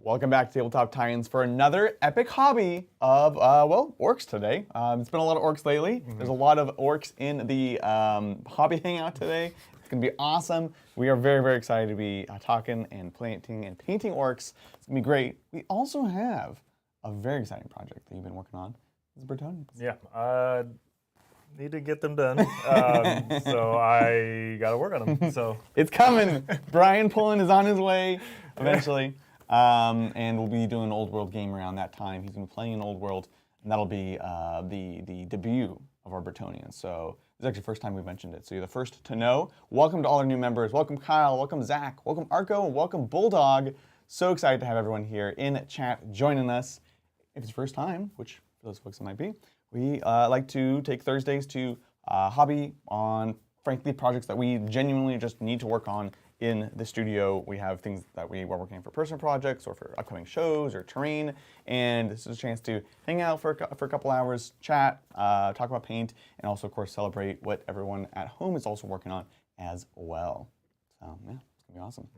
Welcome back to Tabletop Tie-ins for another epic hobby of, orcs today. It's been a lot of orcs lately. There's a lot of orcs in the hobby hangout today. It's going to be awesome. We are very, very excited to be talking and painting orcs. It's going to be great. We also have a very exciting project that you've been working on. It's Bretonnians. Yeah, need to get them done. So I got to work on them. So it's coming. Brian Pullen is on his way eventually. And we'll be doing an old world game around that time. He's going to be playing an old world, and that'll be the debut of our Bretonnians. So it's actually the first time we've mentioned it. So you're the first to know. Welcome to all our new members. Welcome Kyle, welcome Zach, welcome Arco, and welcome Bulldog. So excited to have everyone here in chat joining us. If it's your first time, which for those folks it might be, we like to take Thursdays to hobby on, frankly, projects that we genuinely just need to work on in the studio. We have things that we were working on for personal projects or for upcoming shows or terrain, and this is a chance to hang out for a couple hours, chat, talk about paint, and also, of course, celebrate what everyone at home is also working on as well. So, yeah, it's going to be awesome.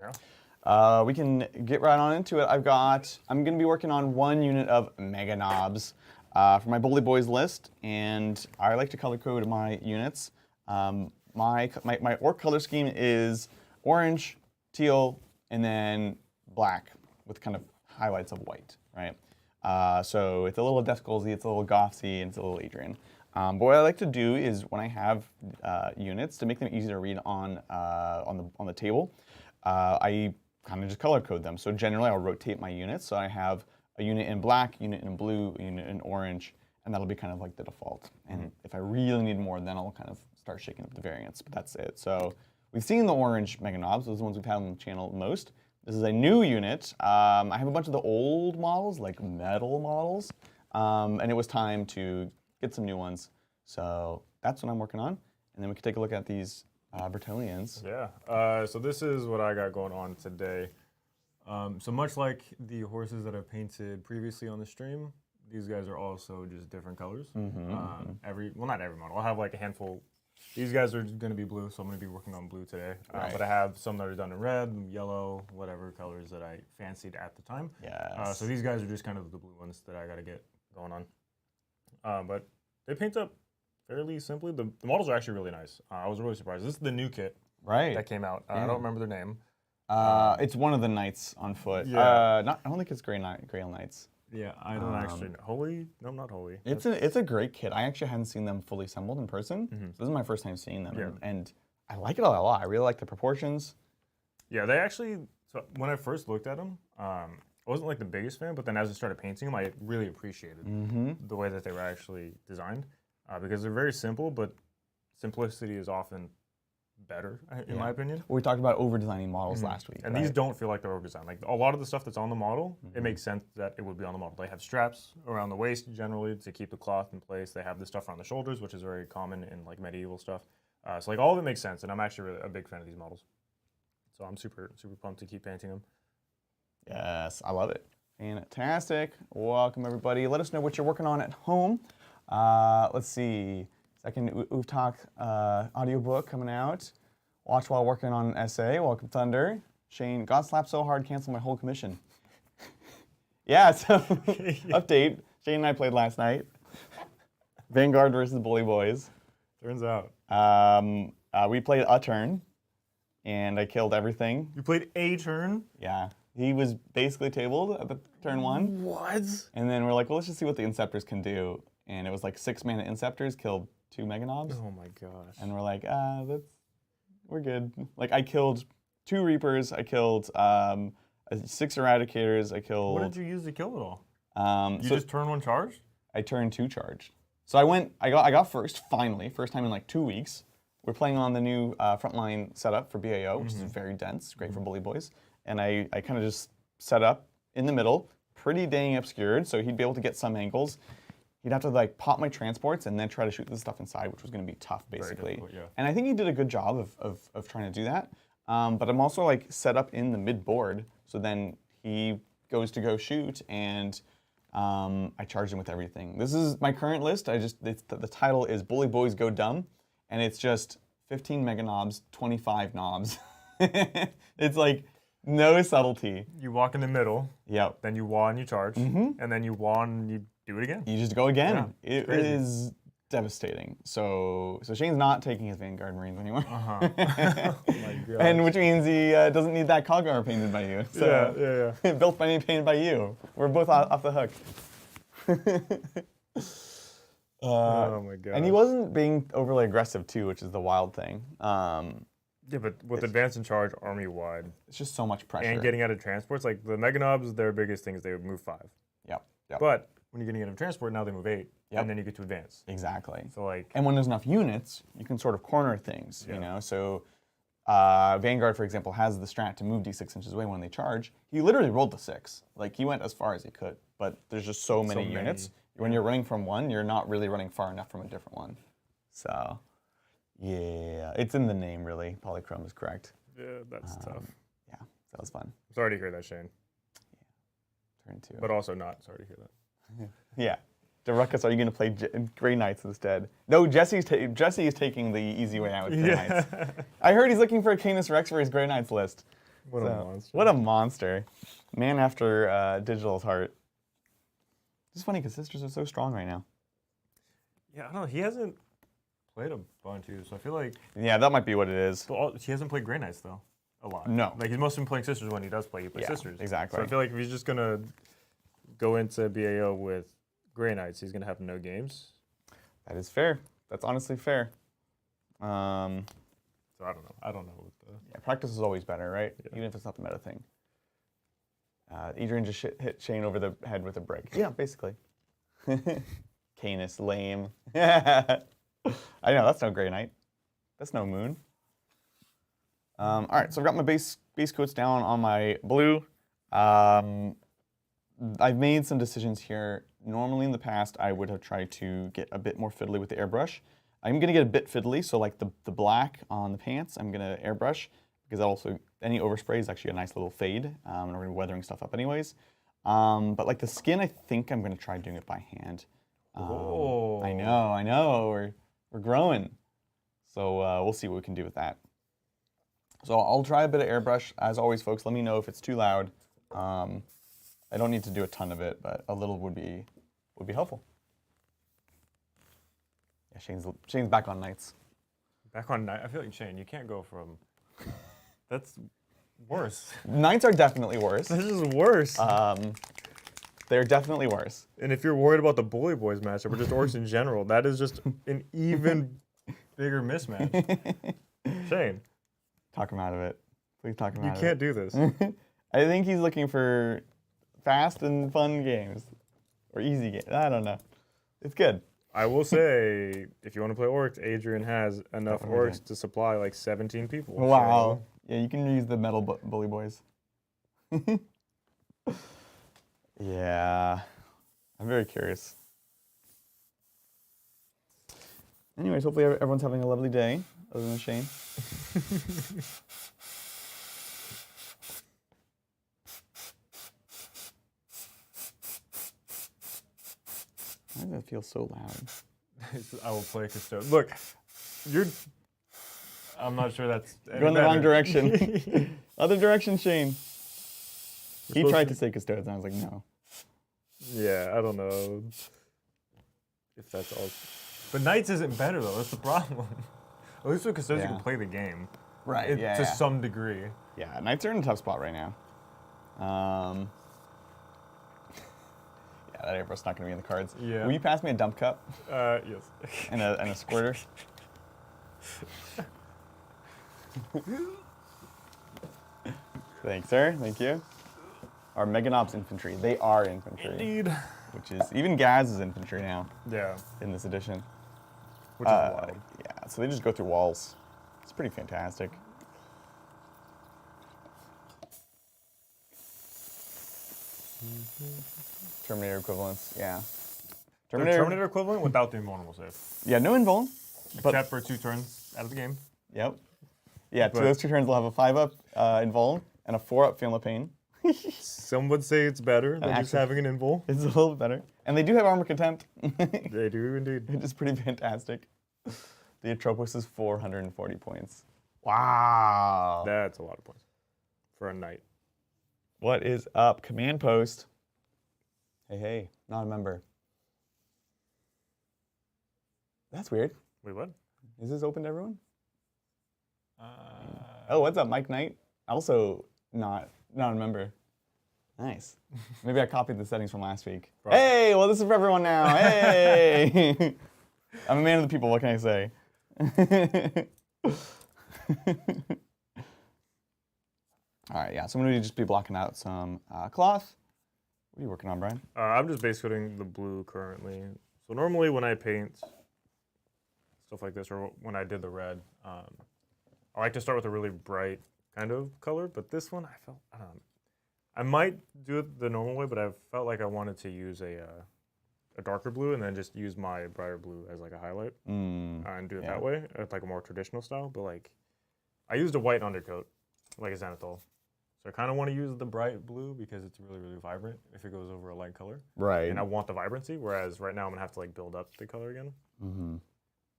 Yeah. We can get right on into it. I'm going to be working on one unit of Meganobz for my Bully Boys list, and I like to color code my units. My orc color scheme is orange, teal, and then black with kind of highlights of white, right? So it's a little Death Goalsy, it's a little Gothsy, and it's a little Adrian. But what I like to do is when I have units, to make them easy to read on the table, I kind of just color code them. So generally I'll rotate my units. So I have a unit in black, unit in blue, a unit in orange, and that'll be kind of like the default. And if I really need more, then I'll kind of start shaking up the variants, but that's it. So we've seen the orange Meganobz, those are the ones we've had on the channel most. This is a new unit. I have a bunch of the old models, like metal models, and it was time to get some new ones. So that's what I'm working on. And then we can take a look at these Bretonnians. Yeah, so this is what I got going on today. So much like the horses that I've painted previously on the stream, these guys are also just different colors. Not every model. I'll have like a handful. These guys are going to be blue, so I'm going to be working on blue today. Right. But I have some that are done in red, yellow, whatever colors that I fancied at the time. Yes. So these guys are just kind of the blue ones that I got to get going on. But they paint up fairly simply. The models are actually really nice. I was really surprised. This is the new kit that came out. I don't remember their name. It's one of the knights on foot. Yeah. I don't think it's Grail Knights. Yeah, I don't actually know. Holy? No, not Holy. It's a great kit. I actually hadn't seen them fully assembled in person. So this is my first time seeing them. Yeah. And I like it a lot. I really like the proportions. Yeah, they actually, so when I first looked at them, I wasn't like the biggest fan, but then as I started painting them, I really appreciated the way that they were actually designed because they're very simple, but simplicity is often better, in my opinion. We talked about over-designing models last week. And these don't feel like they're over-designed. Like a lot of the stuff that's on the model, it makes sense that it would be on the model. They have straps around the waist generally to keep the cloth in place. They have the stuff around the shoulders, which is very common in like medieval stuff. So like all of it makes sense, and I'm actually really a big fan of these models. So I'm super, super pumped to keep painting them. Yes, I love it. Fantastic. Welcome, everybody. Let us know what you're working on at home. Let's see. Second Uvtalk audiobook coming out. Watch while working on an essay. Welcome, Thunder. Shane, got slapped so hard, canceled my whole commission. Yeah, so update. Shane and I played last night. Vanguard versus Bully Boys. Turns out. We played a turn, and I killed everything. You played a turn? Yeah. He was basically tabled at the turn one. What? And then we're like, well, let's just see what the Inceptors can do. And it was like 6-mana Inceptors killed 2 Meganobz. Oh my gosh. And we're like, we're good. Like, I killed 2 Reapers, I killed 6 Eradicators, I killed... What did you use to kill it all? You just turn one charged? I turned 2 charged. So I got first, finally, first time in like 2 weeks. We're playing on the new frontline setup for BAO, which is very dense, great for Bully Boys. And I kind of just set up in the middle, pretty dang obscured, so he'd be able to get some angles. He'd have to like pop my transports and then try to shoot the stuff inside, which was going to be tough, basically. Yeah. And I think he did a good job of trying to do that. But I'm also like set up in the mid board, so then he goes to go shoot, and I charge him with everything. This is my current list. The title is Bully Boys Go Dumb, and it's just 15 Meganobz, 25 knobs. It's like No subtlety. You walk in the middle. Yep. Then you wall and you charge. And then you wall and you do it again. You just go again. Yeah, It is devastating. So Shane's not taking his Vanguard Marines anymore. Oh my God. And which means he doesn't need that cog armor painted by you. So yeah. built by me, painted by you. We're both off the hook. Oh my God. And he wasn't being overly aggressive too, which is the wild thing. Yeah, but with advance and charge army-wide It's just so much pressure. and getting out of transports, like the Meganobz, their biggest thing is they would move 5. Yep. But when you're getting out of transport, now they move 8, Yep. and then you get to advance. Exactly. So like, And when there's enough units, you can sort of corner things, you Yeah. know? So Vanguard, for example, has the strat to move D6 inches away when they charge. He literally rolled the 6. Like, he went as far as he could, but there's just so many units. When you're running from one, you're not really running far enough from a different one. So, yeah, it's in the name, really. Polychrome is correct. yeah, that's tough. Yeah, that was fun. Sorry to hear that, Shane. Turn 2. But also not sorry to hear that. Yeah. DeRuckus, are you going to play Grey Knights instead? No, Jesse is taking the easy way out with Grey Knights. I heard he's looking for a Canis Rex for his Grey Knights list. What a monster. What a monster. Man after Digital's heart. It's funny because Sisters are so strong right now. Yeah, I don't know. He hasn't played a bunch either, so I feel like... Yeah, that might be what it is. He hasn't played Grey Knights, though, a lot. No. Like, he's mostly been playing Sisters when he does play. He plays Yeah, Sisters. exactly. So I feel like if he's just going to go into BAO with Grey Knights, he's going to have no games. That is fair. That's honestly fair. So I don't know. I don't know what the... Yeah, practice is always better, right? Even if it's not the meta thing. Adrian just hit Shane over the head with a brick. Yeah, basically. Canis, lame. I know, that's no Grey Knight. That's no Moon. All right, so I've got my base coats down on my blue. I've made some decisions here. Normally in the past, I would have tried to get a bit more fiddly with the airbrush. I'm going to get a bit fiddly, so like the black on the pants, I'm going to airbrush, because that also, any overspray is actually a nice little fade, and we're going to be weathering stuff up anyways. But like the skin, I think I'm going to try doing it by hand. I know, we're growing. So we'll see what we can do with that. So I'll try a bit of airbrush. As always, folks, let me know if it's too loud. I don't need to do a ton of it, but a little would be helpful. Yeah, Shane's back on Knights. Back on Knight. I feel like, Shane, you can't go from... That's worse. Knights are definitely worse. This is worse. They're definitely worse. And if you're worried about the Bully Boys matchup, or just Orks in general, that is just an even bigger mismatch. Shane. Talk him out of it. Please talk him out of it. You can't do this. I think he's looking for fast and fun games. Or easy games. I don't know. It's good. I will say, if you want to play Orks, Adrian has enough Definitely. Orks to supply like 17 people. Wow. Yeah, you can use the metal Bully Boys. Yeah. I'm very curious. Anyways, hopefully everyone's having a lovely day, other than Shane. Why does that feel so loud? I will play Custodian. Look, I'm not sure that's... Going the wrong direction. Other direction, Shane. He tried to say Custodians, and I was like, no. Yeah, I don't know if that's all. But Knights isn't better, though. That's the problem. At least with Custodians, you can play the game. Right, To some degree. Yeah, Knights are in a tough spot right now. Yeah, that airbrush's not going to be in the cards. Yeah. Will you pass me a dump cup Yes. and a squirter? Thanks, sir. Thank you. Our Meganobz infantry. They are infantry. Indeed. Which is, even Gaz is infantry now Yeah. in this edition. Which is wild. Yeah, so they just go through walls. It's pretty fantastic. Terminator equivalents, yeah. Terminator equivalent without the invulnerable save. Yeah, no invuln. Except for 2 turns out of the game. Yep. Yeah, But- those 2 turns will have a 5-up invuln and a 4-up Feel No Pain. Some would say it's better than just having an invul. It's a little bit better. And they do have armor contempt. They do indeed. Which is pretty fantastic. The Atropos is 440 points. Wow. That's a lot of points for a knight. What is up? Command post. Hey, hey, not a member. That's weird. Wait, what? Is this open to everyone? Oh, what's up, Mike Knight? Also not a member. Nice. Maybe I copied the settings from last week. Probably. Hey, well, this is for everyone now. Hey! I'm a man of the people. What can I say? All right, yeah, so I'm going to just be blocking out some cloth. What are you working on, Brian? I'm just base coating the blue currently. So normally when I paint stuff like this, or when I did the red, I like to start with a really bright kind of color, but this one I don't know. I might do it the normal way, but I felt like I wanted to use a darker blue and then just use my brighter blue as like a highlight and do it that way, like a more traditional style. But like, I used a white undercoat, like a Zenithal. So I kind of want to use the bright blue because it's really, really vibrant if it goes over a light color. Right. And I want the vibrancy, whereas right now I'm going to have to like build up the color again. Mm-hmm.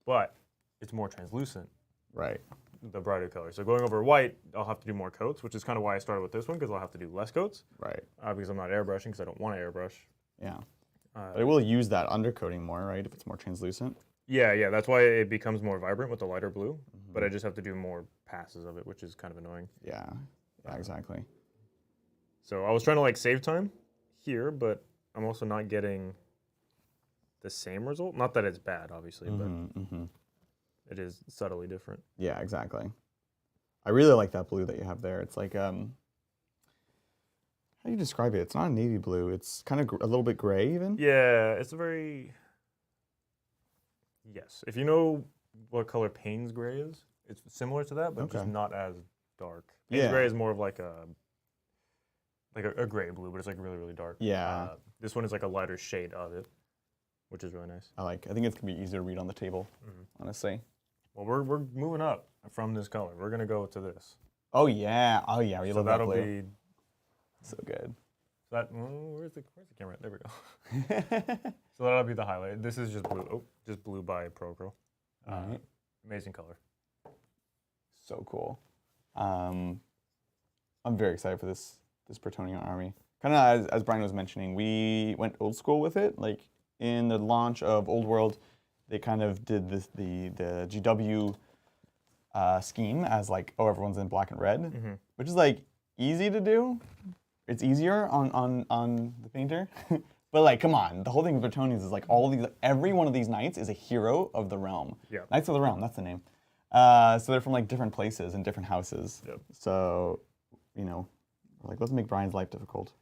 But it's more translucent. Right. The brighter color. So going over white, I'll have to do more coats, which is kind of why I started with this one, because I'll have to do less coats. Right. Because I'm not airbrushing, because I don't want to airbrush. Yeah. But it will use that undercoating more, right, if it's more translucent? Yeah, that's why it becomes more vibrant with the lighter blue, but I just have to do more passes of it, which is kind of annoying. Yeah, exactly. So I was trying to like save time here, but I'm also not getting the same result. Not that it's bad, obviously, but it is subtly different. Yeah, exactly. I really like that blue that you have there. It's like, how do you describe it? It's not a navy blue. It's kind of a little bit gray even. Yeah, it's a very, yes. If you know what color Payne's gray is, it's similar to that, but just not as dark. Payne's gray is more of like a gray blue, but it's like really, really dark. Yeah. This one is like a lighter shade of it, which is really nice. I think it's gonna be easier to read on the table, honestly. Well, we're moving up from this color. We're gonna go to this. Oh yeah. We So love that'll that blue. be so good. that. Where's the camera? There we go. So that'll be the highlight. This is just blue. Oh, just blue by Procro. Right. Amazing color. So cool. I'm very excited for this Bretonnian army. Kind of as Brian was mentioning, we went old school with it. Like in the launch of Old World, they kind of did the GW scheme as like, oh, everyone's in black and red, which is like easy to do. It's easier on the painter. But like, come on, the whole thing with Bretonnians is like every one of these knights is a hero of the realm. Yeah. Knights of the Realm, that's the name. So they're from like different places and different houses. Yep. So, we're like, let's make Brian's life difficult.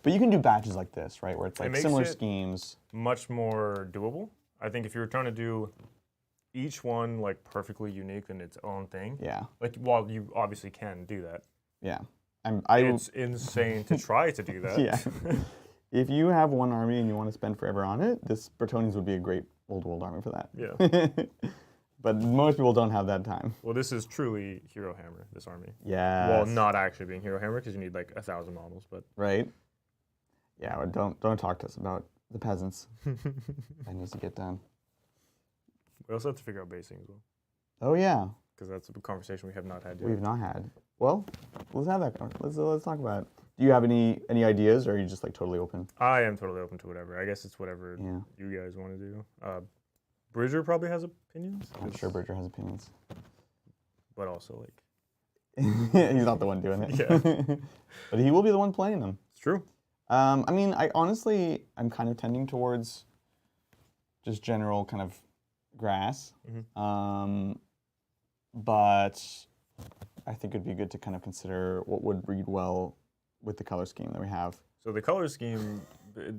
But you can do batches like this, right? Where it's like similar schemes. Much more doable. I think if you were trying to do each one like perfectly unique in its own thing. Yeah. Like, while you obviously can do that. Yeah. It's insane to try to do that. Yeah. If you have one army and you want to spend forever on it, this Bretonnians would be a great old world army for that. Yeah. But most people don't have that time. Well, this is truly Hero Hammer, this army. Yeah. Well, not actually being Hero Hammer because you need like 1,000 models, but. Right. Yeah, but don't talk to us about the peasants. That needs to get done. We also have to figure out basing as well. Oh yeah. Because that's a conversation we have not had yet. We've not had. Well, let's have that. Let's talk about it. Do you have any ideas, or are you just like totally open? I am totally open to whatever. I guess it's whatever you guys want to do. Bridger probably has opinions. I'm sure Bridger has opinions. But also like. He's not the one doing it. Yeah. But he will be the one playing them. It's true. I mean, I'm kind of tending towards just general kind of grass. But I think it'd be good to kind of consider what would read well with the color scheme that we have. So the color scheme, I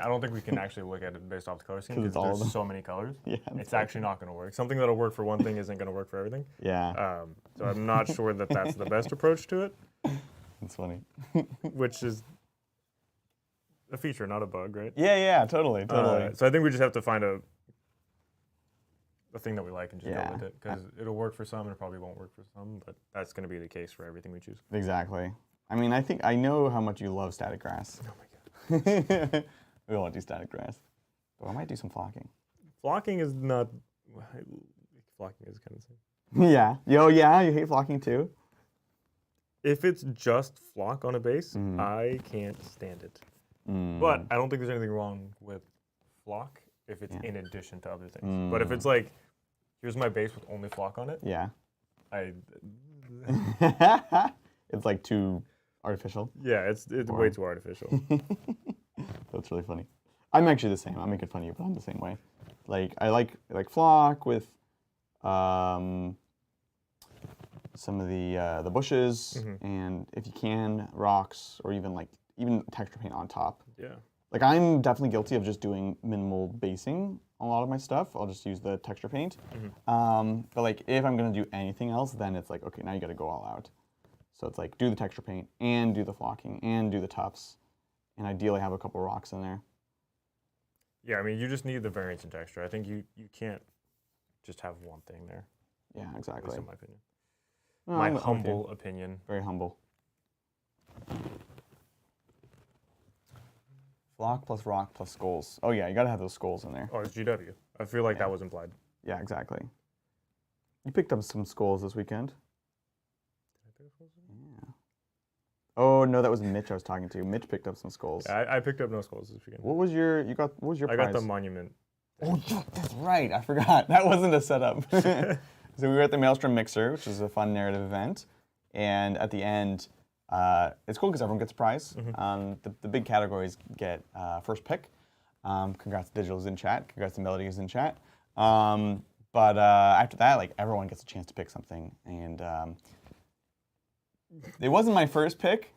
don't think we can actually look at it based off the color scheme because there's so many colors. Yeah, it's actually not going to work. Something that'll work for one thing isn't going to work for everything. Yeah. So I'm not sure that that's the best approach to it. That's funny. Which is a feature, not a bug, right? Yeah, totally. So I think we just have to find a thing that we like and just go with it, because it'll work for some and it probably won't work for some, but that's going to be the case for everything we choose. Exactly. I mean, I know how much you love static grass. Oh my god. We won't do static grass, but I might do some flocking. Flocking is not. Flocking is kind of the same. Yeah. Yeah, you hate flocking too? If it's just flock on a base, Mm-hmm. I can't stand it. Mm. But I don't think there's anything wrong with flock if it's in addition to other things. But if it's like, here's my base with only flock on it, Yeah. I It's like too artificial. yeah, it's way too artificial. That's really funny. I'm actually the same. I'm making fun of you, but I'm the same way. Like I like flock with some of the bushes, and if you can, rocks, or even texture paint on top. Yeah. Like I'm definitely guilty of just doing minimal basing on a lot of my stuff. I'll just use the texture paint. But like if I'm gonna do anything else, then it's like, okay, now you gotta go all out. So it's like do the texture paint and do the flocking and do the tufts, and ideally have a couple rocks in there. Yeah, I mean, you just need the variance in texture. I think you can't just have one thing there. Yeah, At exactly. least in my opinion. No, My I'm with you. humble opinion. Very humble. Flock plus rock plus skulls. Oh yeah, you gotta have those skulls in there. Oh, it's GW. I feel like that was implied. Yeah, exactly. You picked up some skulls this weekend. Yeah. Oh no, that was Mitch I was talking to. Mitch picked up some skulls. Yeah, I picked up no skulls this weekend. What was your I prize? got the monument. Oh, yeah, that's right. I forgot. That wasn't a setup. So we were at the Maelstrom Mixer, which is a fun narrative event. And at the end, it's cool because everyone gets a prize. The big categories get first pick. Congrats to Digital's in chat. Congrats to Melody is in chat. But after that, like everyone gets a chance to pick something. And it wasn't my first pick,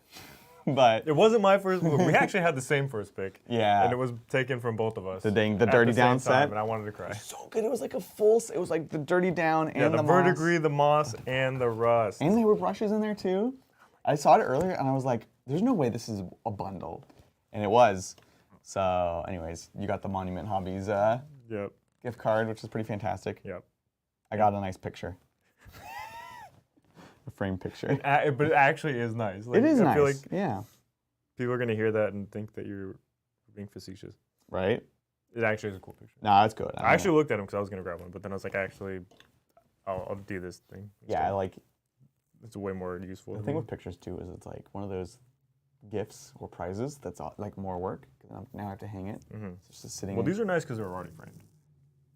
but It wasn't my first move. We actually had the same first pick. yeah. And it was taken from both of us. The at Dirty the Down same time, set. And I wanted to cry. So good. It was like it was like the Dirty Down and Yeah, the moss. verdigris, the moss, and the rust. And there were brushes in there too. I saw it earlier and I was like, there's no way this is a bundle. And it was. So anyways, you got the Monument Hobbies Yep. gift card, which is pretty fantastic. Yep. I got a nice picture. A frame picture. But it actually is nice. Like, It is I nice. feel like yeah. people are going to hear that and think that you're being facetious. Right? It actually is a cool picture. No, it's good. I actually looked at him because I was going to grab one, but then I was like, actually, I'll do this thing. Yeah, I like It's way more useful. the to thing me. with pictures too is it's like one of those gifts or prizes that's like more work. 'Cause now I have to hang it. It's just sitting. Well, these are nice because they're already framed.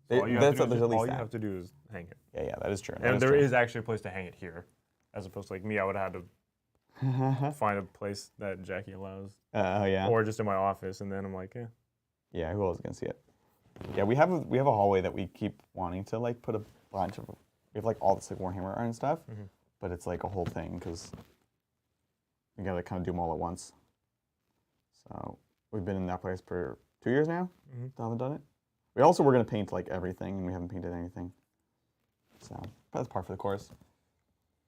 They- All you that's have there's at least all you that. have to do is hang it. Yeah, that is true. And there is actually a place to hang it here, as opposed to like me, I would have had to find a place that Jackie allows, Oh yeah. or just in my office, and then I'm like, yeah. Yeah, who else is gonna see it? Yeah, we have a hallway that we keep wanting to like put a bunch of. We have like all this like Warhammer art and stuff, but it's like a whole thing because we gotta kind of do them all at once. So we've been in that place for 2 years now. Still haven't done it. We also were gonna paint like everything, and we haven't painted anything. So that's par for the course.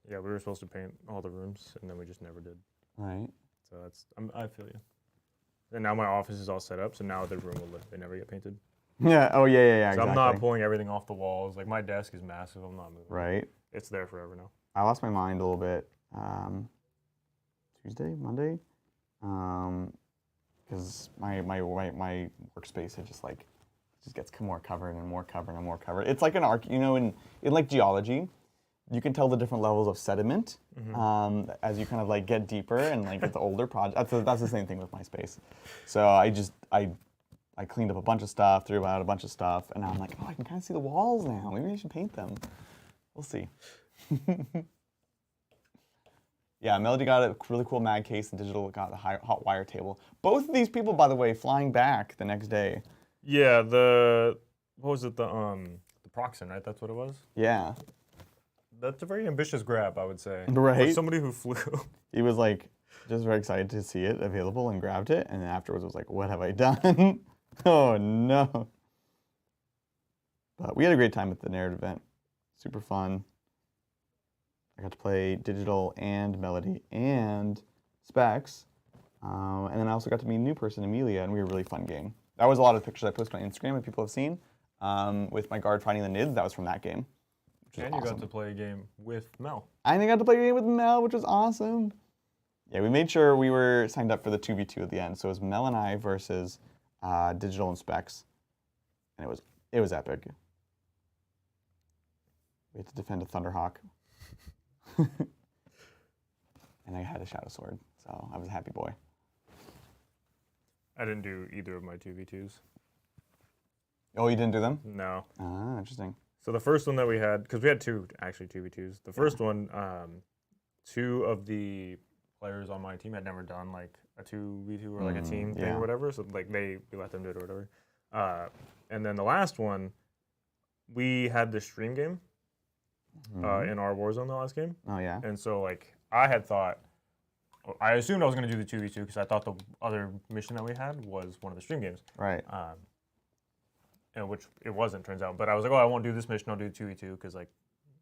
Yeah, we were supposed to paint all the rooms, and then we just never did. Right. So I feel you. And now my office is all set up, so now the room will live. They never get painted. Yeah. Oh yeah. So Exactly. I'm not pulling everything off the walls. Like my desk is massive. I'm not moving. Right. It's there forever now. I lost my mind a little bit Tuesday, Monday, because my workspace it just gets more covered and more covered and more covered. It's like an arc, in like geology, you can tell the different levels of sediment as you kind of like get deeper and like it's older project. That's the same thing with my space. So I cleaned up a bunch of stuff, threw out a bunch of stuff, and now I'm like, oh, I can kind of see the walls now. Maybe I should paint them. We'll see. Yeah, Melody got a really cool mag case, and Digital got the hot wire table. Both of these people, by the way, flying back the next day. Yeah, what was it? The Proxen, right? That's what it was. Yeah. That's a very ambitious grab, I would say. Right. For somebody who flew. He was like, just very excited to see it available and grabbed it, and then afterwards was like, what have I done? Oh no. But we had a great time at the narrative event. Super fun. I got to play Digital and Melody and Specs. And then I also got to meet a new person, Amelia, and we had a really fun game. That was a lot of pictures I posted on Instagram that people have seen. With my guard fighting the Nids, that was from that game. And you got to play a game with Mel. And I got to play a game with Mel, which was awesome. Yeah, we made sure we were signed up for the 2v2 at the end. So it was Mel and I versus Digital and Specs. And it was epic. We had to defend a Thunderhawk. and I had a Shadowsword, so I was a happy boy. I didn't do either of my 2v2s. Oh, you didn't do them? No. Ah, interesting. So the first one that we had, because we had two actually 2v2s. The first one, two of the players on my team had never done like a 2v2 or like a team thing or whatever. So like we let them do it or whatever. And then the last one, we had the stream game in our Warzone the last game. Oh yeah. And so like I assumed I was going to do the 2v2 because I thought the other mission that we had was one of the stream games. Right. And which it wasn't, turns out. But I was like, oh, I won't do this mission, I'll do 2v2 because like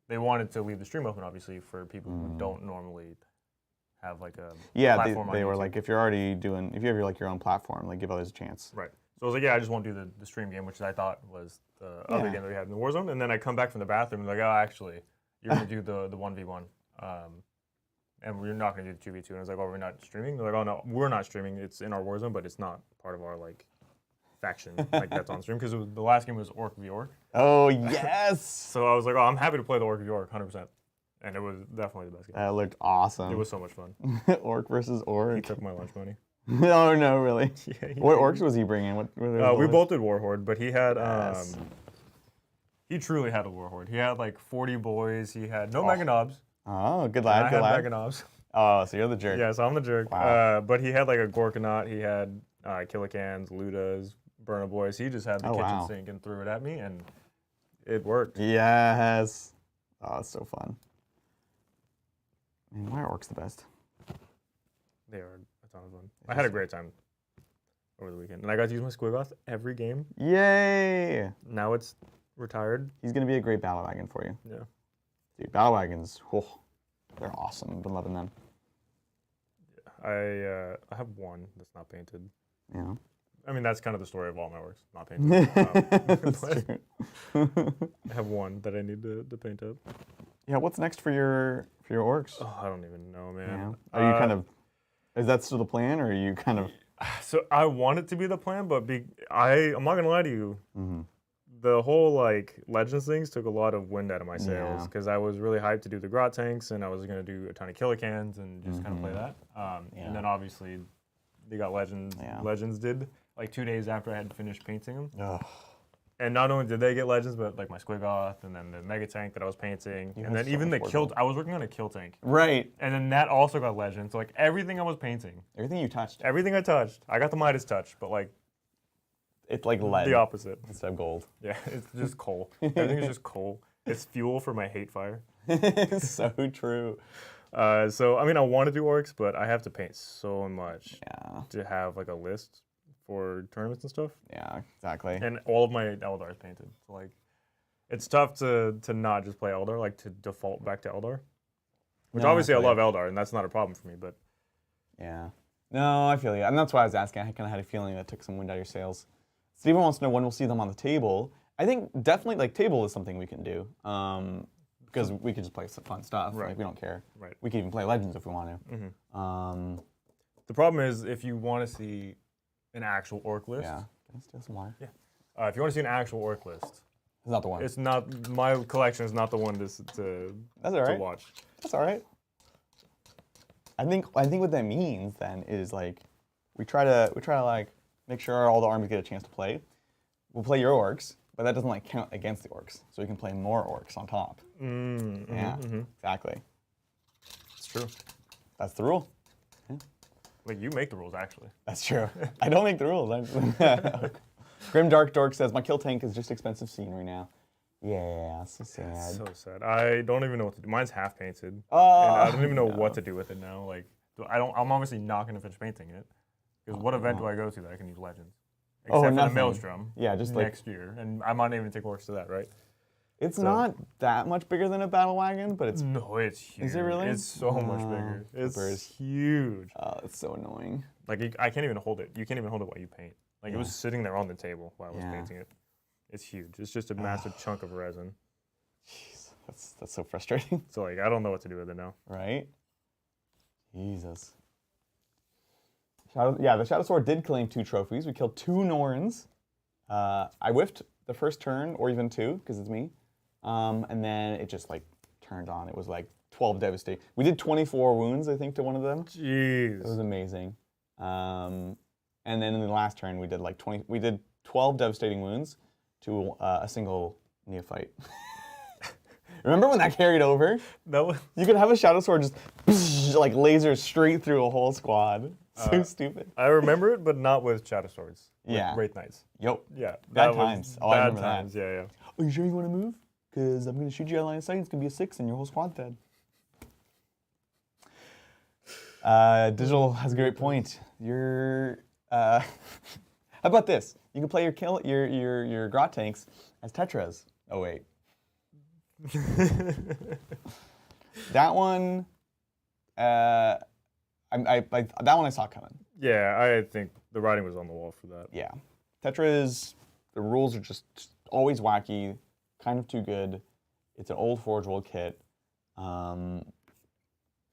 they wanted to leave the stream open, obviously, for people who don't normally have like a platform on they were YouTube. like, if you're already doing, if you have your own platform, like give others a chance. Right. So I was like, yeah, I just won't do the stream game, which I thought was the other game that we had in the Warzone. And then I come back from the bathroom and like, oh, actually, you're going to do the 1v1. And we're not going to do the 2v2. And I was like, oh, we're not streaming? They're like, oh, no, we're not streaming. It's in our Warzone, but it's not part of our like faction like that's on stream because the last game was Ork v Ork. Oh, yes! So I was like, oh, I'm happy to play the Ork v Ork, 100%. And it was definitely the best game. That looked awesome. It was so much fun. Ork versus Ork. He took my lunch money. Oh, no, really? Yeah, What Orks was he bringing? We both did Warhorde, but he had, he truly had a Warhorde. He had like 40 boys. He had no Meganobz. Oh, good lad, good I lad. had Meganobz. Oh, so you're the jerk. Yeah, so I'm the jerk. Wow. But he had like a Gorkanaut. He had Killicans, Ludas, Burna Boys. He just had the kitchen sink and threw it at me, and it worked. Yes. Oh, it's so fun. Man, why are Orks the best? They are a ton of fun. I had a great time over the weekend, and I got to use my Squiggoth every game. Yay! Now it's retired. He's going to be a great battle wagon for you. Yeah. Dude, battle wagons, they're awesome. I've been loving them. I have one that's not painted. Yeah. I mean, that's kind of the story of all my works, not painted. That's true. I have one that I need to paint up. Yeah, what's next for your Orks? Oh, I don't even know, man. Yeah. Are you kind of, is that still the plan, or are you kind of? So I want it to be the plan, but I'm not gonna lie to you. The whole like Legends things took a lot of wind out of my sails because I was really hyped to do the Grot tanks, and I was gonna do a ton of Killicans and just kind of play that. And then obviously they got Legends. Legends did like 2 days after I had finished painting them. Ugh. And not only did they get Legends, but like my Squiggoth and then the Mega Tank that I was painting, and then even the kill. I was working on a kill tank. Right. And then that also got Legends. So like everything I was painting. Everything you touched. Everything I touched. I got the Midas touch, but like. It's like lead. The opposite. Instead of gold. Yeah, it's just coal. Everything is just coal. It's fuel for my hate fire. It's so true. So I mean, I want to do Orks, but I have to paint so much Yeah. to have like a list for tournaments and stuff. Yeah, exactly. And all of my Eldar is painted. So like, it's tough to not just play Eldar, like to default back to Eldar. Which obviously I love Eldar, and that's not a problem for me. But yeah, no, I feel you, and that's why I was asking. I kind of had a feeling that took some wind out of your sails. Steven wants to know when we'll see them on the table. I think definitely like table is something we can do because we could just play some fun stuff. Right. Like we don't care. Right. We can even play Legends if we want to. The problem is if you want to see an actual Ork list. Yeah. Can I steal some water? Yeah. If you want to see an actual Ork list. It's not the one. It's not, my collection is not the one to That's all right. to watch. That's all right. I think what that means then is like we try to like make sure all the armies get a chance to play. We'll play your Orks, but that doesn't like count against the Orks, so we can play more Orks on top. Yeah, exactly. It's true. That's the rule. Like you make the rules actually. That's true. I don't make the rules. Grim Dark Dork says my kill tank is just expensive scenery now. Yeah, so sad. That's so sad. I don't even know what to do. Mine's half painted. Oh, and I don't even know what to do with it now. Like I'm obviously not gonna finish painting it. Because what event do I go to that I can use Legends? Except for the Maelstrom. Yeah, just next year. And I might not even take Orks to that, right? It's not that much bigger than a battle wagon, but it's... No, it's huge. Is it really? It's so much bigger. It's huge. Oh, it's so annoying. Like, I can't even hold it. You can't even hold it while you paint. Like, it was sitting there on the table while I was painting it. It's huge. It's just a massive chunk of resin. Jeez, that's so frustrating. So, like, I don't know what to do with it now. Right? Jesus. Yeah, the Shadowsword did claim 2 trophies. We killed 2 Norns. I whiffed the first turn, or even 2, because it's me. And then it just like turned on. It was like 12 devastating. We did 24 wounds, I think, to one of them. Jeez. It was amazing. And then in the last turn, we did like 20. We did 12 devastating wounds to a single neophyte. Remember when that carried over? No. You could have a Shadowsword just like laser straight through a whole squad. So stupid. I remember it, but not with Shadowswords. Yeah. Wraith Knights. Yep. Yeah. Bad times. Oh, I bad remember times. that. Yeah. Are you sure you want to move? Because I'm going to shoot you out of line of sight. It's going to be a 6 and your whole squad's dead. Digital has a great point. You're. How about this? You can play your Grot tanks as Tetras. Oh wait. That one. That one I saw coming. Yeah, I think the writing was on the wall for that. Yeah, Tetras. The rules are just always wacky, kind of too good. It's an old Forge World kit.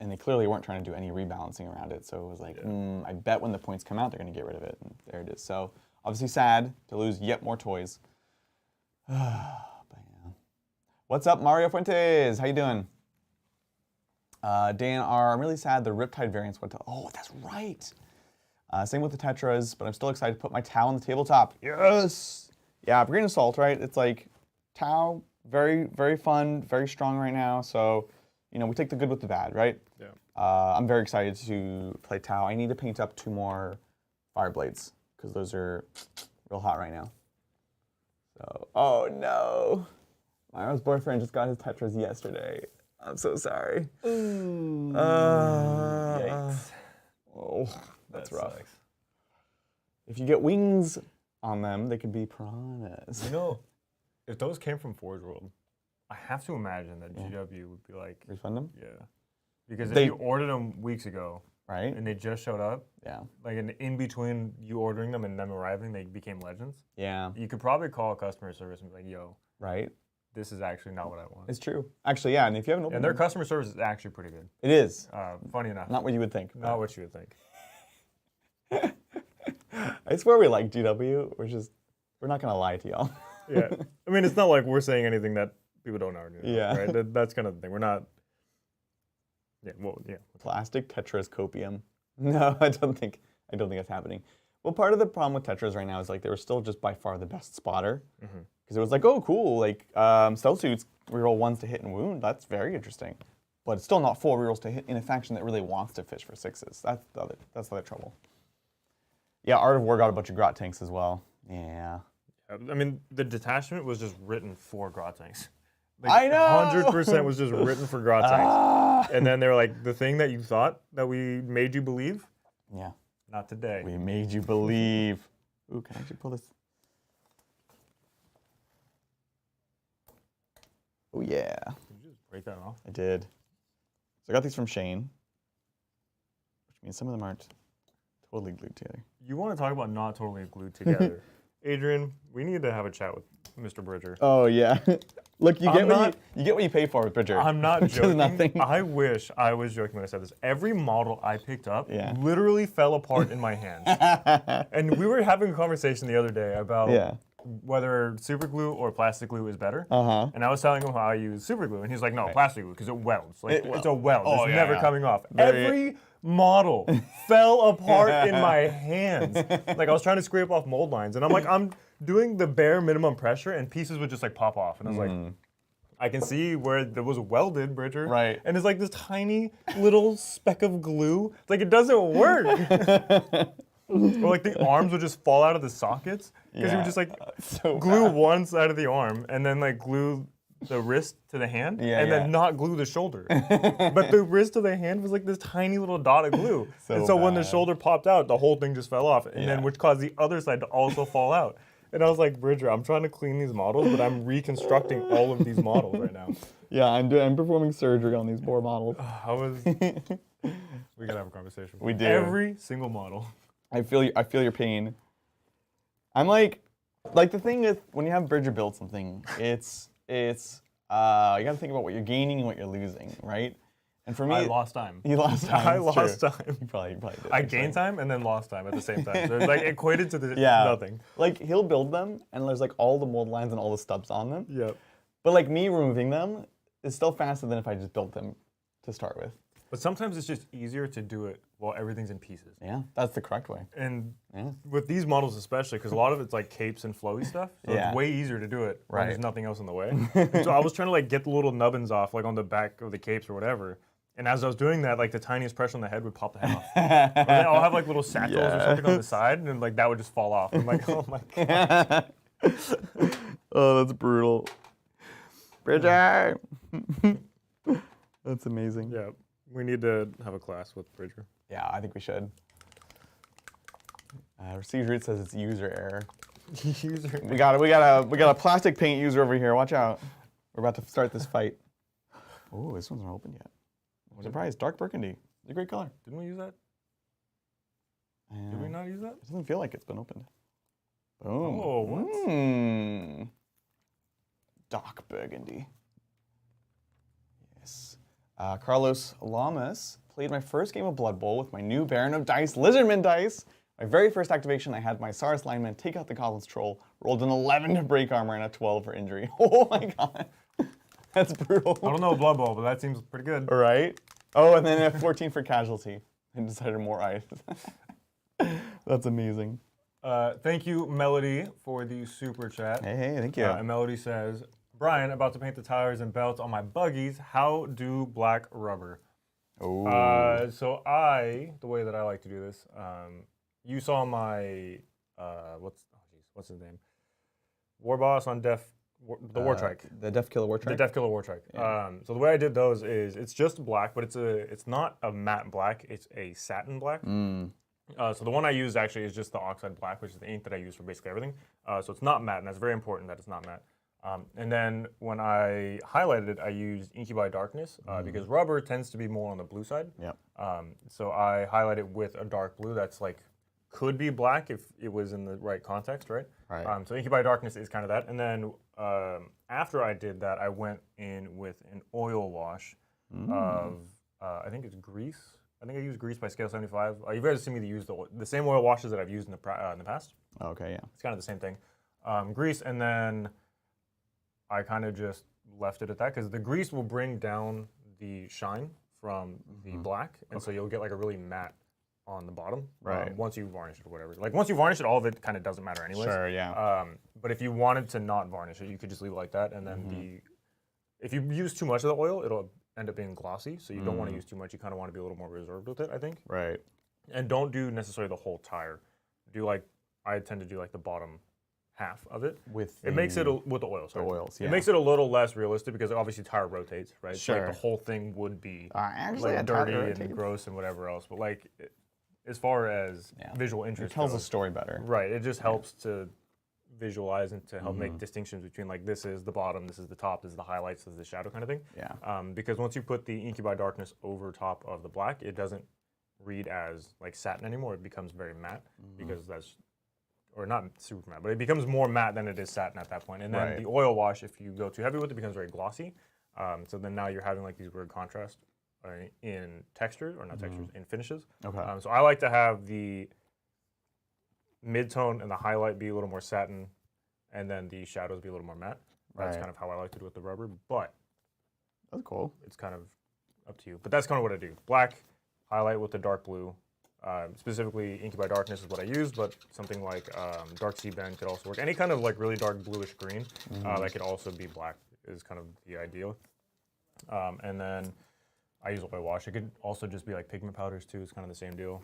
And they clearly weren't trying to do any rebalancing around it. So it was like, I bet when the points come out, they're going to get rid of it. And there it is. So obviously sad to lose yet more toys. But yeah. What's up, Mario Fuentes? How you doing? Dan R. I'm really sad the Riptide variants went to... Oh, that's right. Same with the Tetras, but I'm still excited to put my Tau on the tabletop. Yes! Yeah, Brigade Assault, right? It's like Tau, very, very fun, very strong right now. So... You know, we take the good with the bad, right? Yeah. I'm very excited to play Tau. I need to paint up 2 more Fireblades, because those are real hot right now. So, oh no. Myra's boyfriend just got his Tetras yesterday. I'm so sorry. Ooh. Yikes. Oh, that's rough. Sucks. If you get wings on them, they could be piranhas. You know, if those came from Forge World, I have to imagine that GW would be like... Refund them? Yeah. Because if you ordered them weeks ago, right? And they just showed up, yeah. Like in between you ordering them and them arriving, they became legends. Yeah. You could probably call customer service and be like, yo. Right. This is actually not what I want. It's true. Actually, yeah, and if you haven't opened And their customer service is actually pretty good. It is. Funny enough. Not what you would think. Not what you would think. I swear we like GW. We're not going to lie to y'all. Yeah. I mean, it's not like we're saying anything that people don't already know. Yeah. Right? That's kind of the thing. We're not... Yeah, well, yeah. Plastic Tetras copium. No, I don't think it's happening. Well, part of the problem with Tetras right now is like they were still just by far the best spotter. Because it was like, oh, cool, like stealth suits reroll 1s to hit and wound. That's very interesting. But it's still not full rerolls to hit in a faction that really wants to fish for 6s. That's the other trouble. Yeah, Art of War got a bunch of Grot tanks as well. Yeah. I mean, the detachment was just written for Grot tanks. Like, I know! 100% was just written for Grot tanks. And then they were like, the thing that you thought that we made you believe? Yeah. Not today. We made you believe. Ooh, can I actually pull this? Oh, yeah. Did you just break that off? I did. So I got these from Shane, which means some of them aren't totally glued together. You want to talk about not totally glued together. Adrian, we need to have a chat with Mr. Bridger. Oh, yeah. Look, you get what you pay for with Bridger. I'm not joking. Nothing. I wish I was joking when I said this. Every model I picked up literally fell apart in my hands. And we were having a conversation the other day about whether super glue or plastic glue is better. And I was telling him how I use super glue, and he's like, no, plastic glue, because it welds. Like, it's a weld. It's never coming off. Every model fell apart in my hands. Like, I was trying to scrape off mold lines, and I'm like, I'm doing the bare minimum pressure, and pieces would just like pop off. And I was like, I can see where it was welded, Bridger. Right. And it's like this tiny little speck of glue. Like, it doesn't work. Or like the arms would just fall out of the sockets because you would just like glue one side of the arm and then like glue the wrist to the hand and then not glue the shoulder. But the wrist to the hand was like this tiny little dot of glue. And so when the shoulder popped out, the whole thing just fell off, and then which caused the other side to also fall out. And I was like, Bridger, I'm trying to clean these models, but I'm reconstructing all of these models right now. Yeah, I'm performing surgery on these poor models. We gotta have a conversation. We do. Every single model. I feel your pain. I'm like the thing is when you have Bridger build something, it's you gotta think about what you're gaining and what you're losing, right? And for me, I lost time. You lost time. I lost time. You probably did. I gained time and then lost time at the same time. So it's like equated to nothing. Like he'll build them and there's like all the mold lines and all the stubs on them. Yep. But like me removing them is still faster than if I just built them to start with. But sometimes it's just easier to do it while everything's in pieces. Yeah, that's the correct way. And Yeah. with these models especially, because a lot of it's like capes and flowy stuff, so Yeah. it's way easier to do it when there's Right. nothing else in the way. And so I was trying to like get the little nubbins off, like on the back of the capes or whatever. And as I was doing that, like the tiniest pressure on the head would pop the head off. Or then I'll have like little sackles or something on the side, and like that would just fall off. I'm like, oh my god. Oh, that's brutal. Bridger! That's amazing. Yeah, we need to have a class with Bridger. Yeah, I think we should. Receiver Root says it's user error. User. We got a plastic paint user over here. Watch out. We're about to start this fight. Oh, this one's not open yet. I'm surprised. Dark burgundy. It's a great color. Didn't we use that? Did we not use that? It doesn't feel like it's been opened. Boom. Oh, what? Dark burgundy. Yes. Carlos Lamas played my first game of Blood Bowl with my new Baron of Dice Lizardman dice. My very first activation, I had my Saurus lineman take out the Goblin's Troll, rolled an 11 to break armor and a 12 for injury. Oh my god. That's brutal. I don't know Blood Bowl, but that seems pretty good. All right. Oh, and then a 14 for casualty. I decided more ice. That's amazing. Thank you, Melody, for the super chat. Hey, thank you. And Melody says, Brian, about to paint the tires and belts on my buggies. How do black rubber? Oh. So the way that I like to do this, you saw my, what's his name? War Boss on the War Trike. The Def Killer War Trike? The Def Killer War Trike. Yeah. So the way I did those is it's just black, but it's not a matte black. It's a satin black. So the one I use actually is just the oxide black, which is the ink that I use for basically everything. So it's not matte, and that's very important that it's not matte. And then when I highlighted it, I used Incubi Darkness because rubber tends to be more on the blue side. Yep. So I highlight it with a dark blue that's like could be black if it was in the right context, right? Right. So Incubi Darkness is kind of that. And then after I did that, I went in with an oil wash of, I think it's grease. I think I used grease by Scale 75. You guys have seen me use the same oil washes that I've used in the past. Okay, yeah. It's kind of the same thing. Grease, and then I kind of just left it at that because the grease will bring down the shine from the black, and so you'll get like a really matte on the bottom. Right. Once you varnish it or whatever. Like once you varnish it, all of it kind of doesn't matter anyways. Sure, yeah. But if you wanted to not varnish it, you could just leave it like that, and then if you use too much of the oil, it'll end up being glossy. So you don't want to use too much. You kind of want to be a little more reserved with it, I think. Right. And don't do necessarily the whole tire. Do like I tend to do like the bottom half of it. With it makes it with the oils. Sorry. The oils, yeah. It makes it a little less realistic because obviously tire rotates, right? Sure. So like the whole thing would be Actually, like a tire dirty rotates. and gross and whatever else. But like as far as visual interest It tells goes, a story better. right? It just helps to visualize and to help make distinctions between like this is the bottom, this is the top, this is the highlights, this is the shadow kind of thing. Yeah. Because once you put the Incubi Darkness over top of the black, it doesn't read as like satin anymore. It becomes very matte because that's, or not super matte, but it becomes more matte than it is satin at that point. And then the oil wash, if you go too heavy with it, becomes very glossy. So then now you're having like these weird contrasts in texture, or not textures, in finishes. Okay. So I like to have the mid-tone and the highlight be a little more satin, and then the shadows be a little more matte. That's kind of how I like to do with the rubber, but That's cool. it's kind of up to you. But that's kind of what I do. Black, highlight with the dark blue. Specifically, Incubi Darkness is what I use, but something like Dark Sea Bend could also work. Any kind of like really dark bluish green that could also be black is kind of the ideal. And then I use oil wash. It could also just be like pigment powders too. It's kind of the same deal.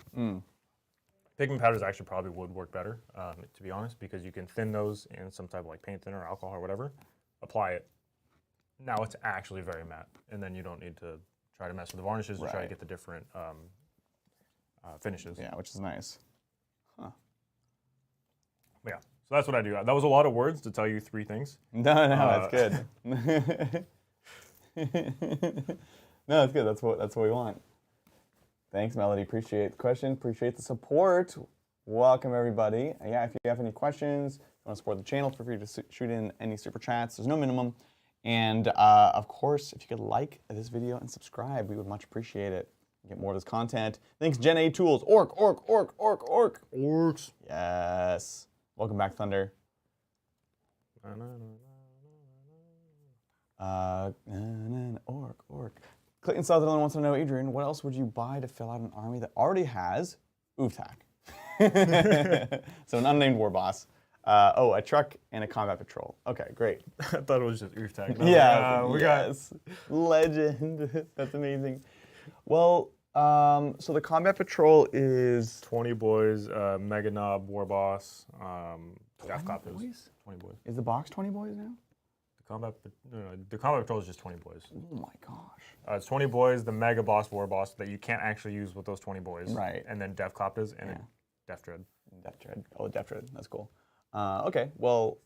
Pigment powders actually probably would work better, to be honest, because you can thin those in some type of like paint thinner or alcohol or whatever, apply it. Now it's actually very matte, and then you don't need to try to mess with the varnishes to try to get the different finishes. Yeah, which is nice. Huh. But yeah, so that's what I do. That was a lot of words to tell you 3 things. No, that's good. No, that's good. That's what we want. Thanks, Melody. Appreciate the question. Appreciate the support. Welcome, everybody. Yeah, if you have any questions, you want to support the channel, feel free to shoot in any super chats. There's no minimum. And of course, if you could like this video and subscribe, we would much appreciate it. Get more of this content. Thanks, Gen A Tools. Orks. Yes. Welcome back, Thunder. Ork. Clayton Sutherland wants to know, Adrian, what else would you buy to fill out an army that already has UVTAC? So an unnamed war boss. A truck and a combat patrol. Okay, great. I thought it was just UVTAC. Yeah, We got legend. That's amazing. Well, so the combat patrol is 20 boys, Meganobz, war boss, Death Cop is boys? 20 boys. Is the box 20 boys now? The combat patrol is just 20 boys. Oh my gosh. It's 20 boys, the mega boss, war boss that you can't actually use with those 20 boys. Right. And then Death Cop is, and then Death Dread. Death Dread. Oh, Death Dread. That's cool. Okay. Well,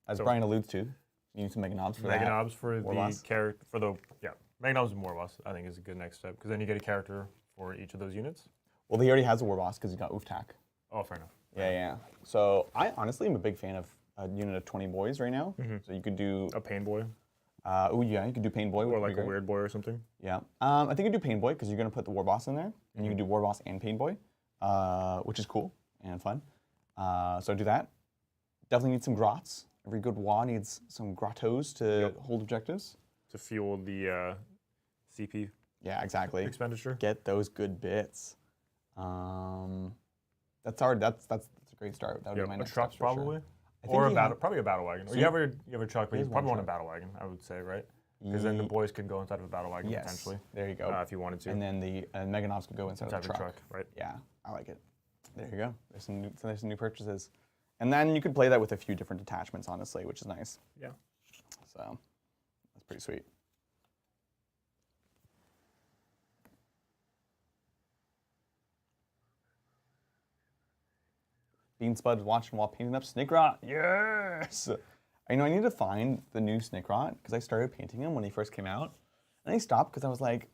as Brian alludes to, you need some Meganobz for that. Meganobz for War the boss. character Meganobz and war boss I think is a good next step because then you get a character for each of those units. Well, he already has a war boss because he got UVTAC. Oh, fair enough. Yeah. So I honestly am a big fan of a unit of 20 boys right now. So you could do A pain boy you could do Pain Boy. or like a weird boy or something. Yeah. I think you do Pain Boy because you're gonna put the war boss in there, and you can do war boss and Pain Boy, which is cool and fun. So do that. Definitely need some grots. Every good WA needs some grottos to hold objectives. To fuel the CP Yeah, exactly. expenditure. Get those good bits. That's hard. That's a great start. That would be my A next truck steps for sure. probably. I think Or he probably a battle wagon. So Or you have a truck, but he you has probably one want a truck. battle wagon, I would say, right? Because then the boys could go inside of a battle wagon Yes. potentially. There you go. If you wanted to. And then the Meganobz could go inside of the truck. Right? Yeah, I like it. There you go. There's some new purchases. And then you could play that with a few different detachments, honestly, which is nice. Yeah. So that's pretty sweet. Bean Spud's watching while painting up Snickrot. Yes! I know I need to find the new Snickrot because I started painting him when he first came out. And I stopped because I was like,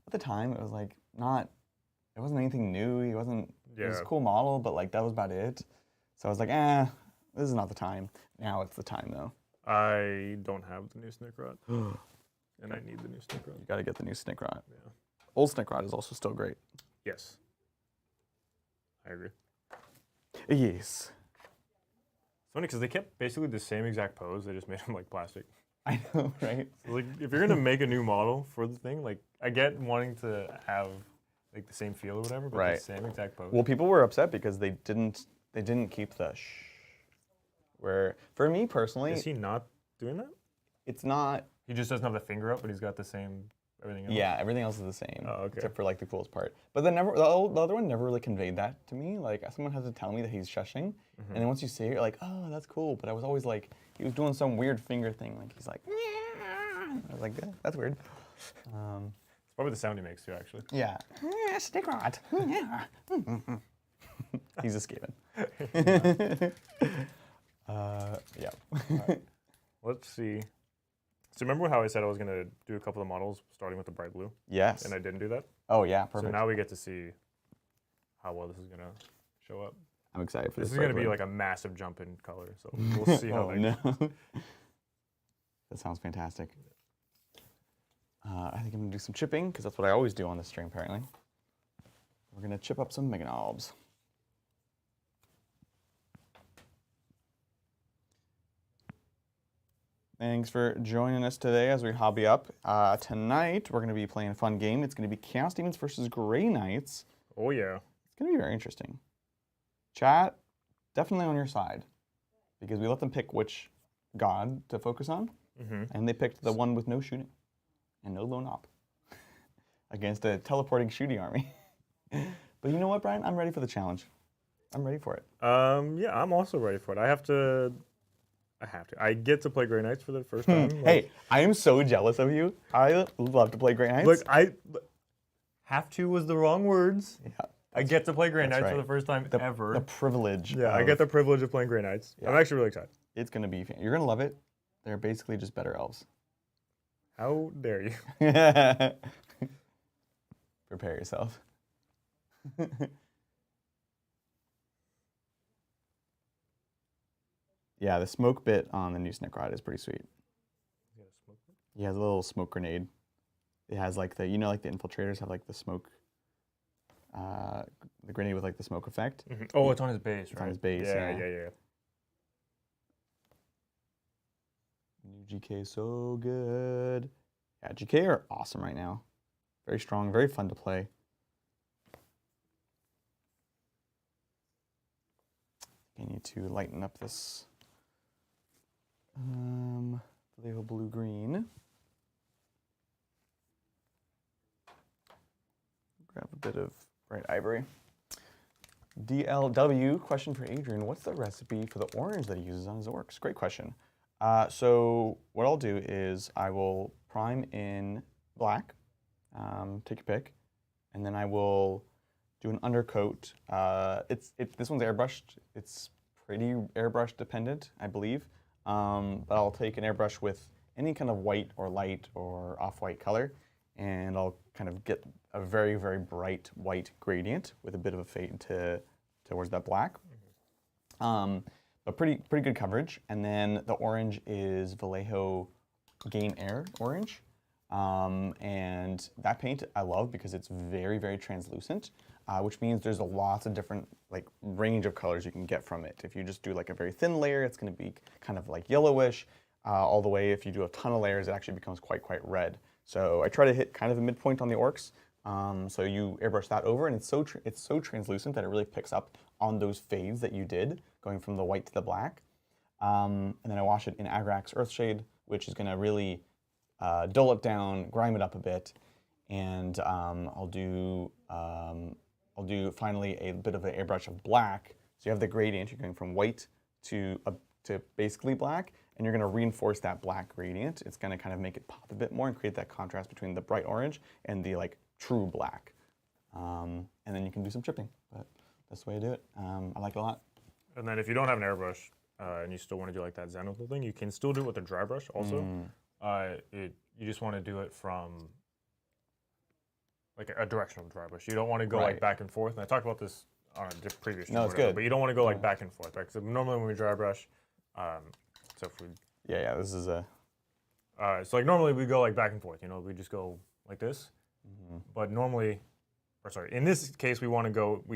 at the time, it was like it wasn't anything new. He wasn't, it was a cool model, but like that was about it. So I was like, this is not the time. Now it's the time though. I don't have the new Snickrot. And I need the new Snickrot. You gotta get the new Snickrot. Yeah. Old Snickrot is also still great. Yes. I agree. Yes. It's funny because they kept basically the same exact pose. They just made him like plastic. I know, right? So, like, if you're gonna make a new model for the thing, like I get wanting to have like the same feel or whatever, but the same exact pose. Well, people were upset because they didn't keep the where for me personally, Is he not doing that? it's not. He just doesn't have the finger up, but he's got the same everything else. Yeah, everything else is the same. Oh, okay. Except for like the coolest part. But the other one never really conveyed that to me. Like someone has to tell me that he's shushing, and then once you see it, you're like, oh, that's cool. But I was always like, he was doing some weird finger thing. Like he's like, I was like, yeah, that's weird. It's probably the sound he makes too, actually. Yeah. Snickrot. Yeah. He's escaping. Yeah. Right. Let's see. So remember how I said I was gonna do a couple of models starting with the bright blue, Yes. and I didn't do that. Oh yeah, perfect. So now we get to see how well this is gonna show up. I'm excited for This this. is gonna be like a massive jump in color, so we'll see how. Oh no. That sounds fantastic. I think I'm gonna do some chipping because that's what I always do on this stream. Apparently, we're gonna chip up some Meganobz. Thanks for joining us today as we hobby up. Tonight, we're going to be playing a fun game. It's going to be Chaos Demons versus Grey Knights. Oh, yeah. It's going to be very interesting. Chat, definitely on your side. Because we let them pick which god to focus on. And they picked the one with no shooting and no lone op against a teleporting shooting army. But you know what, Brian? I'm ready for the challenge. I'm ready for it. Yeah, I'm also ready for it. I have to. I get to play Grey Knights for the first time. Hey, I am so jealous of you. I love to play Grey Knights. Look, have to was the wrong words. Yeah, I get to play Grey Knights for right. the first time ever. The privilege. Yeah, I get the privilege of playing Grey Knights. Yeah. I'm actually really excited. It's going to be, you're going to love it. They're basically just better elves. How dare you? Prepare yourself. Yeah, the smoke bit on the new Snickrot is pretty sweet. He has a little smoke grenade. It has like the, like the infiltrators have like the smoke, the grenade with like the smoke effect. Oh, it's on his base, right? It's on his base, Yeah. New GK is so good. Yeah, GK are awesome right now. Very strong, very fun to play. I need to lighten up this little blue-green. Grab a bit of bright ivory. DLW, question for Adrian. What's the recipe for the orange that he uses on his orcs? Great question. So what I'll do is I will prime in black, take your pick, and then I will do an undercoat. This one's airbrushed. It's pretty airbrush dependent, I believe. But I'll take an airbrush with any kind of white or light or off-white color, and I'll kind of get a very, very bright white gradient with a bit of a fade towards that black. But pretty good coverage. And then the orange is Vallejo Gain Air orange. And that paint I love because it's very, very translucent, which means there's a lots of different like range of colors you can get from it. If you just do like a very thin layer, it's going to be kind of like yellowish, all the way if you do a ton of layers, it actually becomes quite red. So I try to hit kind of a midpoint on the orcs. So you airbrush that over, and it's so translucent that it really picks up on those fades that you did, going from the white to the black. And then I wash it in Agrax Earthshade, which is going to really dull it down, grime it up a bit, and I'll do finally a bit of an airbrush of black. So you have the gradient. You're going from white to basically black, and you're going to reinforce that black gradient. It's going to kind of make it pop a bit more and create that contrast between the bright orange and the like true black. And then you can do some chipping, but that's the way to do it. I like it a lot. And then if you don't have an airbrush and you still want to do like that zenithal thing, you can still do it with a dry brush also. You just want to do it from like a directional dry brush. You don't want to go like back and forth. And I talked about this on a previous stream. No, it's good. But you don't want to go like back and forth. Right? Because normally when we dry brush, so if we this is a so like normally we go like back and forth. You know, we just go like this. But normally, or sorry, in this case we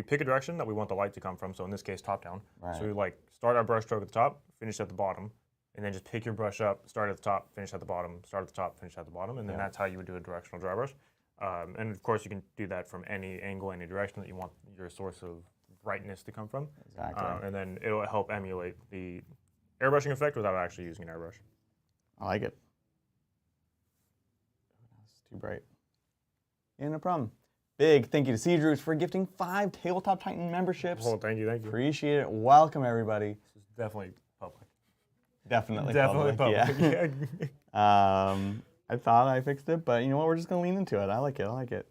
pick a direction that we want the light to come from. So in this case, top down. Right. So we like start our brush stroke at the top, finish at the bottom, and then just pick your brush up, start at the top, finish at the bottom, start at the top, finish at the bottom, and then that's how you would do a directional dry brush. And of course, you can do that from any angle, any direction that you want your source of brightness to come from. Exactly. And then it'll help emulate the airbrushing effect without actually using an airbrush. I like it. It's too bright. Yeah, no problem. Big thank you to Cedrus for gifting 5 Tabletop Titan memberships. Oh, thank you. Appreciate it. Welcome, everybody. This is definitely public. Definitely public. Yeah. I thought I fixed it, but you know what? We're just going to lean into it. I like it.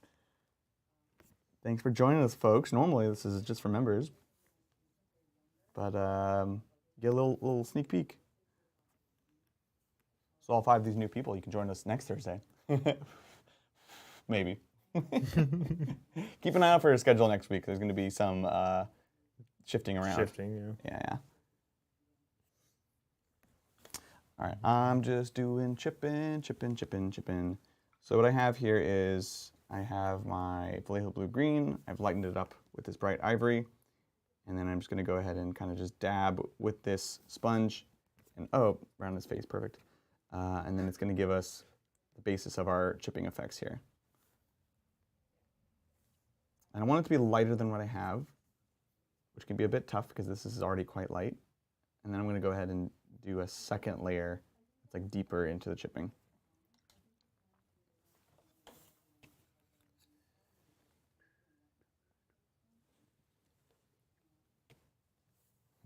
Thanks for joining us, folks. Normally, this is just for members. But get a little sneak peek. So all 5 of these new people, you can join us next Thursday. Maybe. Keep an eye out for your schedule next week. There's going to be some shifting around. Yeah. All right, I'm just doing chipping. So what I have here is I have my Vallejo blue-green. I've lightened it up with this bright ivory. And then I'm just going to go ahead and kind of just dab with this sponge. And around his face, perfect. And then it's going to give us the basis of our chipping effects here. And I want it to be lighter than what I have, which can be a bit tough because this is already quite light. And then I'm going to go ahead and do a second layer that's like deeper into the chipping.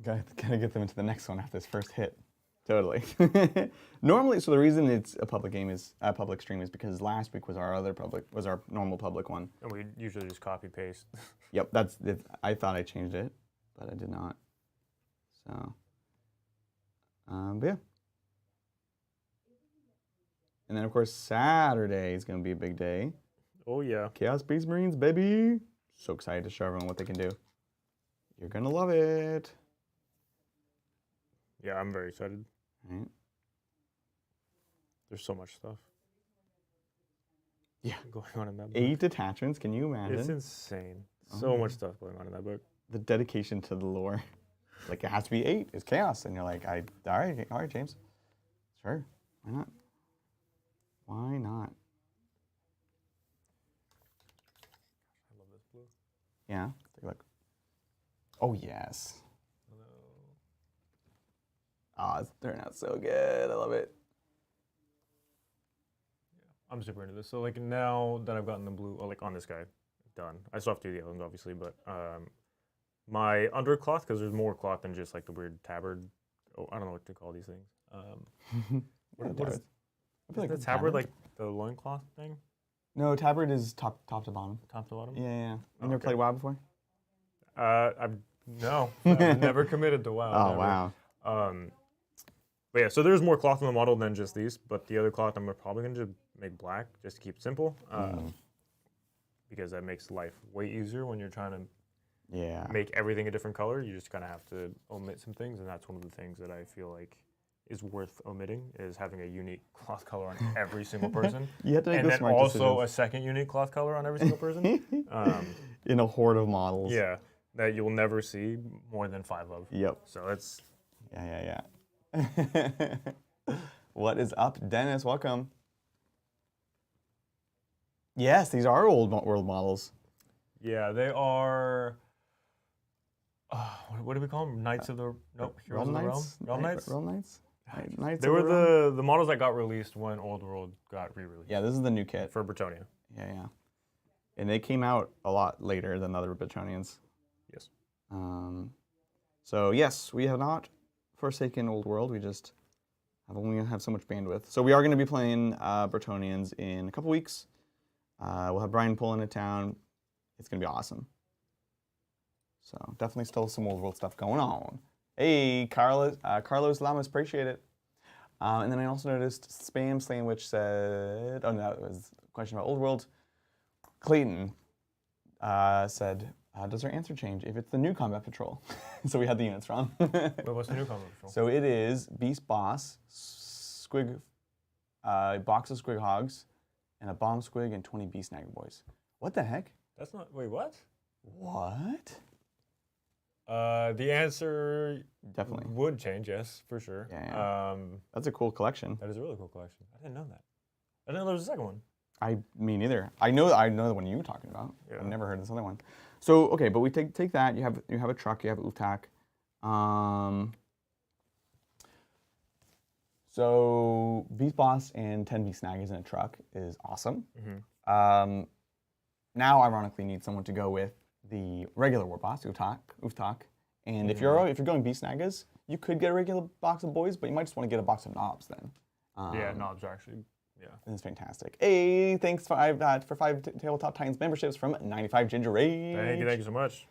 Gotta get them into the next one after this first hit. Totally. Normally, so the reason it's a public stream is because last week was our normal public one. And we usually just copy paste. Yep, that's it. I thought I changed it, but I did not. So, but yeah. And then of course Saturday is gonna be a big day. Oh yeah. Chaos Space Marines, baby! So excited to show everyone what they can do. You're gonna love it. Yeah, I'm very excited. Right. There's so much stuff. Yeah. Going on in that book. 8 detachments, can you imagine? It's insane. So much stuff going on in that book. The dedication to the lore. Like, it has to be 8. It's chaos. And you're like, all right, James. Sure. Why not? Yeah. Take a look. Oh yes. Oh, it's turning out so good. I love it. I'm super into this. So like now that I've gotten the blue, like on this guy, done. I still have to do the other ones obviously, but my undercloth, because there's more cloth than just like the weird tabard. Oh, I don't know what to call these things. What is I feel like the tabard like the loincloth thing? No, tabard is top to bottom. Top to bottom? Yeah. You never played WoW before? I've never committed to WoW. Oh never. wow. But yeah, so there's more cloth on the model than just these, but the other cloth I'm probably gonna just make black just to keep it simple, because that makes life way easier when you're trying to make everything a different color. You just kind of have to omit some things, and that's one of the things that I feel like is worth omitting, is having a unique cloth color on every single person. You have to make and those then smart also decisions. a second unique cloth color on every single person. In a horde of models. Yeah, that you'll never see more than 5 of. Yep. So it's... Yeah. What is up, Dennis? Welcome. Yes, these are old world models. Yeah, they are... what do we call them? Knights of the... Nope, Heroes of the Realm? Realm Knights? Realm Knights? Knights They were the models that got released when Old World got re-released. Yeah, this is the new kit. For Bretonnia. Yeah. And they came out a lot later than the other Bretonnians. Yes. So yes, we have not forsaken Old World. We just only have so much bandwidth. So we are going to be playing Bretonnians in a couple weeks. We'll have Brian pull into town. It's going to be awesome. So definitely still some Old World stuff going on. Hey, Carlos Lamas, appreciate it. And then I also noticed Spam Sandwich said, oh no, that was a question about Old World. Clayton said, does our answer change if it's the new Combat Patrol? So we had the units wrong. Wait, what's the new Combat Patrol? So it is Beast Boss, box of Squig Hogs, and a Bomb Squig and 20 Beast Snagga Boys. What the heck? That's not... Wait, what? What? The answer Definitely would change, yes, for sure. Yeah. That's a cool collection. That is a really cool collection. I didn't know that. I didn't know there was a second one. Me neither. I know the one you were talking about. Yeah. I've never heard this other one. So okay, but we take that. You have a truck. You have Uftak. So Beast Boss and 10 Beast Snaggas in a truck is awesome. Mm-hmm. Now, ironically, need someone to go with the regular War Boss, Uftak. And if you're going Beast Snaggas, you could get a regular box of boys, but you might just want to get a box of knobs then. Yeah, knobs are actually... Yeah. It's fantastic. Hey, thanks for 5 Tabletop Titans memberships from 95 Ginger Rage. Thank you so much.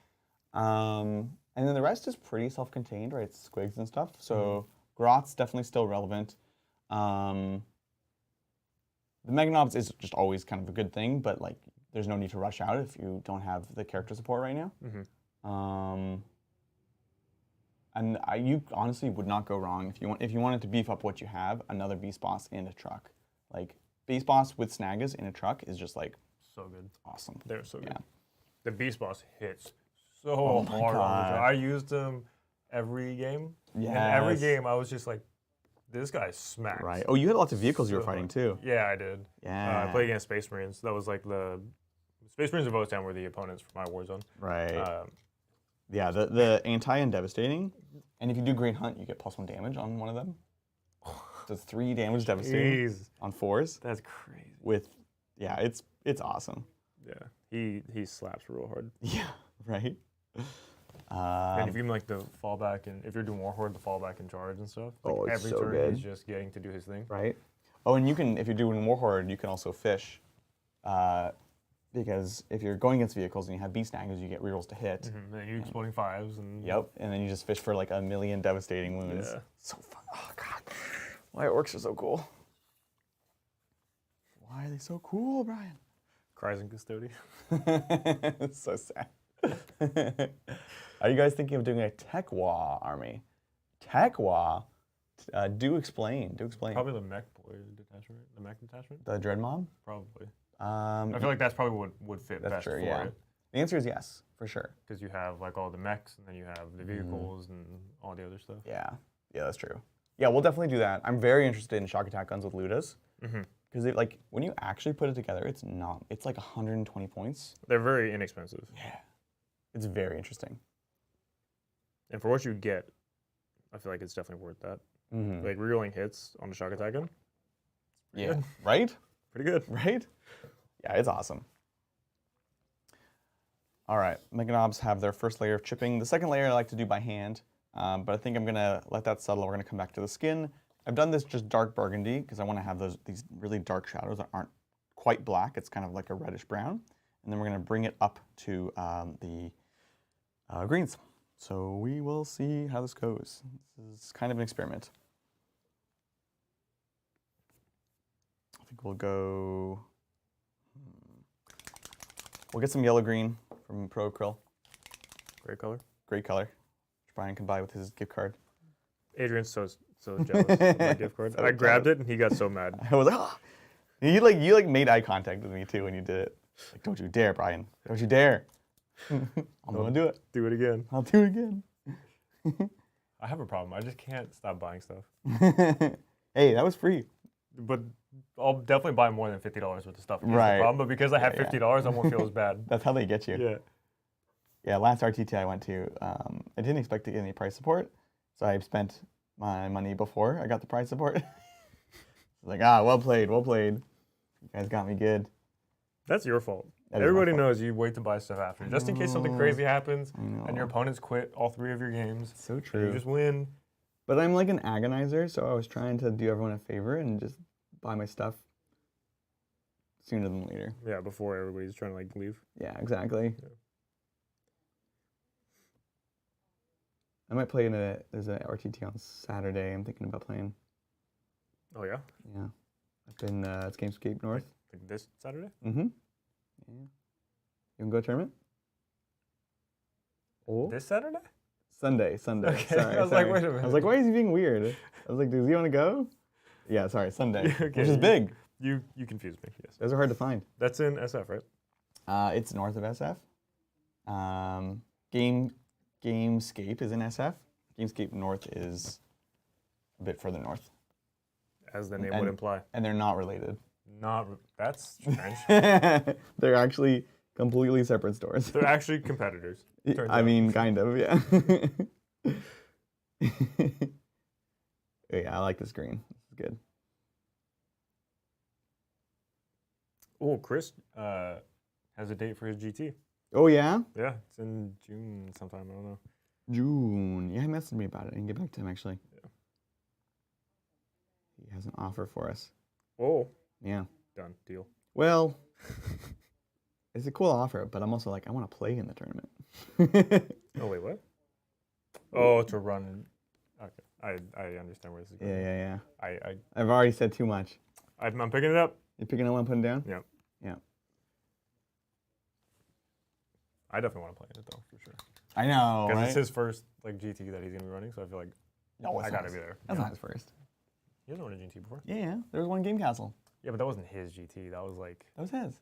And then the rest is pretty self-contained, right? It's squigs and stuff. So Grot's definitely still relevant. The Meganobz is just always kind of a good thing, but like there's no need to rush out if you don't have the character support right now. And you honestly would not go wrong if you wanted to beef up what you have. Another Beast Boss and a truck. Like, Beast Boss with Snaggas in a truck is just, like... So good. Awesome. They're so good. Yeah. The Beast Boss hits so hard. I used them every game. Yes. And every game, I was just like, this guy smacks. Right. Oh, you had lots of vehicles you were fighting, too. Yeah, I did. Yeah. I played against Space Marines. That was, like, the... Space Marines of Vostown were the opponents for my Warzone. Right. Yeah, the anti and devastating. And if you do Great Hunt, you get +1 damage on one of them. So it's 3 damage devastating on 4s. That's crazy. It's awesome. Yeah, he slaps real hard. Yeah, right. And if you like the fallback, and if you're doing Warhorde, the fallback and charge and stuff, like it's every so turn good. he's just getting to do his thing. Right. Oh, and you can, if you're doing Warhorde, you can also fish. Because if you're going against vehicles and you have Beast Snaggas, you get rerolls to hit. Mm-hmm. And you're exploding 5s. And Yep, and then you just fish for like 1,000,000 devastating wounds. Yeah. So fun. Oh, God. Why Orks are so cool. Why are they so cool, Brian? Cries and Custody. It's so sad. Are you guys thinking of doing a Tekwa army? Tekwa? Do explain. Probably the mech boy detachment. The mech detachment? The Dread Mob? Probably. I feel like that's probably what would fit best for it. The answer is yes, for sure. Because you have like all the mechs, and then you have the vehicles and all the other stuff. Yeah, that's true. Yeah, we'll definitely do that. I'm very interested in shock attack guns with Ludas. Because like when you actually put it together, it's like 120 points. They're very inexpensive. Yeah. It's very interesting. And for what you get, I feel like it's definitely worth that. Mm-hmm. Like rerolling hits on the shock attack gun. Yeah. Good. Right? Pretty good. Right? Yeah, it's awesome. All right, Meganobz have their first layer of chipping. The second layer I like to do by hand, but I think I'm gonna let that settle. We're gonna come back to the skin. I've done this just dark burgundy because I want to have these really dark shadows that aren't quite black. It's kind of like a reddish brown. And then we're gonna bring it up to the greens. So we will see how this goes. This is kind of an experiment. I think we'll go, we'll get some yellow green from Pro Acryl. Great color. Great color, which Brian can buy with his gift card. Adrian's so jealous of my gift card. So I grabbed it and he got so mad. I was like, oh. You made eye contact with me too when you did it. Like, don't you dare, Brian. Don't you dare. I'm gonna do it. Do it again. I'll do it again. I have a problem. I just can't stop buying stuff. Hey, that was free. But I'll definitely buy more than $50 worth of stuff. Here's Right. the problem, but because I have $50, I won't feel as bad. That's how they get you. Yeah. Yeah, last RTT I went to, I didn't expect to get any price support, so I spent my money before I got the price support. Like, well played, well played. You guys got me good. That's your fault. That is my Everybody fault. knows you wait to buy stuff after, just in case something crazy happens and your opponents quit all 3 of your games. So You true. just win. But I'm like an agonizer, so I was trying to do everyone a favor and just buy my stuff sooner than later. Yeah, before everybody's trying to like leave. Yeah, exactly. Yeah. I might play there's an RTT on Saturday. I'm thinking about playing. Oh yeah? Yeah. Up in it's Gamescape North. Like this Saturday? Mm-hmm. Yeah. You can go to a tournament? Oh. This Saturday? Sunday. Okay, Sorry, I was sorry. like, wait a minute. I was like, why is he being weird? I was like, does he want to go? Yeah, sorry, Sunday. Okay, Which is big. You confused me, yes. Those are hard to find. That's in SF, right? It's north of SF. Gamescape is in SF. Gamescape North is a bit further north. As the name would imply. And they're not related. That's strange. They're actually completely separate stores. They're actually competitors. I mean, kind of, yeah. Yeah, I like this green. This is good. Oh, Chris has a date for his GT. Oh, yeah? Yeah, it's in June sometime. I don't know. June. Yeah, he messaged me about it. I can get back to him, actually. Yeah. He has an offer for us. Oh. Yeah. Done. Deal. Well, it's a cool offer, but I'm also like, I want to play in the tournament. Oh, wait, what? Oh, to run. Okay. I understand where this is going. Yeah. I I've already said too much. I'm picking it up. You're picking up one, putting down? Yeah. Yeah. I definitely want to play in it, though, for sure. I know, Because right? it's his first like GT that he's going to be running, so I feel like No, it's I got to not. be there. That's not his first. He hasn't run a GT before. Yeah. There was one Game Castle. Yeah, but that wasn't his GT. That was like... That was his.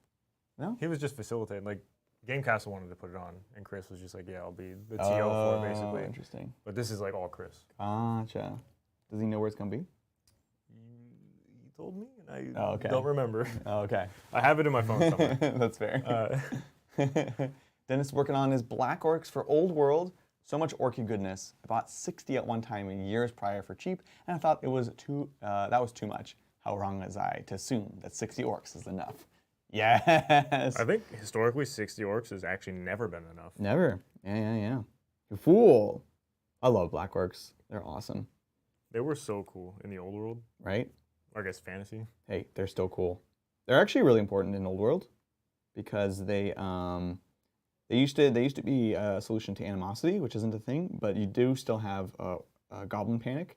No? He was just facilitating. Like, Game Castle wanted to put it on, and Chris was just like, yeah, I'll be the TO for it, basically. Interesting. But this is like all Chris. Gotcha. Does he know where it's going to be? He told me, and I okay. don't remember. Oh, okay. I have it in my phone somewhere. That's fair. Dennis is working on his Black Orcs for Old World. So much orky goodness. I bought 60 at one time in years prior for cheap, and I thought it was that was too much. How wrong was I to assume that 60 orcs is enough? Yes. I think historically 60 orcs has actually never been enough. Never. Yeah. You fool. I love Black Orcs. They're awesome. They were so cool in the old world. Right? Or I guess fantasy. Hey, they're still cool. They're actually really important in Old World because they used to be a solution to animosity, which isn't a thing, but you do still have a goblin panic,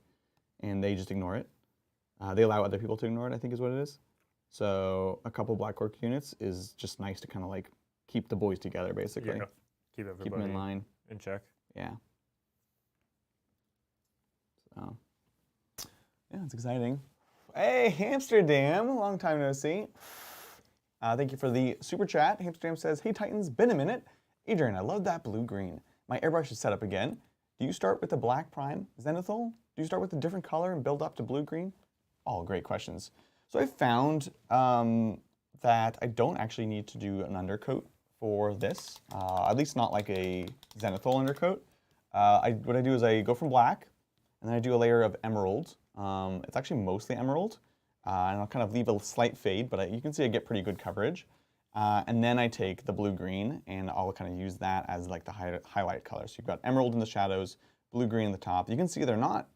and they just ignore it. They allow other people to ignore it, I think is what it is. So a couple Black Orc units is just nice to kind of like keep the boys together, basically. Yeah. Keep everybody Keep them in line. in check. Yeah. So, yeah, it's exciting. Hey, Hamsterdam, long time no see. Thank you for the super chat. Hamsterdam says, hey Titans, been a minute. Adrian, I love that blue-green. My airbrush is set up again. Do you start with the black prime zenithal? Do you start with a different color and build up to blue-green? All great questions. So I found that I don't actually need to do an undercoat for this, at least not like a zenithal undercoat. What I do is I go from black, and then I do a layer of emerald. It's actually mostly emerald, and I'll kind of leave a slight fade, but you can see I get pretty good coverage. And then I take the blue-green, and I'll kind of use that as like the highlight color. So you've got emerald in the shadows, blue-green in the top. You can see they're not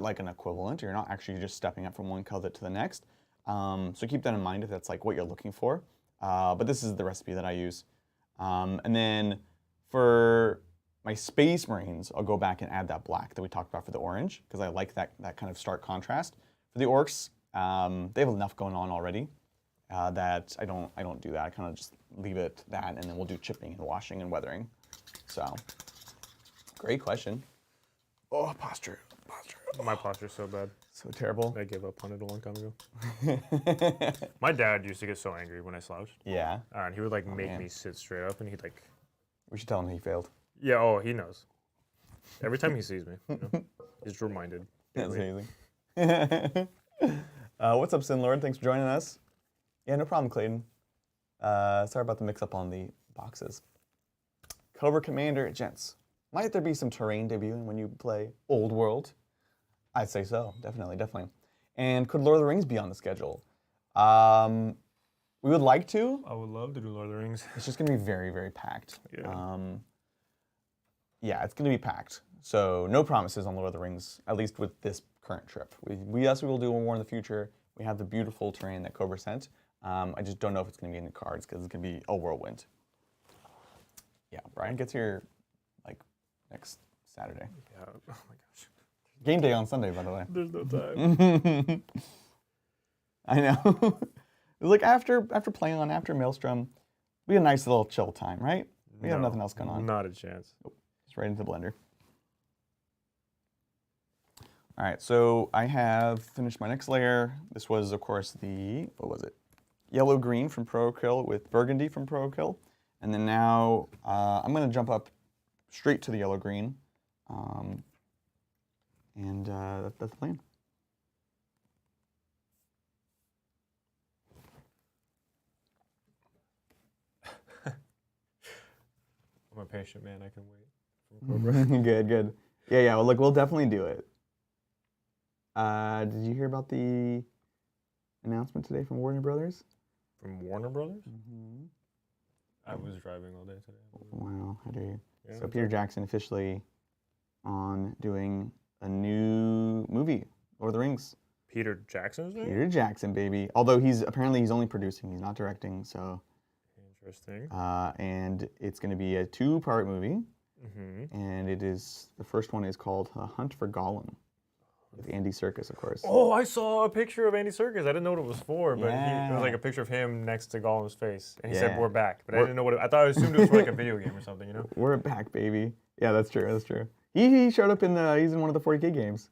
like an equivalent. You're not actually just stepping up from one color to the next. So keep that in mind if that's like what you're looking for. But this is the recipe that I use. And then for my Space Marines, I'll go back and add that black that we talked about for the orange, because I like that kind of stark contrast. For the Orks, they have enough going on already that I don't do that. I kind of just leave it that, and then we'll do chipping and washing and weathering. So, great question. Oh, posture. My posture's so bad. So terrible. I gave up on it a long time ago. My dad used to get so angry when I slouched. Yeah. And he would like make me sit straight up, and he'd like... We should tell him he failed. Yeah, oh, he knows. Every time he sees me, he's reminded. That's amazing. What's up, Sin Lord? Thanks for joining us. Yeah, no problem, Clayton. Sorry about the mix-up on the boxes. Cobra Commander, gents. Might there be some terrain debuting when you play Old World? I'd say so, definitely. And could Lord of the Rings be on the schedule? We would like to. I would love to do Lord of the Rings. It's just going to be very, very packed. Yeah. Yeah, it's going to be packed. So no promises on Lord of the Rings, at least with this current trip. We will do one more in the future. We have the beautiful terrain that Cobra sent. I just don't know if it's going to be in the cards because it's going to be a whirlwind. Yeah, Brian gets here like next Saturday. Yeah. Oh my gosh. Game day on Sunday, by the way. There's no time. I know. It was like after Maelstrom, we had a nice little chill time, right? We have nothing else going on. Not a chance. Nope. Just right into the blender. All right, so I have finished my next layer. This was, of course, the, what was it? Yellow-green from Pro-Kill with burgundy from Pro-Kill. And then now I'm going to jump up straight to the yellow-green. That's the plan. I'm a patient man. I can wait. Good. Yeah. Well, look, we'll definitely do it. Did you hear about the announcement today from Warner Brothers? From Warner Brothers? Mm-hmm. I was driving all day today. Wow, how dare you? Yeah, So Peter Jackson officially on doing a new movie, Lord of the Rings. Peter Jackson's name? Peter Jackson, baby. Although he's only producing, he's not directing, so. Interesting. And it's going to be a 2-part movie. Mm-hmm. And the first one is called Hunt for Gollum. With Andy Serkis, of course. Oh, I saw a picture of Andy Serkis. I didn't know what it was for, but Yeah. it was like a picture of him next to Gollum's face. And he Yeah. said, "We're back." But I didn't know what I assumed it was for like a video game or something, you know? We're back, baby. Yeah, that's true. He showed up he's in one of the 40K games.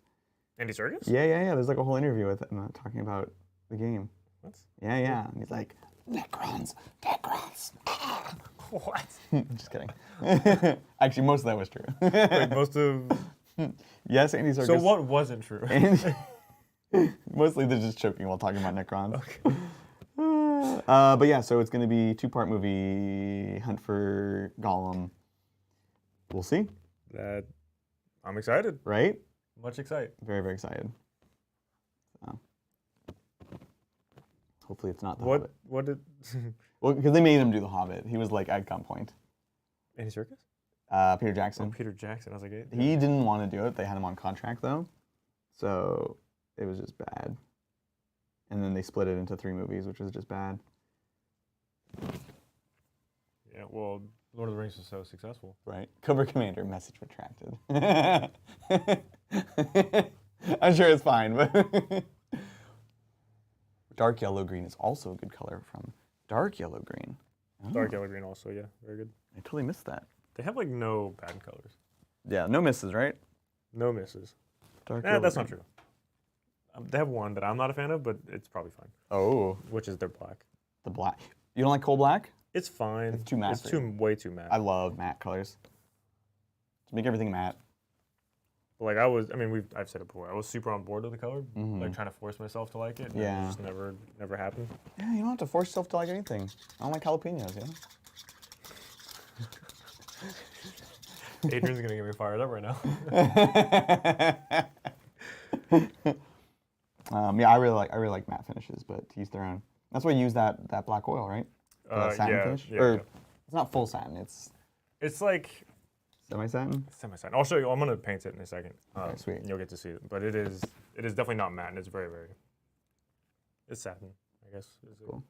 Andy Serkis? Yeah. There's like a whole interview with him talking about the game. What? Yeah. And he's like, Necrons. Ah. What? Just kidding. Actually, most of that was true. Like most of... Yes, Andy Serkis. So what wasn't true? Mostly they're just choking while talking about Necrons. Okay. But yeah, so it's going to be a 2-part movie, Hunt for Gollum. We'll see. I'm excited. Right? Much excited. Very, very excited. So, hopefully it's not The What? Hobbit. What did... Well, because they made him do The Hobbit. He was like at gunpoint. Andy Serkis? Peter Jackson. Oh, Peter Jackson. I was like, hey, He didn't want to do it. They had him on contract though, so it was just bad. And then they split it into 3 movies, which was just bad. Yeah. Well, Lord of the Rings was so successful. Right. Cobra Commander, message retracted. I'm sure it's fine, but dark yellow green is also a good color from Dark Yellow Green. Oh. Dark yellow green also, yeah, very good. I totally missed that. They have like no bad colors. Yeah, no misses, right? No misses. Dark That's yellow not true. They have one that I'm not a fan of, but it's probably fine. Oh. Which is their black. The black. You don't like coal black? It's fine. It's too matte It's for you. way too matte. I love matte colors. Just make everything matte. But like I've said it before. I was super on board with the color, like trying to force myself to like it. And Yeah. it just never happened. Yeah, you don't have to force yourself to like anything. I don't like jalapenos, yeah? Adrian's gonna get me fired up right now. Yeah, I really like matte finishes, but to each their own. That's why you use that black oil, right? For that satin finish? Yeah, Or yeah. it's not full satin, it's It's like semi-satin? semi-satin. I'll show you. I'm gonna paint it in a second. Okay, sweet. And you'll get to see it. But it is definitely not matte, and it's very, very. It's satin, I guess. Cool.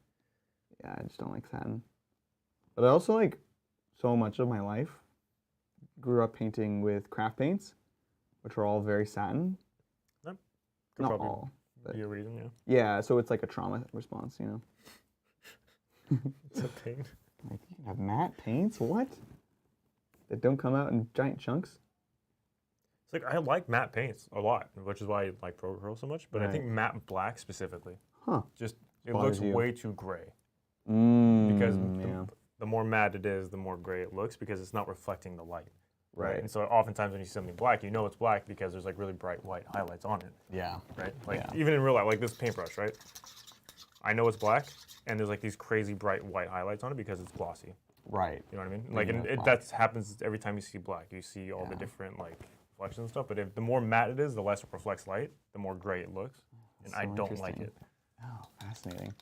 Yeah, I just don't like satin. But I also like so much of my life grew up painting with craft paints, which are all very satin. Yep. Could Not probably all. But be a reason, yeah. yeah, so it's like a trauma response, you know? It's a pain. Like, you can have matte paints? What? That don't come out in giant chunks? It's like I like matte paints a lot, which is why I like Pro Curl so much. But I think matte black specifically, just it looks way too gray. Because the more matte it is, the more gray it looks because it's not reflecting the light. Right. And so oftentimes when you see something black, you know it's black because there's like really bright white highlights on it. Yeah. Right. Like even in real life, like this paintbrush, right? I know it's black, and there's like these crazy bright white highlights on it because it's glossy. Right. You know what I mean? Like, and that happens every time you see black. You see all the different like reflections and stuff. But if the more matte it is, the less it reflects light, the more gray it looks. And I don't like it. Oh, fascinating.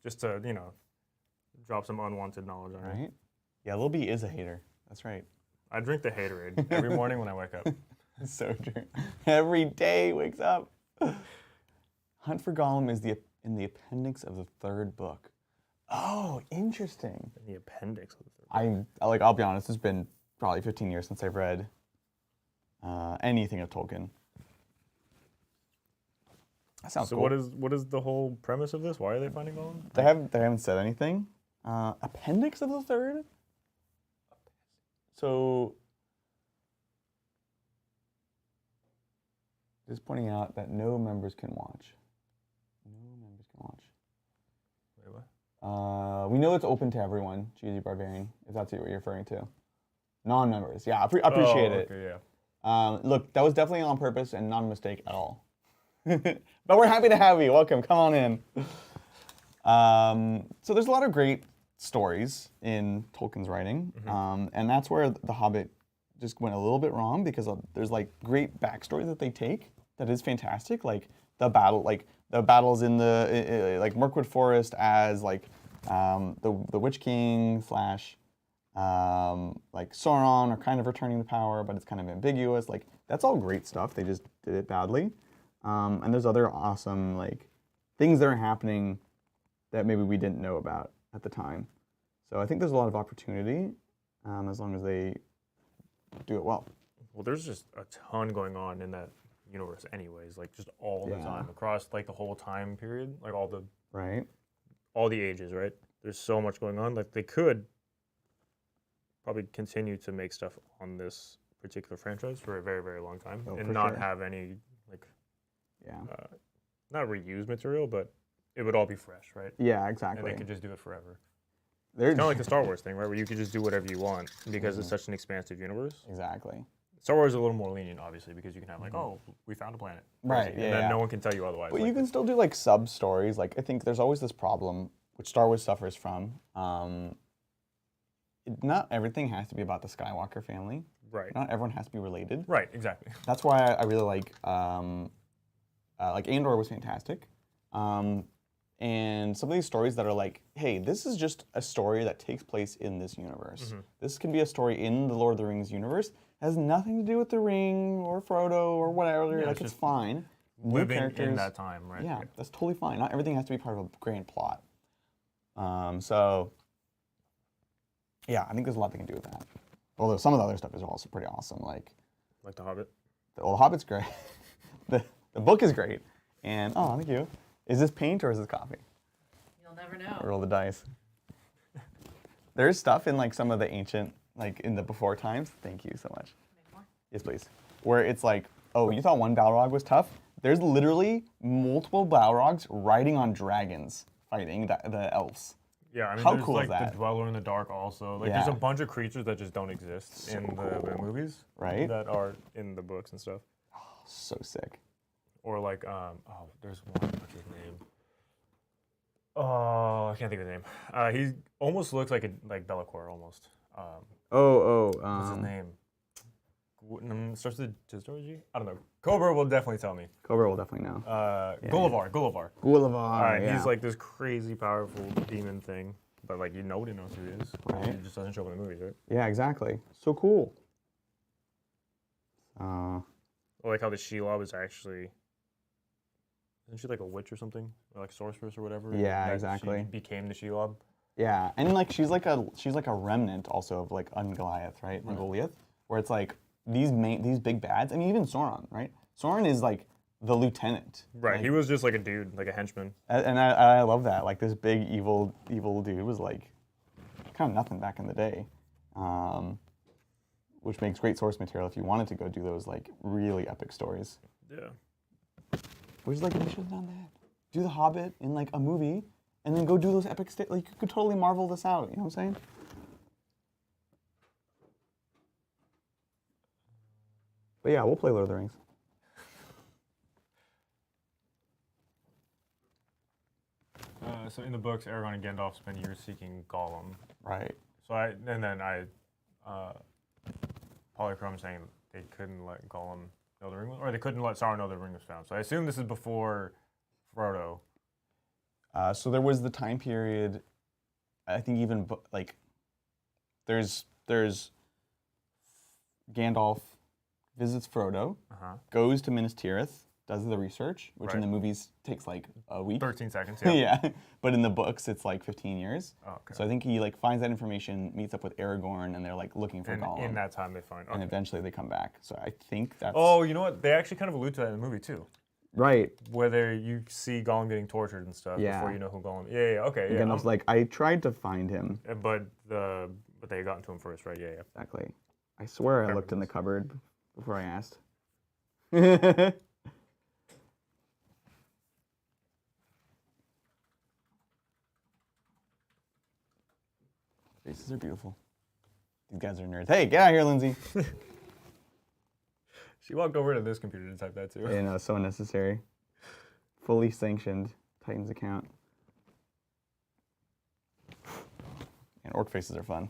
Just to drop some unwanted knowledge on it. Right? Yeah, Lil B is a hater. That's right. I drink the haterade every morning when I wake up. So true. Every day he wakes up. Hunt for Gollum is in the appendix of the 3rd book. Oh, interesting. In the appendix of the 3rd book. I'll be honest, it's been probably 15 years since I've read anything of Tolkien. That sounds so cool. what is the whole premise of this? Why are they finding Gollum? They haven't said anything. Appendix of the 3rd? So, just pointing out that no members can watch. No members can watch. Wait, what? We know it's open to everyone, Cheesy Barbarian, if that's what you're referring to. Non-members, yeah, I appreciate it. Okay, yeah. Look, that was definitely on purpose and not a mistake at all. But we're happy to have you. Welcome, come on in. So there's a lot of great stories in Tolkien's writing, and that's where The Hobbit just went a little bit wrong because there's like great backstory that they take that is fantastic, like the battles in the like Mirkwood Forest as like the Witch King / like Sauron are kind of returning to power, but it's kind of ambiguous. Like that's all great stuff. They just did it badly, and there's other awesome like things that are happening that maybe we didn't know about at the time. So I think there's a lot of opportunity as long as they do it well. Well, there's just a ton going on in that universe anyways, like just all the time, across like the whole time period, like all the ages, right? There's so much going on. Like they could probably continue to make stuff on this particular franchise for a very, very long time and not have any like not reused material, but it would all be fresh, right? Yeah, exactly. And they could just do it forever. It's kind of like the Star Wars thing, right? Where you could just do whatever you want because it's such an expansive universe. Exactly. Star Wars is a little more lenient, obviously, because you can have like, oh, we found a planet. Right, and then no one can tell you otherwise. But you can still do like sub-stories. Like I think there's always this problem, which Star Wars suffers from. Not everything has to be about the Skywalker family. Right. Not everyone has to be related. Right, exactly. That's why I really like Andor was fantastic. And some of these stories that are like, hey, this is just a story that takes place in this universe. This can be a story in the Lord of the Rings universe. It has nothing to do with the ring or Frodo or whatever. Yeah, like it's fine. Living in that time, right? Yeah, that's totally fine. Not everything has to be part of a grand plot. So, yeah, I think there's a lot they can do with that. Although some of the other stuff is also pretty awesome. Like The Hobbit. The Hobbit's great. the book is great. And, oh, thank you. Is this paint or is this coffee? You'll never know. Roll the dice. There's stuff in like some of the ancient, like in the before times. Thank you so much. Make more? Yes, please. Where it's like, oh, you thought one Balrog was tough? There's literally multiple Balrogs riding on dragons fighting the elves. Yeah, I mean, How there's cool like is that? the Dweller in the Dark also. Like there's a bunch of creatures that just don't exist in the movies. Right. That are in the books and stuff. Oh, so sick. Or like, there's one, what's his name? Oh, I can't think of his name. He almost looks like Bellacore almost. What's his name? Starts with G? I don't know. Cobra will definitely tell me. Cobra will definitely know. Gullivar. Yeah. He's like this crazy powerful demon thing, but like nobody knows who he is. Right. He just doesn't show up in the movies, right? Yeah, exactly. So cool. I like how the Shelob is actually. Isn't she like a witch or something, or like sorceress or whatever? Yeah, that exactly. She became the Shelob. Yeah, and like she's like a remnant also of like Ungoliath, right? Ungoliath, where it's like these big bads. I mean, even Sauron, right? Sauron is like the lieutenant. Right. Like, He was just like a dude, like a henchman. and I love that. Like this big evil dude was like kind of nothing back in the day, which makes great source material if you wanted to go do those like really epic stories. Yeah. Which is like, we should have done that. Do The Hobbit in like a movie, and then go do those epic like you could totally Marvel this out. You know what I'm saying? But yeah, we'll play Lord of the Rings. So in the books, Aragorn and Gandalf spend years seeking Gollum. Right. So Polychrome saying they couldn't let Gollum know the ring was, or they couldn't let Sauron know the ring was found. So I assume this is before Frodo. So there was the time period. I think even like there's Gandalf visits Frodo, goes to Minas Tirith, does the research, which in the movies takes like a week. 13 seconds, yeah. But in the books, it's like 15 years. Oh, okay. So I think he like finds that information, meets up with Aragorn, and they're like looking for Gollum. In that time, they find. Okay. And eventually they come back. So I think that's. Oh, you know what? They actually kind of allude to that in the movie too. Right. Whether you see Gollum getting tortured and stuff before you know who Gollum. Yeah. Okay. And Gandalf's like, I tried to find him. But they got into him first, right? Yeah. Exactly. I swear I looked in the cupboard before I asked. Faces are beautiful. These guys are nerds. Hey, get out of here, Lindsay. She walked over to this computer to type that too. Yeah, no, so unnecessary. Fully sanctioned Titans account. And orc faces are fun.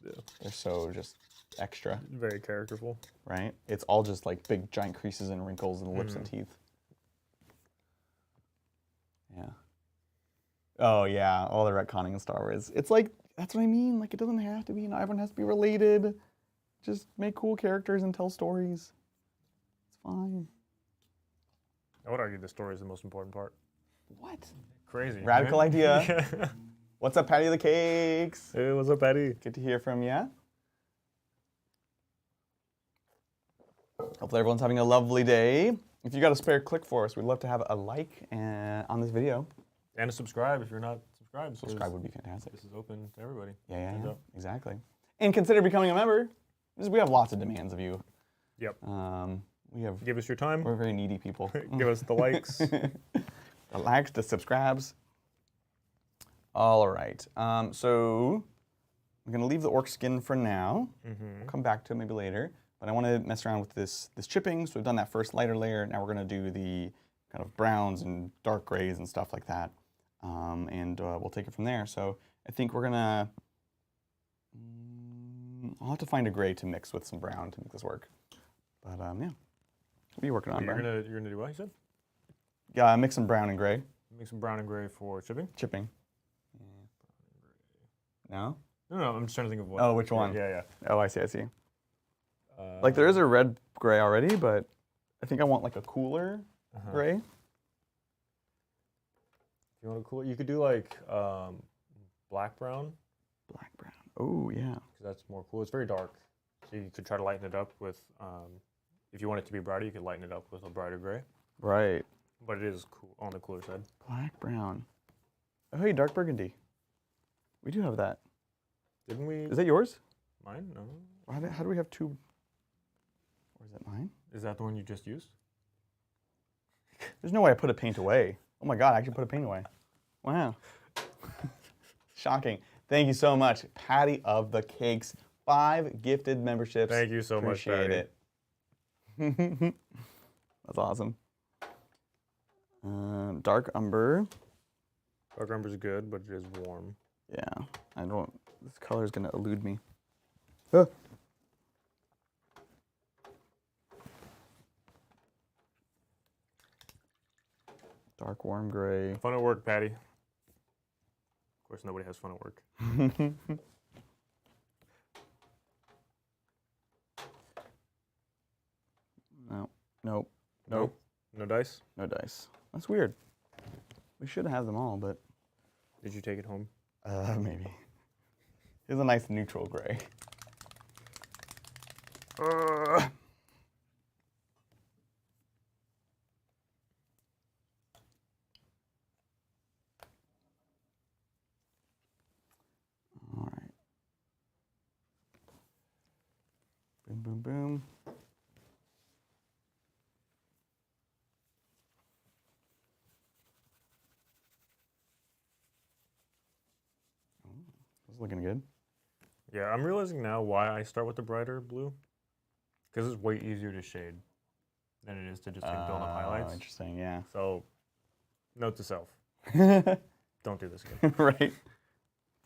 Yeah. They're so just extra. Very characterful. Right? It's all just like big giant creases and wrinkles in the lips and teeth. Yeah. Oh yeah, all the retconning in Star Wars. It's like, that's what I mean. Like, it doesn't have to be, not everyone has to be related. Just make cool characters and tell stories. It's fine. I would argue the story is the most important part. What? Crazy. Radical right? idea. What's up, Patty the Cakes? Hey, what's up, Patty? Good to hear from you. Hopefully everyone's having a lovely day. If you got a spare click for us, we'd love to have a like on this video. And a subscribe if you're not subscribed. Subscribe would be fantastic. This is open to everybody. Yeah, exactly. And consider becoming a member, because we have lots of demands of you. Yep. Give us your time. We're very needy people. Give us the likes. The likes, the subscribes. All right. So I'm gonna leave the orc skin for now. We'll come back to it maybe later. But I want to mess around with this chipping. So we've done that first lighter layer. Now we're gonna do the kind of browns and dark grays and stuff like that. And we'll take it from there. So I think we're gonna. I'll have to find a gray to mix with some brown to make this work. But yeah, what are you working on, You're Brian? gonna do what you said? Yeah, mix some brown and gray. Make some brown and gray for chipping. Chipping. No? No, I'm just trying to think of what. Oh, which one? Yeah. Oh, I see. Like there is a red gray already, but I think I want like a cooler gray. You want a cool? You could do like black brown. Black brown. Oh yeah. Because that's more cool. It's very dark, so you could try to lighten it up with. If you want it to be brighter, you could lighten it up with a brighter gray. Right. But it is cool on the cooler side. Black brown. Oh hey, dark burgundy. We do have that. Didn't we? Is that yours? Mine? No. How do we have two? Or is that mine? Is that the one you just used? There's no way I put a paint away. Oh my god, I actually put a paint away. Wow. Shocking. Thank you so much, Patty of the Cakes. 5 gifted memberships. Thank you so much, Patty. Appreciate it. That's awesome. Dark umber. Dark Ember's good, but it is warm. Yeah, I don't. This color is gonna elude me. Ah. Dark warm gray. Fun at work, Patty. Of course, nobody has fun at work. No. Nope. Nope. No dice? No dice. That's weird. We should have them all, but Did you take it home? maybe. It's a nice neutral gray. All right. Boom, boom, boom. This is looking good. Yeah, I'm realizing now why I start with the brighter blue. Because it's way easier to shade than it is to just like build up highlights. Interesting, yeah. So, note to self. Don't do this again. Right.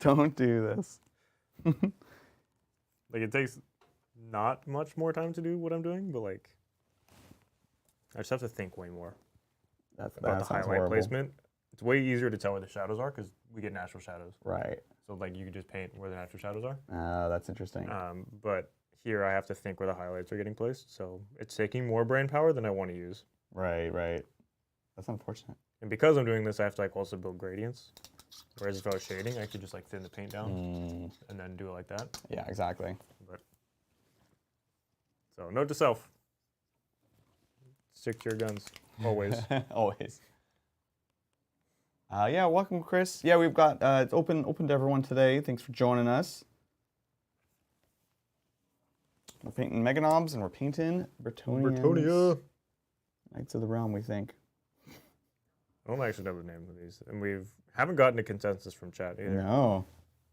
Don't do this. Like, it takes not much more time to do what I'm doing, but like, I just have to think way more about the sounds highlight horrible. placement. It's way easier to tell where the shadows are because we get natural shadows. Right. So like, you can just paint where the natural shadows are. That's interesting. But here I have to think where the highlights are getting placed. So it's taking more brain power than I want to use. Right, right. That's unfortunate. And because I'm doing this, I have to like also build gradients. Whereas if I was shading, I could just like thin the paint down and then do it like that. Yeah, exactly. But so note to self: stick to your guns always. Always. Yeah, welcome, Chris. Yeah, we've got it's open to everyone today. Thanks for joining us. We're painting Meganobz and we're painting Bretonnians. Bretonia. Knights of the Realm, we think. I don't actually know the name of these, and haven't gotten a consensus from chat either. No.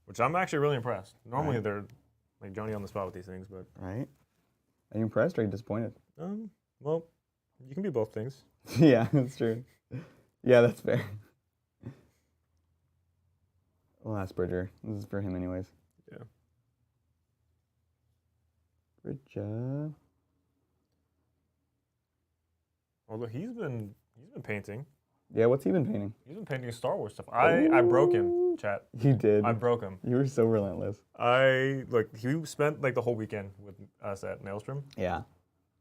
Which I'm actually really impressed. Normally they're like Johnny on the spot with these things, but Right. Are you impressed or are you disappointed? well, you can be both things. Yeah, that's true. Yeah, that's fair. We'll ask Bridger. This is for him anyways. Yeah. Bridger. Although he's been painting. Yeah, what's he been painting? He's been painting Star Wars stuff. I broke him, chat. You did. I broke him. You were so relentless. He spent like the whole weekend with us at Maelstrom. Yeah.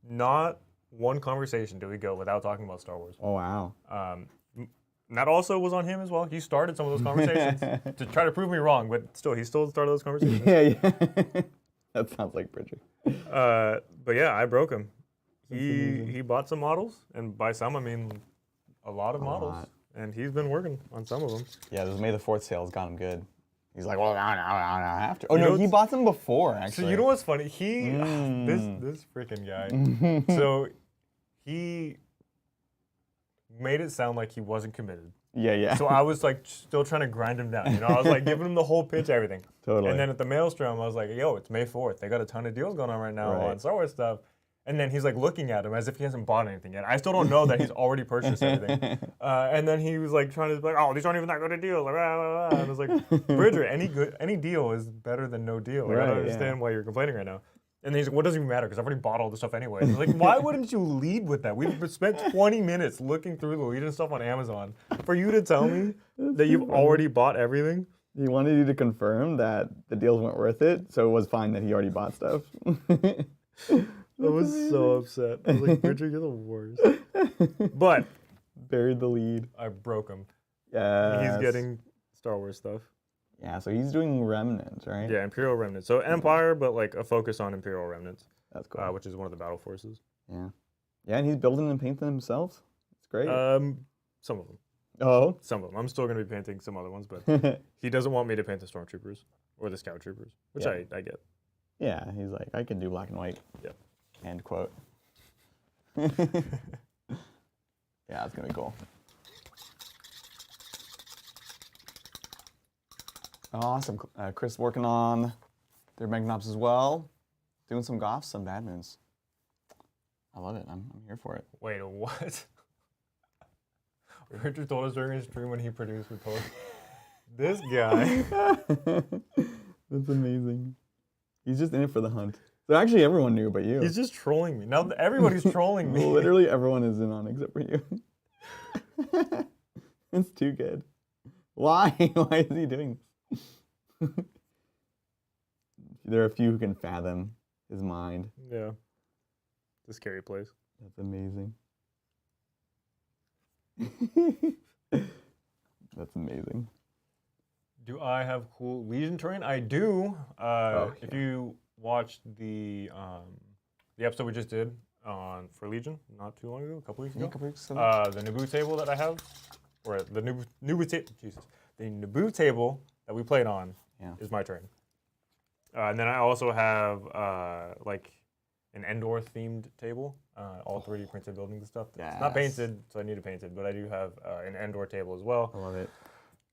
Not one conversation did we go without talking about Star Wars. Oh, wow. And that also was on him as well. He started some of those conversations to try to prove me wrong, but still, he still started those conversations. Yeah. That sounds like Bridger. But yeah, I broke him. He bought some models, and by some I mean a lot of models, and he's been working on some of them. Yeah, those May the 4th sales got him good. He's like, well, I don't have to. Oh, no, he bought them before, actually. So you know what's funny? This freaking guy. So he made it sound like he wasn't committed. Yeah. So I was like still trying to grind him down. You know, I was like giving him the whole pitch, everything. Totally. And then at the Maelstrom, I was like, yo, it's May 4th. They got a ton of deals going on right now on Star Wars stuff. And then he's like looking at him as if he hasn't bought anything yet. I still don't know that he's already purchased everything. And then he was like trying to be like, oh, these aren't even that good a deal. Like, And I was like, Bridger, any deal is better than no deal. Like, I don't understand why you're complaining right now. And he's like, what doesn't even matter because I've already bought all the stuff anyway. I was like, why wouldn't you lead with that? We've spent 20 minutes looking through the Legion stuff on Amazon for you to tell me that you've already bought everything. He wanted you to confirm that the deals weren't worth it, so it was fine that he already bought stuff. I was so upset. I was like, Bridger, you're the worst. But buried the lead. I broke him. Yeah. He's getting Star Wars stuff. Yeah, so he's doing Remnants, right? Yeah, Imperial Remnants. So Empire, but like a focus on Imperial Remnants. That's cool. Which is one of the battle forces. Yeah. Yeah, and he's building and painting them himself. It's great. Some of them. Oh? Some of them. I'm still going to be painting some other ones, but he doesn't want me to paint the Stormtroopers or the Scout Troopers, which I get. Yeah, he's like, I can do black and white. Yeah. End quote. Yeah, it's going to be cool. Awesome. Chris working on their Meganobz as well. Doing some Goths, some Bad Moons. I love it. I'm here for it. Wait, what? Richard told us during his stream when he produced with post. This guy. That's amazing. He's just in it for the hunt. So actually, everyone knew but you. He's just trolling me. Now everybody's trolling me. Literally everyone is in on it except for you. It's too good. Why? Why is he doing this? There are a few who can fathom his mind. Yeah. It's a scary place. That's amazing. That's amazing. Do I have cool Legion terrain? I do. If you watched the episode we just did for Legion not too long ago, a couple weeks ago, the Naboo table that I have, or the Naboo table, Jesus, the Naboo table that we played on is my terrain. And then I also have like an Endor themed table, all 3D printed buildings and stuff. Yes. It's not painted, so I need to paint it, but I do have an Endor table as well. I love it.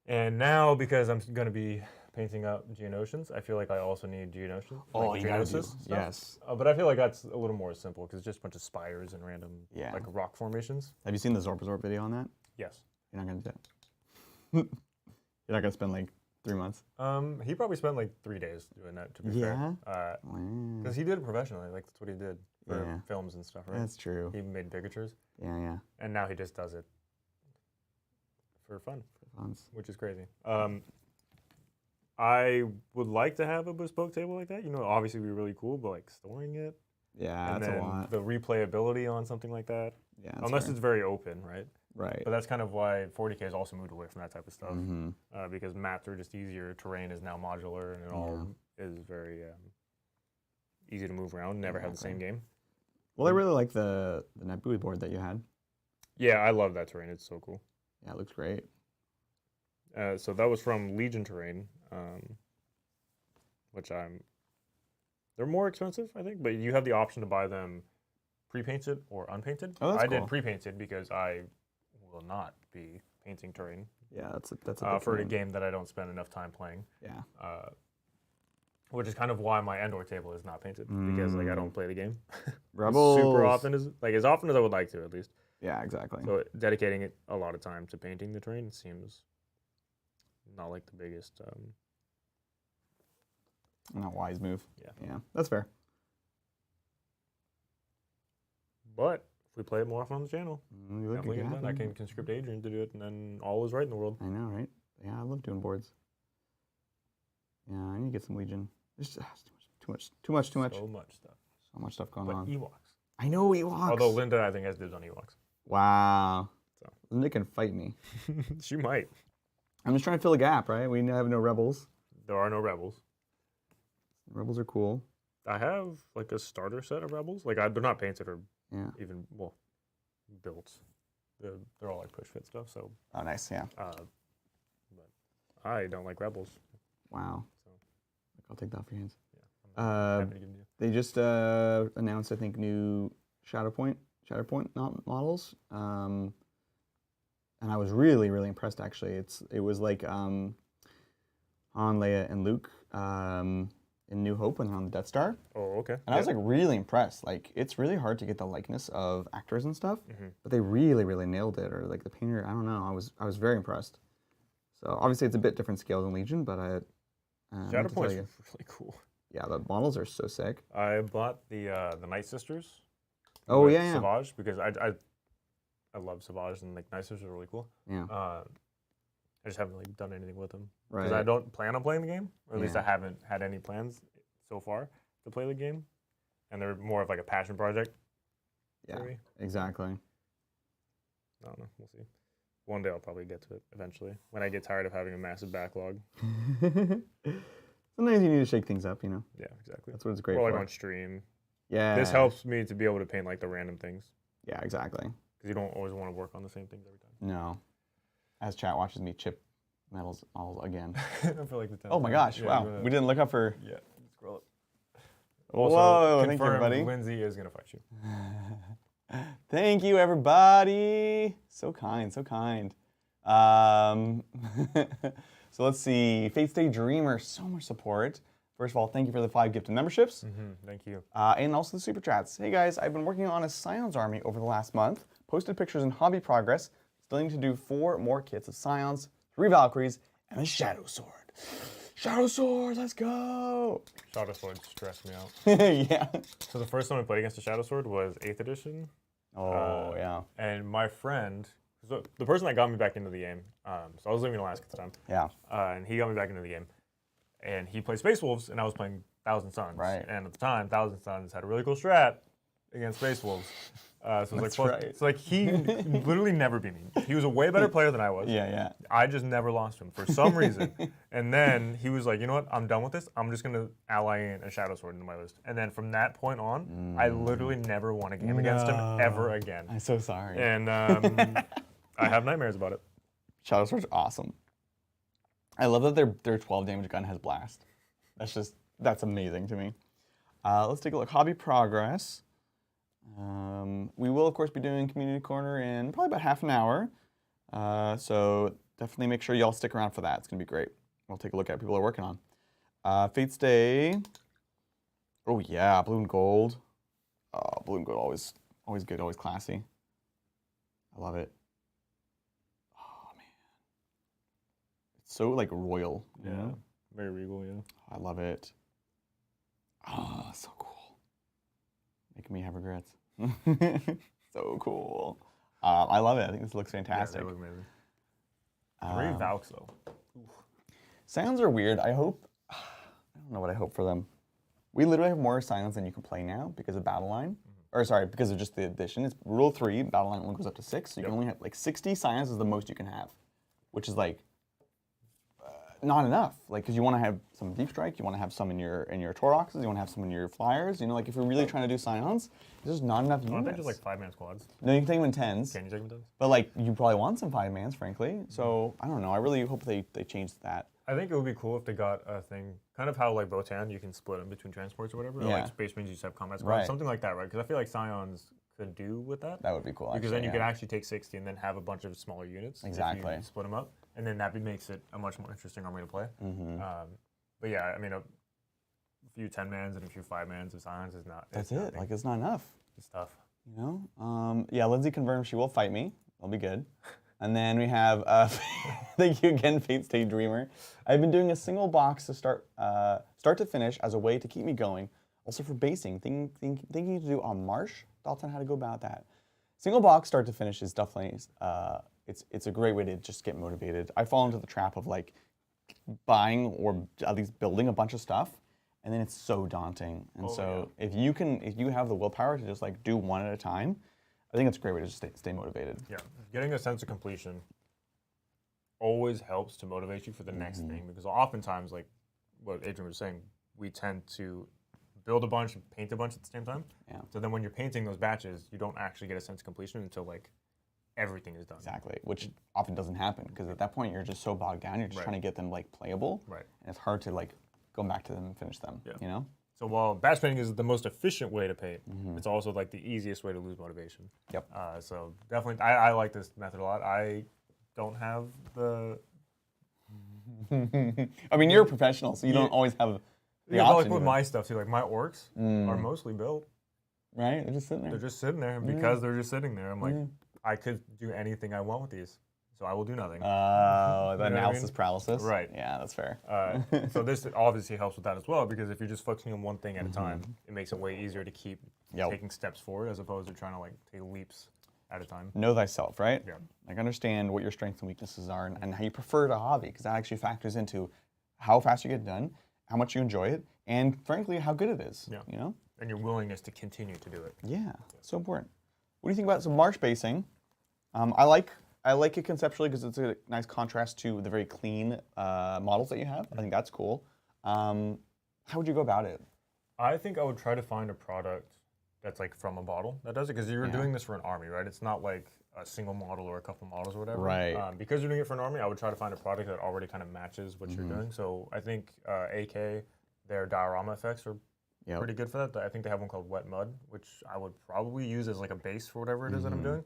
And now, because I'm going to be painting up Geonosians, I feel like I also need Geonosians. Oh, like you gotta do. Yes. But I feel like that's a little more simple because it's just a bunch of spires and random like rock formations. Have you seen the Zorpazorp video on that? Yes. You're not going to do that. You're not going to spend like 3 months? He probably spent like 3 days doing that, to be fair. Because he did it professionally. Like, that's what he did for films and stuff, right? That's true. He made caricatures. Yeah. And now he just does it for fun. Which is crazy. I would like to have a bespoke table like that. You know, obviously it'd be really cool, but like storing it. Yeah, and that's then a lot. The replayability on something like that. Yeah. Unless it's very open, right? Right. But that's kind of why 40K has also moved away from that type of stuff. Because maps are just easier, terrain is now modular, and it all is very easy to move around, never have the same game. Well, I really like the Naboo board that you had. Yeah, I love that terrain. It's so cool. Yeah, it looks great. So that was from Legion Terrain, which they're more expensive, I think, but you have the option to buy them pre-painted or unpainted. Oh, that's cool. Did pre-painted because I will not be painting terrain. Yeah, that's a for a game that I don't spend enough time playing. Yeah. Which is kind of why my Endor table is not painted because like I don't play the game Rebels super often, as often as I would like to, at least. Yeah, exactly. So dedicating it a lot of time to painting the terrain seems not like the biggest. Not wise move. Yeah, that's fair. But if we play it more often on the channel, I I can conscript Adrian to do it, and then all is right in the world. I know, right? Yeah, I love doing boards. Yeah, I need to get some Legion. There's just too much. So much stuff. So much stuff going but on. Ewoks. I know Ewoks. Although Linda, I think, has dibs on Ewoks. Wow. So. Linda can fight me. She might. I'm just trying to fill a gap, right? We have no rebels. There are no rebels. Rebels are cool. I have like a starter set of rebels. Like they're not painted or even built. They're all like push fit stuff. So. Oh, nice. Yeah. But I don't like rebels. Wow. So. I'll take that off your hands. Yeah. I'm happy to give them to you. They just announced, I think, new Shatterpoint models. And I was really, really impressed, actually. It was like Han, Leia, and Luke in New Hope when they're on the Death Star. Oh, okay. And I was like really impressed. Like, it's really hard to get the likeness of actors and stuff, but they really, really nailed it. Or like the painter, I don't know. I was very impressed. So obviously it's a bit different scale than Legion, but Shatterpoint's really cool. Yeah, the models are so sick. I bought the Night Sisters. Oh yeah. Savage, because I love Savage, and like Night Sisters are really cool. Yeah. I just haven't really done anything with them right. Because I don't plan on playing the game, or at least I haven't had any plans so far to play the game, and they're more of like a passion project. Yeah, exactly. I don't know. We'll see. One day I'll probably get to it eventually when I get tired of having a massive backlog. Sometimes you need to shake things up, you know? Yeah, exactly. That's what it's great for. Or like on stream. Yeah. This helps me to be able to paint like the random things. Yeah, exactly. Because you don't always want to work on the same things every time. No. As chat watches me chip metals all again. For like the 10th oh my gosh, wow. We didn't look up for... Yeah, scroll up. Also, whoa, thank you, everybody. Lindsay is going to fight you. Thank you, everybody. So kind, so kind. So let's see. Faith Day Dreamer, so much support. First of all, thank you for the 5 gifted memberships. Thank you. And also the super chats. Hey guys, I've been working on a Scions army over the last month. Posted pictures in Hobby Progress. Still need to do 4 more kits of Scions, 3 Valkyries, and a Shadowsword. Shadowsword, let's go! Shadowsword stressed me out. Yeah. So the first time I played against a Shadowsword was 8th edition. Oh, yeah. And my friend, so the person that got me back into the game, so I was living in Alaska at the time. Yeah. And he got me back into the game. And he played Space Wolves, and I was playing Thousand Suns. Right. And at the time, Thousand Suns had a really cool strat against Space Wolves. So it's like, right. so like he literally never beat me. He was a way better player than I was. Yeah. I just never lost him for some reason. And then he was like, you know what? I'm done with this. I'm just going to ally in a Shadowsword into my list. And then from that point on, I literally never won a game against him ever again. I'm so sorry. And I have nightmares about it. Shadowsword's awesome. I love that their 12 damage gun has blast. That's amazing to me. Let's take a look. Hobby progress. We will, of course, be doing Community Corner in probably about half an hour. So definitely make sure y'all stick around for that. It's going to be great. We'll take a look at what people are working on. Fate's Day. Oh, yeah, blue and gold. Oh, blue and gold, always good, always classy. I love it. Oh, man. It's so, like, royal. You know? Very regal, yeah. I love it. Oh, so cool. Making me have regrets. So cool. I love it. I think this looks fantastic. Yeah, they look amazing. Very Valks, though. Scions are weird. I don't know what I hope for them. We literally have more Scions than you can play now because of Battle Line. Or sorry, because of just the addition. It's Rule 3, Battle Line only goes up to 6. So you can only have, like, 60 Scions is the most you can have. Which is, like, not enough. Like, because you want to have some Deep Strike, you want to have some in your Toroxes, you want to have some in your Flyers. You know, like, if you're really trying to do Scions, there's just not enough units. Aren't they just, like, 5-man squads? No, you can take them in 10s. Can you take them in 10s? But, like, you probably want some 5-mans, frankly. So, I don't know. I really hope they change that. I think it would be cool if they got a thing, kind of how, like, Votan, you can split them between transports or whatever. Or, like, Space Marines, you just have combat squads. Right. Something like that, right? Because I feel like Scions could do with that. That would be cool, Because then you could actually take 60 and then have a bunch of smaller units. Exactly. If you split them up. And then that makes it a much more interesting army to play. But yeah, I mean, a few 10-mans and a few 5-mans of Scions is not. That's it. Like, it's not enough. It's tough. You know? Yeah, Lindsay confirmed she will fight me. That'll be good. And then we have, thank you again, Fate's Day Dreamer. I've been doing a single box to start to finish as a way to keep me going. Also for basing, thinking to do on Marsh. Thoughts on how to go about that. Single box start to finish is definitely, it's a great way to just get motivated. I fall into the trap of like buying or at least building a bunch of stuff, and then it's so daunting. And if you have the willpower to just like do one at a time, I think it's a great way to just stay motivated. Yeah, getting a sense of completion always helps to motivate you for the next thing, because oftentimes, like what Adrian was saying, we tend to build a bunch and paint a bunch at the same time. Yeah. So then when you're painting those batches, you don't actually get a sense of completion until like everything is done. Exactly, which often doesn't happen because at that point you're just so bogged down. You're just trying to get them like playable, and it's hard to like go back to them and finish them. Yeah. You know. So while batch painting is the most efficient way to paint, it's also like the easiest way to lose motivation. Yep. So definitely, I like this method a lot. I don't have the. I mean, you're a professional, so you don't always have the option. Like with my stuff too, like my orcs are mostly built. Right, they're just sitting there. They're just sitting there, and because they're just sitting there, I'm like, I could do anything I want with these, so I will do nothing. Oh, the analysis paralysis. Right. Yeah, that's fair. So this obviously helps with that as well, because if you're just focusing on one thing at a time, it makes it way easier to keep taking steps forward as opposed to trying to like take leaps at a time. Know thyself, right? Yeah. Like understand what your strengths and weaknesses are and how you prefer the hobby, because that actually factors into how fast you get done, how much you enjoy it, and frankly, how good it is. Yeah. You know? And your willingness to continue to do it. Yeah, so important. What do you think about some Marsh basing? I like it conceptually because it's a nice contrast to the very clean models that you have. I think that's cool. How would you go about it? I think I would try to find a product that's like from a bottle that does it, because you're doing this for an army, right? It's not like a single model or a couple models or whatever. Right. Because you're doing it for an army, I would try to find a product that already kind of matches what you're doing. So I think AK, their diorama effects are pretty good for that. I think they have one called Wet Mud, which I would probably use as like a base for whatever it is that I'm doing.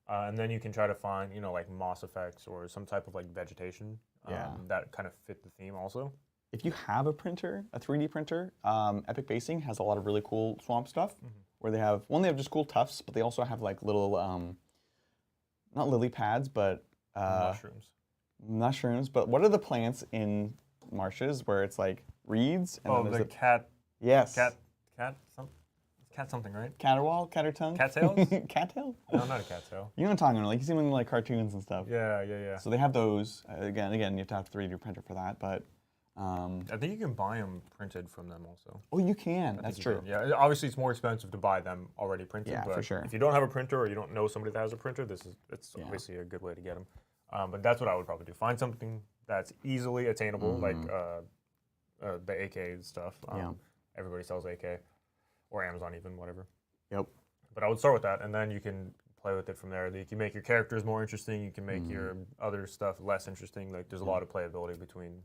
And then you can try to find, like moss effects or some type of like vegetation that kind of fit the theme also. If you have a printer, a 3D printer, Epic Basing has a lot of really cool swamp stuff where they have, they have just cool tufts, but they also have like little not lily pads, but mushrooms. But what are the plants in marshes where it's like reeds? And Oh, then the there's cat. Yes. Cat something, right? Caterwaul, catertongue. Cattails? Cattail? No, not a cattail. You know what I'm talking about? Like you see them in like cartoons and stuff. Yeah. So they have those. Again, you have to have the 3D printer for that, but. I think you can buy them printed from them also. Oh, you can. That's true. Yeah, obviously it's more expensive to buy them already printed. Yeah, but for sure. If you don't have a printer or you don't know somebody that has a printer, it's obviously a good way to get them. But that's what I would probably do. Find something that's easily attainable, like the AK stuff. Everybody sells AK, or Amazon even, whatever. Yep. But I would start with that, and then you can play with it from there. You can make your characters more interesting. You can make your other stuff less interesting. Like there's a lot of playability between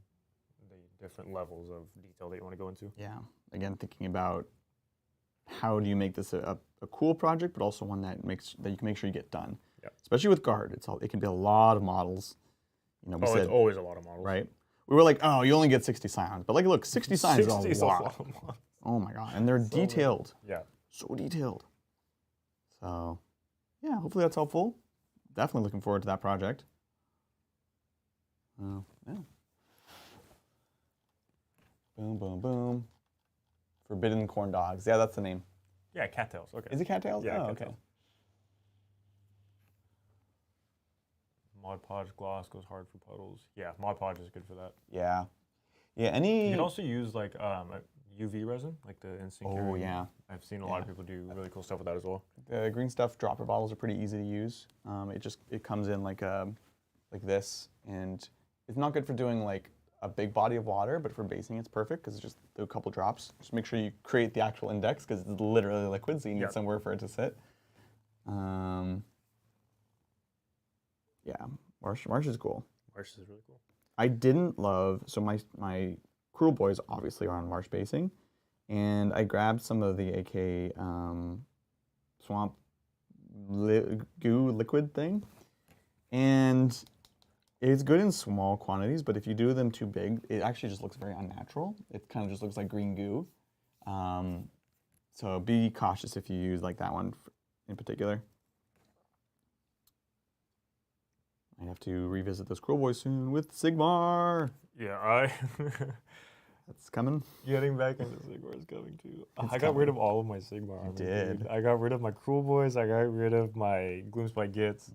the different levels of detail that you want to go into. Yeah. Again, thinking about how do you make this a cool project, but also one that you can make sure you get done. Yep. Especially with Guard, it can be a lot of models. You know, we said, it's always a lot of models. Right. We were like, oh, you only get 60 scions, but like, look, 60 scions is a lot. Of models. Oh my god, and they're detailed. Yeah. So detailed. So, yeah, hopefully that's helpful. Definitely looking forward to that project. Yeah. Boom, boom, boom. Forbidden corn dogs. Yeah, that's the name. Yeah, cattails. Okay. Is it cattails? Yeah, oh, cattails. okay. Mod Podge gloss goes hard for puddles. Yeah, Mod Podge is good for that. Yeah. Yeah, any... You can also use like UV resin, like the instant Oh, curing. yeah. I've seen a lot of people do really cool stuff with that as well. The green stuff dropper bottles are pretty easy to use. It comes in like this, and it's not good for doing like a big body of water, but for basing it's perfect because it's just a couple drops. Just make sure you create the actual index because it's literally liquid, so you need somewhere for it to sit. Yeah, Marsh is cool. Marsh is really cool. I didn't love, so my Cruel Boys obviously are on Marsh basing, and I grabbed some of the AK swamp goo liquid thing, and it's good in small quantities, but if you do them too big, it actually just looks very unnatural. It kind of just looks like green goo. So be cautious if you use like that one in particular. I have to revisit this Cruel Boys soon with Sigmar. Yeah, That's coming. Getting back into Sigmar is coming too. I got rid of all of my Sigmar armor. did. Dude. I got rid of my Cruel Boys. I got rid of my Gloomspite Gits.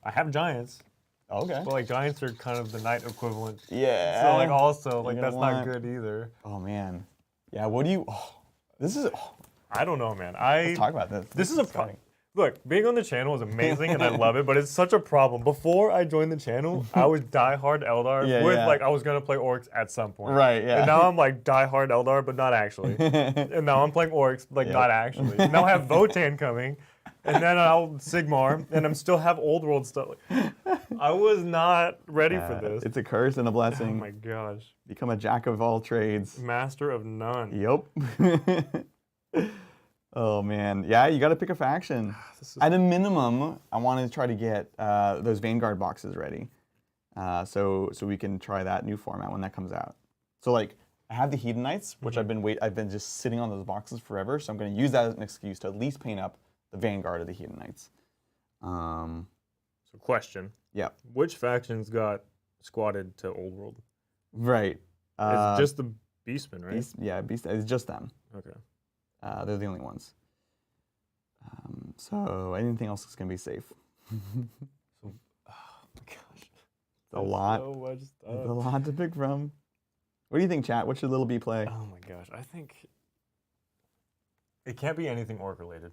I have Giants. Okay. But like Giants are kind of the Knight equivalent. Yeah. So like also like gonna that's want... not good either. Oh man. Yeah. What do you? Oh, this is. Oh. I don't know, man. Let's talk about this. This is a problem. Look, being on the channel is amazing and I love it, but it's such a problem. Before I joined the channel, I was diehard Eldar like I was gonna play Orks at some point. Right, yeah. And now I'm like diehard Eldar, but not actually. And now I'm playing Orks, like not actually. Now I have Votann coming, and then I'll Sigmar, and I'm still have old world stuff. I was not ready for this. It's a curse and a blessing. Oh my gosh. Become a jack of all trades. Master of none. Yep. Oh man, yeah, you got to pick a faction. At a minimum, I want to try to get those Vanguard boxes ready, so we can try that new format when that comes out. So like, I have the Hedonites, which I've been just sitting on those boxes forever. So I'm going to use that as an excuse to at least paint up the Vanguard of the Hedonites. So question. Yeah. Which factions got squatted to Old World? Right. It's just the Beastmen, right? Beast. It's just them. Okay. They're the only ones. So anything else is going to be safe. Oh my gosh. It's a lot. So much stuff. It's a lot to pick from. What do you think, chat? What should Little B play? Oh my gosh. I think it can't be anything Orc related.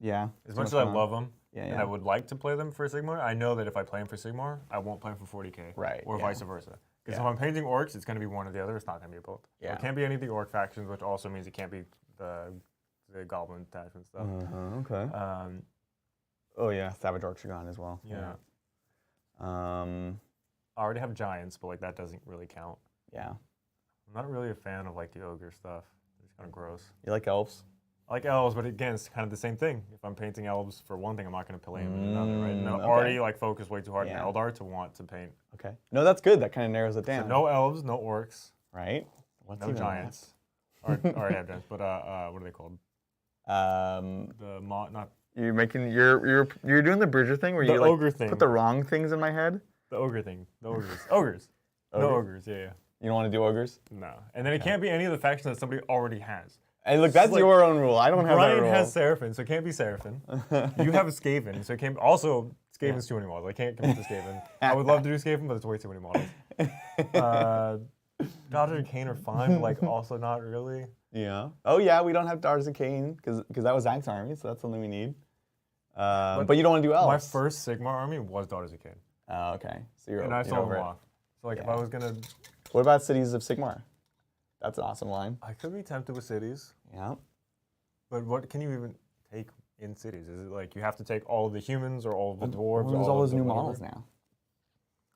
Yeah. As much as I love them, and I yeah. would like to play them for Sigmar, I know that if I play them for Sigmar, I won't play them for 40k. Right. Or vice versa. Because if I'm painting Orcs, it's going to be one or the other. It's not going to be both. Yeah. So it can't be any of the Orc factions, which also means it can't be the Goblin Detachment stuff. Okay. Oh yeah, Savage Orcs are gone as well. Yeah. I already have Giants, but like that doesn't really count. Yeah. I'm not really a fan of like the Ogre stuff. It's kind of gross. You like Elves? I like Elves, but again, it's kind of the same thing. If I'm painting Elves for one thing, I'm not going to play them in another, right? And I've already like focused way too hard in Eldar to want to paint. Okay. No, that's good. That kind of narrows it down. So no Elves, no Orcs. Right. No Giants. Already have Giants, but what are they called? Not You're doing the Bridger thing where The you like ogre thing. put the wrong things in my head. The ogre thing. The ogres. Ogres. No ogres. Yeah. You don't want to do ogres? No. And then it can't be any of the factions that somebody already has. And look, that's like, your own rule. I don't have that Brian rule. has Seraphim, so it can't be Seraphim. You have a Skaven, so it can't. Also, Skaven's too many models. I can't commit to Skaven. I would love to do Skaven, but it's way too many models. Daughters of Cain are fine, but like also not really. Yeah. Oh yeah, we don't have Daughters of Cain because that was Zach's army, so that's something we need. But you don't want to do elves. My first Sigmar army was Daughters of Cain. Oh, okay. So and I sold them off. So like if I was gonna. What about Cities of Sigmar? That's an awesome line. I could be tempted with cities. Yeah. But what can you even take in cities? Is it like you have to take all of the humans or all of the dwarves? Well, there's all those new models now.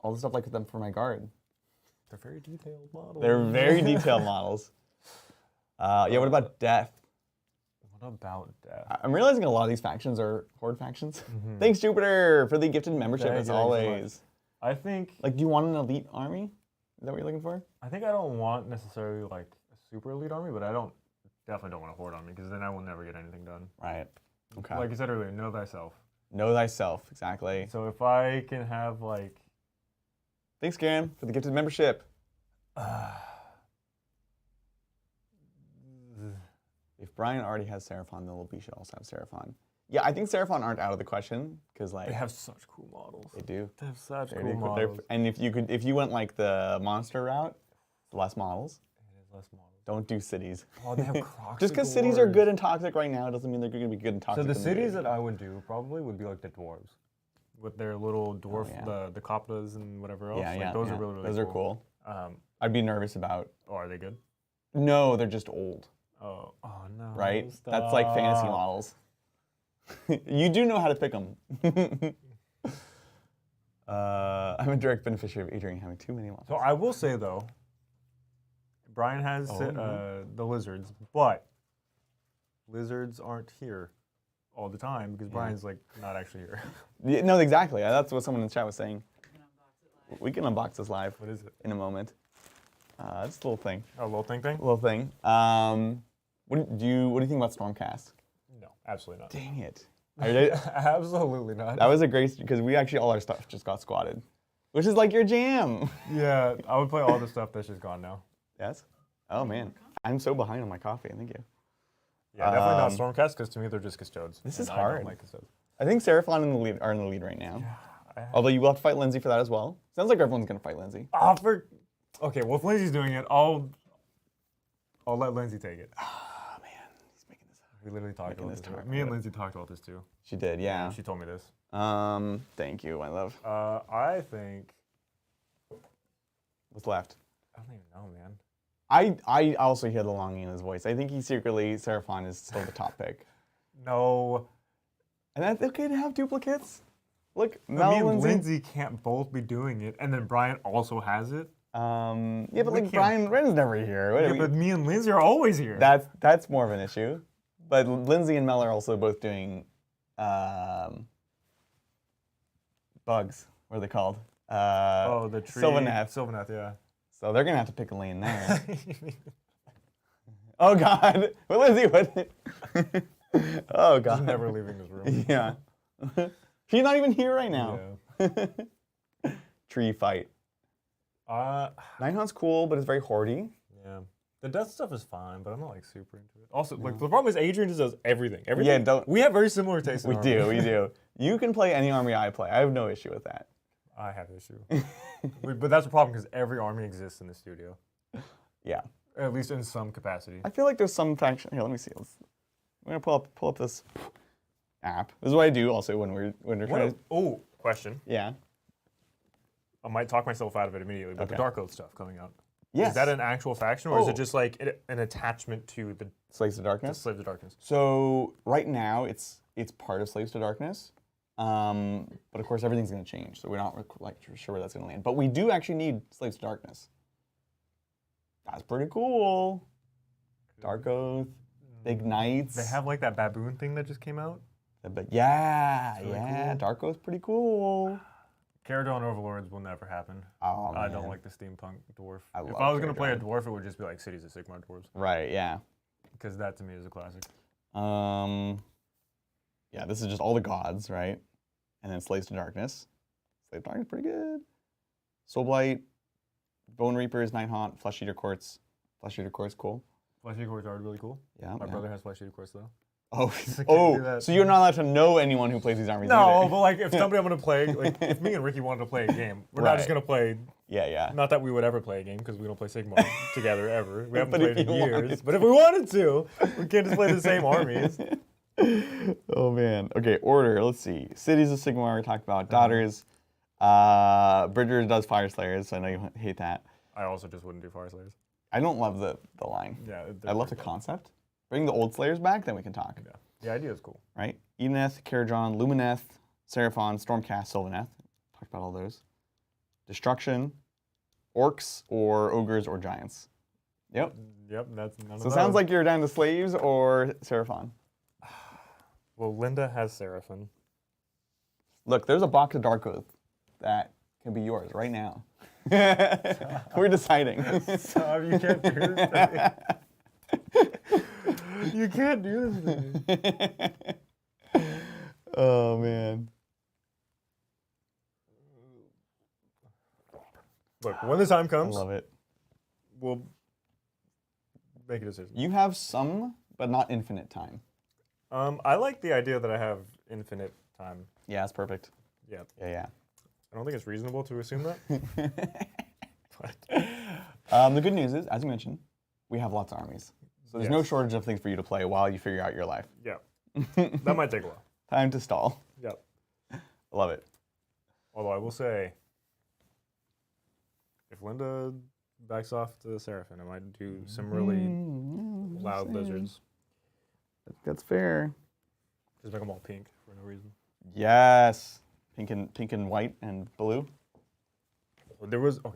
All the stuff like them for my guard. They're very detailed models. They're very detailed models. Yeah, what about death? What about death? I'm realizing a lot of these factions are horde factions. Thanks, Jupiter, for the gifted membership as always. I think. Like, do you want an elite army? Is that what you're looking for? I think I don't want necessarily like a super elite army, but I definitely don't want a horde army because then I will never get anything done. Right. Okay. Like you said earlier, know thyself. Know thyself, exactly. So if I can have like. Thanks, Karen, for the gifted membership. If Brian already has Seraphon, then we should also have Seraphon. Yeah, I think Seraphon aren't out of the question because like they have such cool models. They do. They have such cool models. And if you went like the monster route, less models. It is less models. Don't do cities. Oh, they have Crocs. Just because cities are good and toxic right now doesn't mean they're going to be good and toxic. So the cities that I would do probably would be like the dwarves, with their little dwarf, the Koptas and whatever else. Yeah, those are really cool. Those are cool. I'd be nervous about. Oh, are they good? No, they're just old. Oh no. Right? Stop. That's like fantasy models. You do know how to pick them. I'm a direct beneficiary of Adrian having too many models. So I will say though, Brian has the lizards, but lizards aren't here all the time because Brian's like not actually here. Yeah, no, exactly. That's what someone in the chat was saying. We can unbox this live. What is it? In a moment. It's a little thing. A little thing? Little thing. What do you think about Stormcast? No, absolutely not. Dang it. Absolutely not. That was a great, because we actually, all our stuff just got squatted. Which is like your jam. Yeah, I would play all the stuff that's just gone now. Yes? Oh man. I'm so behind on my coffee, thank you. Yeah, definitely not Stormcast, because to me they're just custodes. This is hard. I don't like custodes. I think Seraphon are in the lead right now. Yeah, although you will have to fight Lindsay for that as well. Sounds like everyone's going to fight Lindsay. Okay, well if Lindsay's doing it, I'll let Lindsay take it. Oh man, he's making this up. We literally talked about this. Me and Lindsay talked about this too. She did, yeah. She told me this. Thank you, my love. I think. What's left? I don't even know, man. I also hear the longing in his voice. I think he secretly, Seraphon is still the top pick. No. And that's okay to have duplicates? Look, Mel and Lindsay can't both be doing it, and then Brian also has it. Yeah, but like Brian's never here. But me and Lindsay are always here. That's more of an issue. But Lindsay and Mel are also both doing bugs. What are they called? The tree. Sylvaneth, yeah. So they're gonna have to pick a lane there. Oh God! But Lindsay, what? Oh God! She's never leaving this room. Yeah. She's not even here right now. Yeah. Tree fight. Ninehunt's cool, but it's very hoardy. Yeah. The death stuff is fine, but I'm not like super into it. Also, like the problem is Adrian just does everything. Yeah, we have very similar tastes. We do. You can play any army I play. I have no issue with that. I have an issue. But that's the problem because every army exists in the studio. Yeah. At least in some capacity. I feel like there's some faction. Here, let me see. I'm gonna pull up this app. This is what I do also when we're trying to. Oh, question. Yeah. I might talk myself out of it immediately, but the Dark Oath stuff coming out. Yes. Is that an actual faction, or is it just like an attachment to the Slaves to Darkness? Slaves to Darkness. So right now it's part of Slaves to Darkness, but of course everything's going to change. So we're not like sure where that's going to land. But we do actually need Slaves to Darkness. That's pretty cool. Dark Oath, Big Knights. They have like that baboon thing that just came out. But yeah, really cool. Dark Oath's pretty cool. Caradon Overlords will never happen. Oh, I don't like the steampunk dwarf. If love I was going to play a dwarf, it would just be like Cities of Sigmar dwarves. Right, yeah. Because that to me is a classic. Yeah, this is just all the gods, right? And then Slaves to Darkness. Slave to Darkness, pretty good. Soulblight, Bone Reapers, Nighthaunt, Flesh Eater Courts. Flesh Eater Courts, cool. Flesh Eater Courts are really cool. Yeah. My brother has Flesh Eater Courts though. Oh, So so you're not allowed to know anyone who plays these armies No, either. but like if somebody I'm gonna play, like if me and Ricky wanted to play a game, we're not just gonna play. Yeah. Not that we would ever play a game because we don't play Sigmar together ever. We haven't But played if in you years. wanted But if we wanted to, we can't just play the same armies. Oh man. Okay, order. Let's see. Cities of Sigmar we talked about. Daughters. Bridger does Fire Slayers, so I know you hate that. I also just wouldn't do Fire Slayers. I don't love the line. Yeah, I love the concept. Bring the old Slayers back, then we can talk. Yeah, the idea is cool. Right? Edeneth, Karajon, Lumineth, Seraphon, Stormcast, Sylvaneth. Talked about all those. Destruction, Orcs, or Ogres, or Giants. Yep. Yep, that's none of So those. it sounds like you're down to Slaves or Seraphon. Well, Linda has Seraphon. Look, there's a box of Dark Oath that can be yours right now. We're deciding. Stop, you can't do this to me. You can't do this to me. Oh, man. Look, when the time I comes, love it. we'll make a decision. You have some, but not infinite time. I like the idea that I have infinite time. Yeah, that's perfect. Yeah. Yeah. I don't think it's reasonable to assume that. The good news is, as you mentioned, we have lots of armies. So there's no shortage of things for you to play while you figure out your life. Yeah. That might take a while. Time to stall. Yep. Love it. Although I will say, if Linda backs off to the Seraphon, I might do some really loud lizards. That's fair. Just make them all pink for no reason. Yes. Pink and white and blue. There was one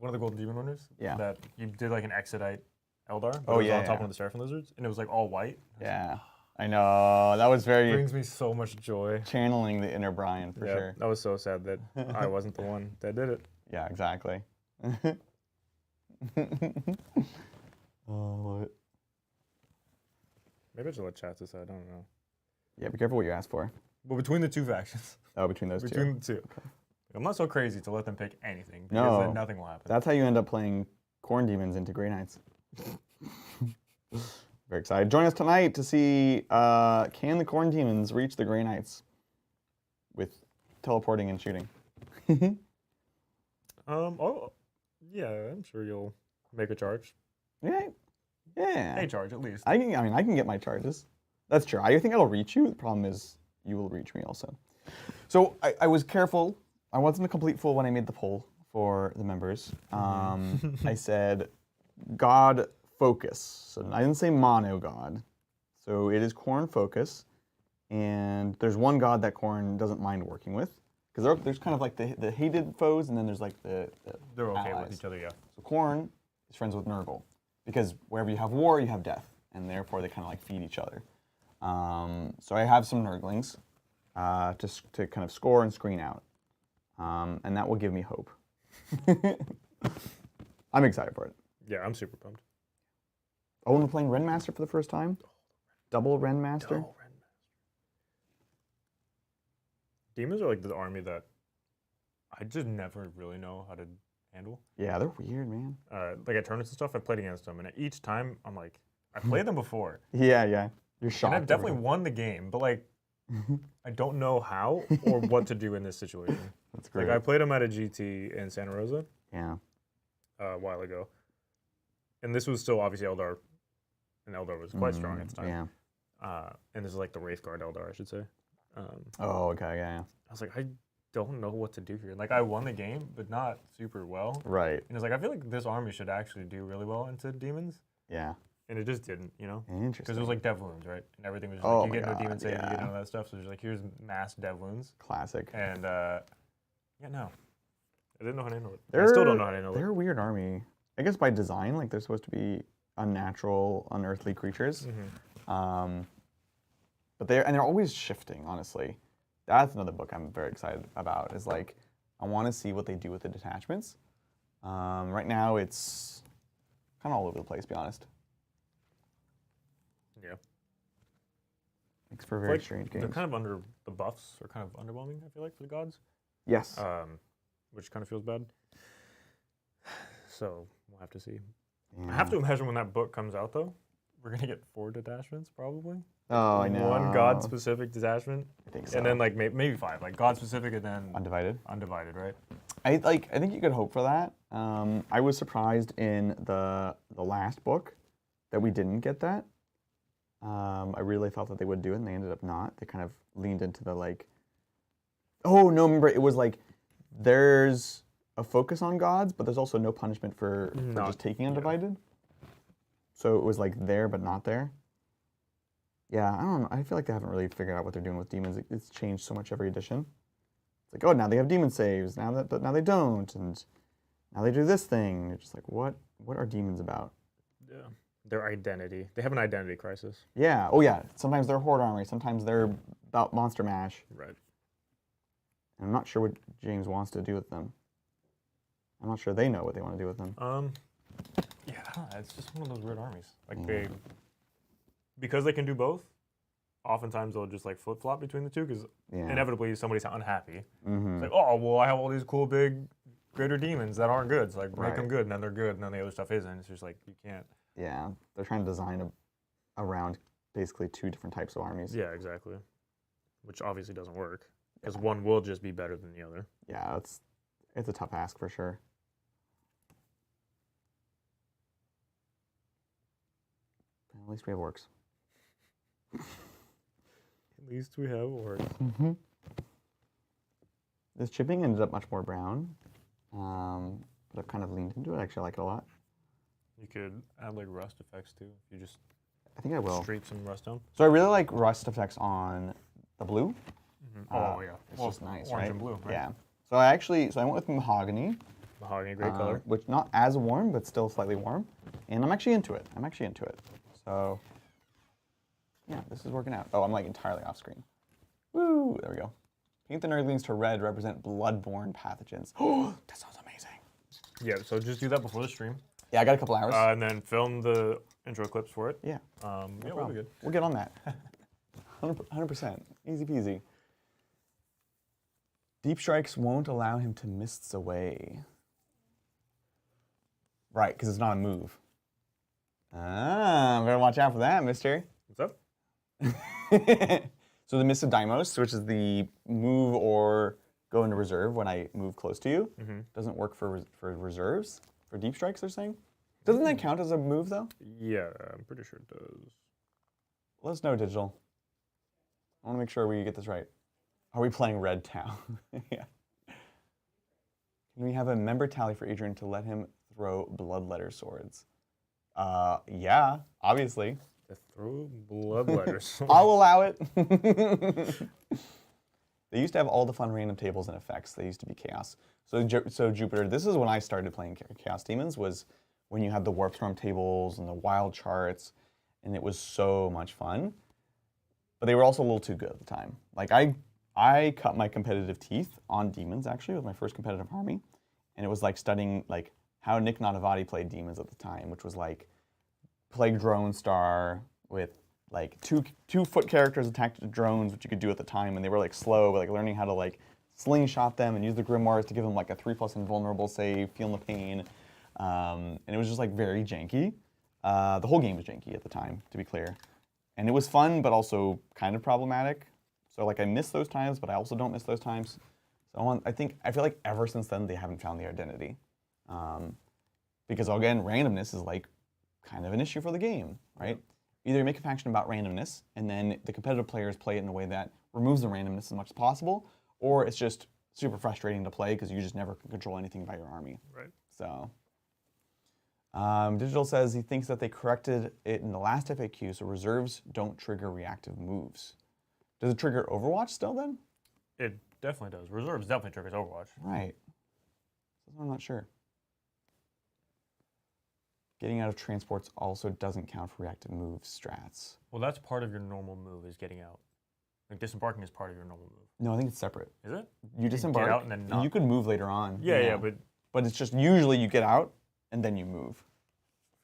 of the Golden Demon runners that you did like an Exodite Eldar, but it was on top of one of the Seraphon lizards, and it was like all white. Yeah. I know. That was very Brings me so much joy. channeling the inner Brian for sure. That was so sad that I wasn't the one that did it. Yeah, exactly. Oh, I love it. Maybe I should let chat decide. I don't know. Yeah, be careful what you ask for. But between the two factions. Oh, between those two. Between the two. Okay. I'm not so crazy to let them pick anything because No. then nothing will happen. That's how you end up playing Corn Demons into Grey Knights. Very excited. Join us tonight to see can the Corn Demons reach the Grey Knights with teleporting and shooting. Oh, yeah, I'm sure you'll make a charge. Yeah. A charge at least. I can get my charges. That's true. I think I'll reach you. The problem is you will reach me also. So I was careful. I wasn't a complete fool when I made the poll for the members. I said God focus. So I didn't say mono god. So it is Khorne focus. And there's one god that Khorne doesn't mind working with. Because there's kind of like the hated foes, and then there's like the They're okay allies. with each other, yeah. So Khorne is friends with Nurgle. Because wherever you have war, you have death. And therefore, they kind of like feed each other. So I have some Nurglings to kind of score and screen out. And that will give me hope. I'm excited for it. Yeah, I'm super pumped. Oh, and we're playing Renmaster for the first time? Double Renmaster? Demons are like the army that I just never really know how to handle. Yeah, they're weird, man. Like at tournaments and stuff, I played against them, and each time I'm like, I played them before. Yeah. You're shocked. And I've definitely won the game, but like, I don't know how or what to do in this situation. That's great. Like I played them at a GT in Santa Rosa. Yeah. A while ago. And this was still obviously Eldar, and Eldar was quite strong at the time. Yeah. And this is like the Wraithguard Eldar, I should say. Oh, okay, yeah. I was like, I don't know what to do here. Like I won the game, but not super well. Right. And it's like, I feel like this army should actually do really well into demons. Yeah. And it just didn't, you know? Interesting. Because it was like dev wounds, right? And everything was just Oh like, you my get into a demon God, save, you yeah. get into that stuff. So it's like, here's mass dev wounds. Classic. And yeah, no. I didn't know how to handle it. I still don't know how to handle it. They're a weird army. I guess by design, like they're supposed to be unnatural, unearthly creatures. But they're always shifting, honestly. That's another book I'm very excited about, is like, I want to see what they do with the detachments. Right now, it's kind of all over the place, to be honest. Yeah. Makes for a very strange game. They're kind of under the buffs, or kind of underwhelming, I feel like, for the gods. Yes. Which kind of feels bad. So we'll have to see. Yeah. I have to imagine when that book comes out, though, we're going to get 4 detachments, probably. Oh, I know. 1 god-specific detachment. I think so. And then, like, maybe 5. Like, god-specific and then... Undivided. Undivided, right? I think you could hope for that. I was surprised in the last book that we didn't get that. I really thought that they would do it, and they ended up not. They kind of leaned into the, like... Oh, no, remember, it was like, there's a focus on gods, but there's also no punishment for just taking Undivided. So it was like there, but not there. Yeah, I don't know. I feel like they haven't really figured out what they're doing with demons. It's changed so much every edition. It's like, oh, now they have demon saves. But now they don't, and now they do this thing. You're just like, what are demons about? Yeah, their identity. They have an identity crisis. Yeah. Oh, yeah. Sometimes they're Horde Army. Sometimes they're about Monster Mash. Right. And I'm not sure what James wants to do with them. I'm not sure they know what they want to do with them. Yeah, I don't know. It's just one of those weird armies. Like because they can do both. Oftentimes they'll just like flip flop between the two because inevitably somebody's unhappy. It's like, oh well, I have all these cool big greater demons that aren't good. So like make them good, and then they're good, and then the other stuff isn't. It's just like you can't. Yeah, they're trying to design around basically 2 different types of armies. Yeah, exactly. Which obviously doesn't work because one will just be better than the other. Yeah, it's a tough ask for sure. At least we have Orks. At least we have Orks. This chipping ended up much more brown, but I've kind of leaned into it. Actually, I like it a lot. You could add like rust effects too. If you just I think I will. streak some rust on. So I really like rust effects on the blue. Oh yeah, It's just nice, orange right? and blue. Right? Yeah. So I went with mahogany. Mahogany, great color. Which not as warm, but still slightly warm. And I'm actually into it. So, yeah, this is working out. Oh, I'm like entirely off screen. Woo, there we go. Paint the nerdlings to red to represent bloodborne pathogens. Oh, that sounds amazing. Yeah, so just do that before the stream. Yeah, I got a couple hours. And then film the intro clips for it. Yeah. Yeah, we'll be good. We'll get on that. 100%. Easy peasy. Deep strikes won't allow him to mists away. Right, because it's not a move. Ah, better watch out for that, mister. What's up? So the Mist of Deimos, which is the move or go into reserve when I move close to you, doesn't work for reserves, for deep strikes, they're saying. Doesn't that count as a move, though? Yeah, I'm pretty sure it does. Let us know, Digital. I want to make sure we get this right. Are we playing Red Town? Yeah. Can we have a member tally for Adrian to let him throw bloodletter swords? Yeah, obviously. To throw bloodletters. I'll allow it. They used to have all the fun random tables and effects. They used to be chaos. So Jupiter, this is when I started playing Chaos Demons, was when you had the Warp Storm tables and the wild charts, and it was so much fun. But they were also a little too good at the time. Like I cut my competitive teeth on demons actually with my first competitive army, and it was like studying like how Nick Nanavati played demons at the time, which was like Plague Drone Star with like two foot characters attacked drones, which you could do at the time, and they were like slow, but like learning how to like slingshot them and use the Grimoires to give them like a 3+ invulnerable save, feeling the pain, and it was just like very janky. The whole game was janky at the time, to be clear, and it was fun, but also kind of problematic. So like I miss those times, but I also don't miss those times. So I feel like ever since then they haven't found the identity, because again randomness is like kind of an issue for the game, right? Either you make a faction about randomness, and then the competitive players play it in a way that removes the randomness as much as possible, or it's just super frustrating to play because you just never can control anything about your army. Right. So, Digital says he thinks that they corrected it in the last FAQ, so reserves don't trigger reactive moves. Does it trigger Overwatch still then? It definitely does. Reserves definitely triggers Overwatch. Right. I'm not sure. Getting out of transports also doesn't count for reactive move strats. Well, that's part of your normal move, is getting out. Like disembarking is part of your normal move. No, I think it's separate. Is it? You disembark, get out and then not. You could move later on. Yeah, but it's just usually you get out and then you move.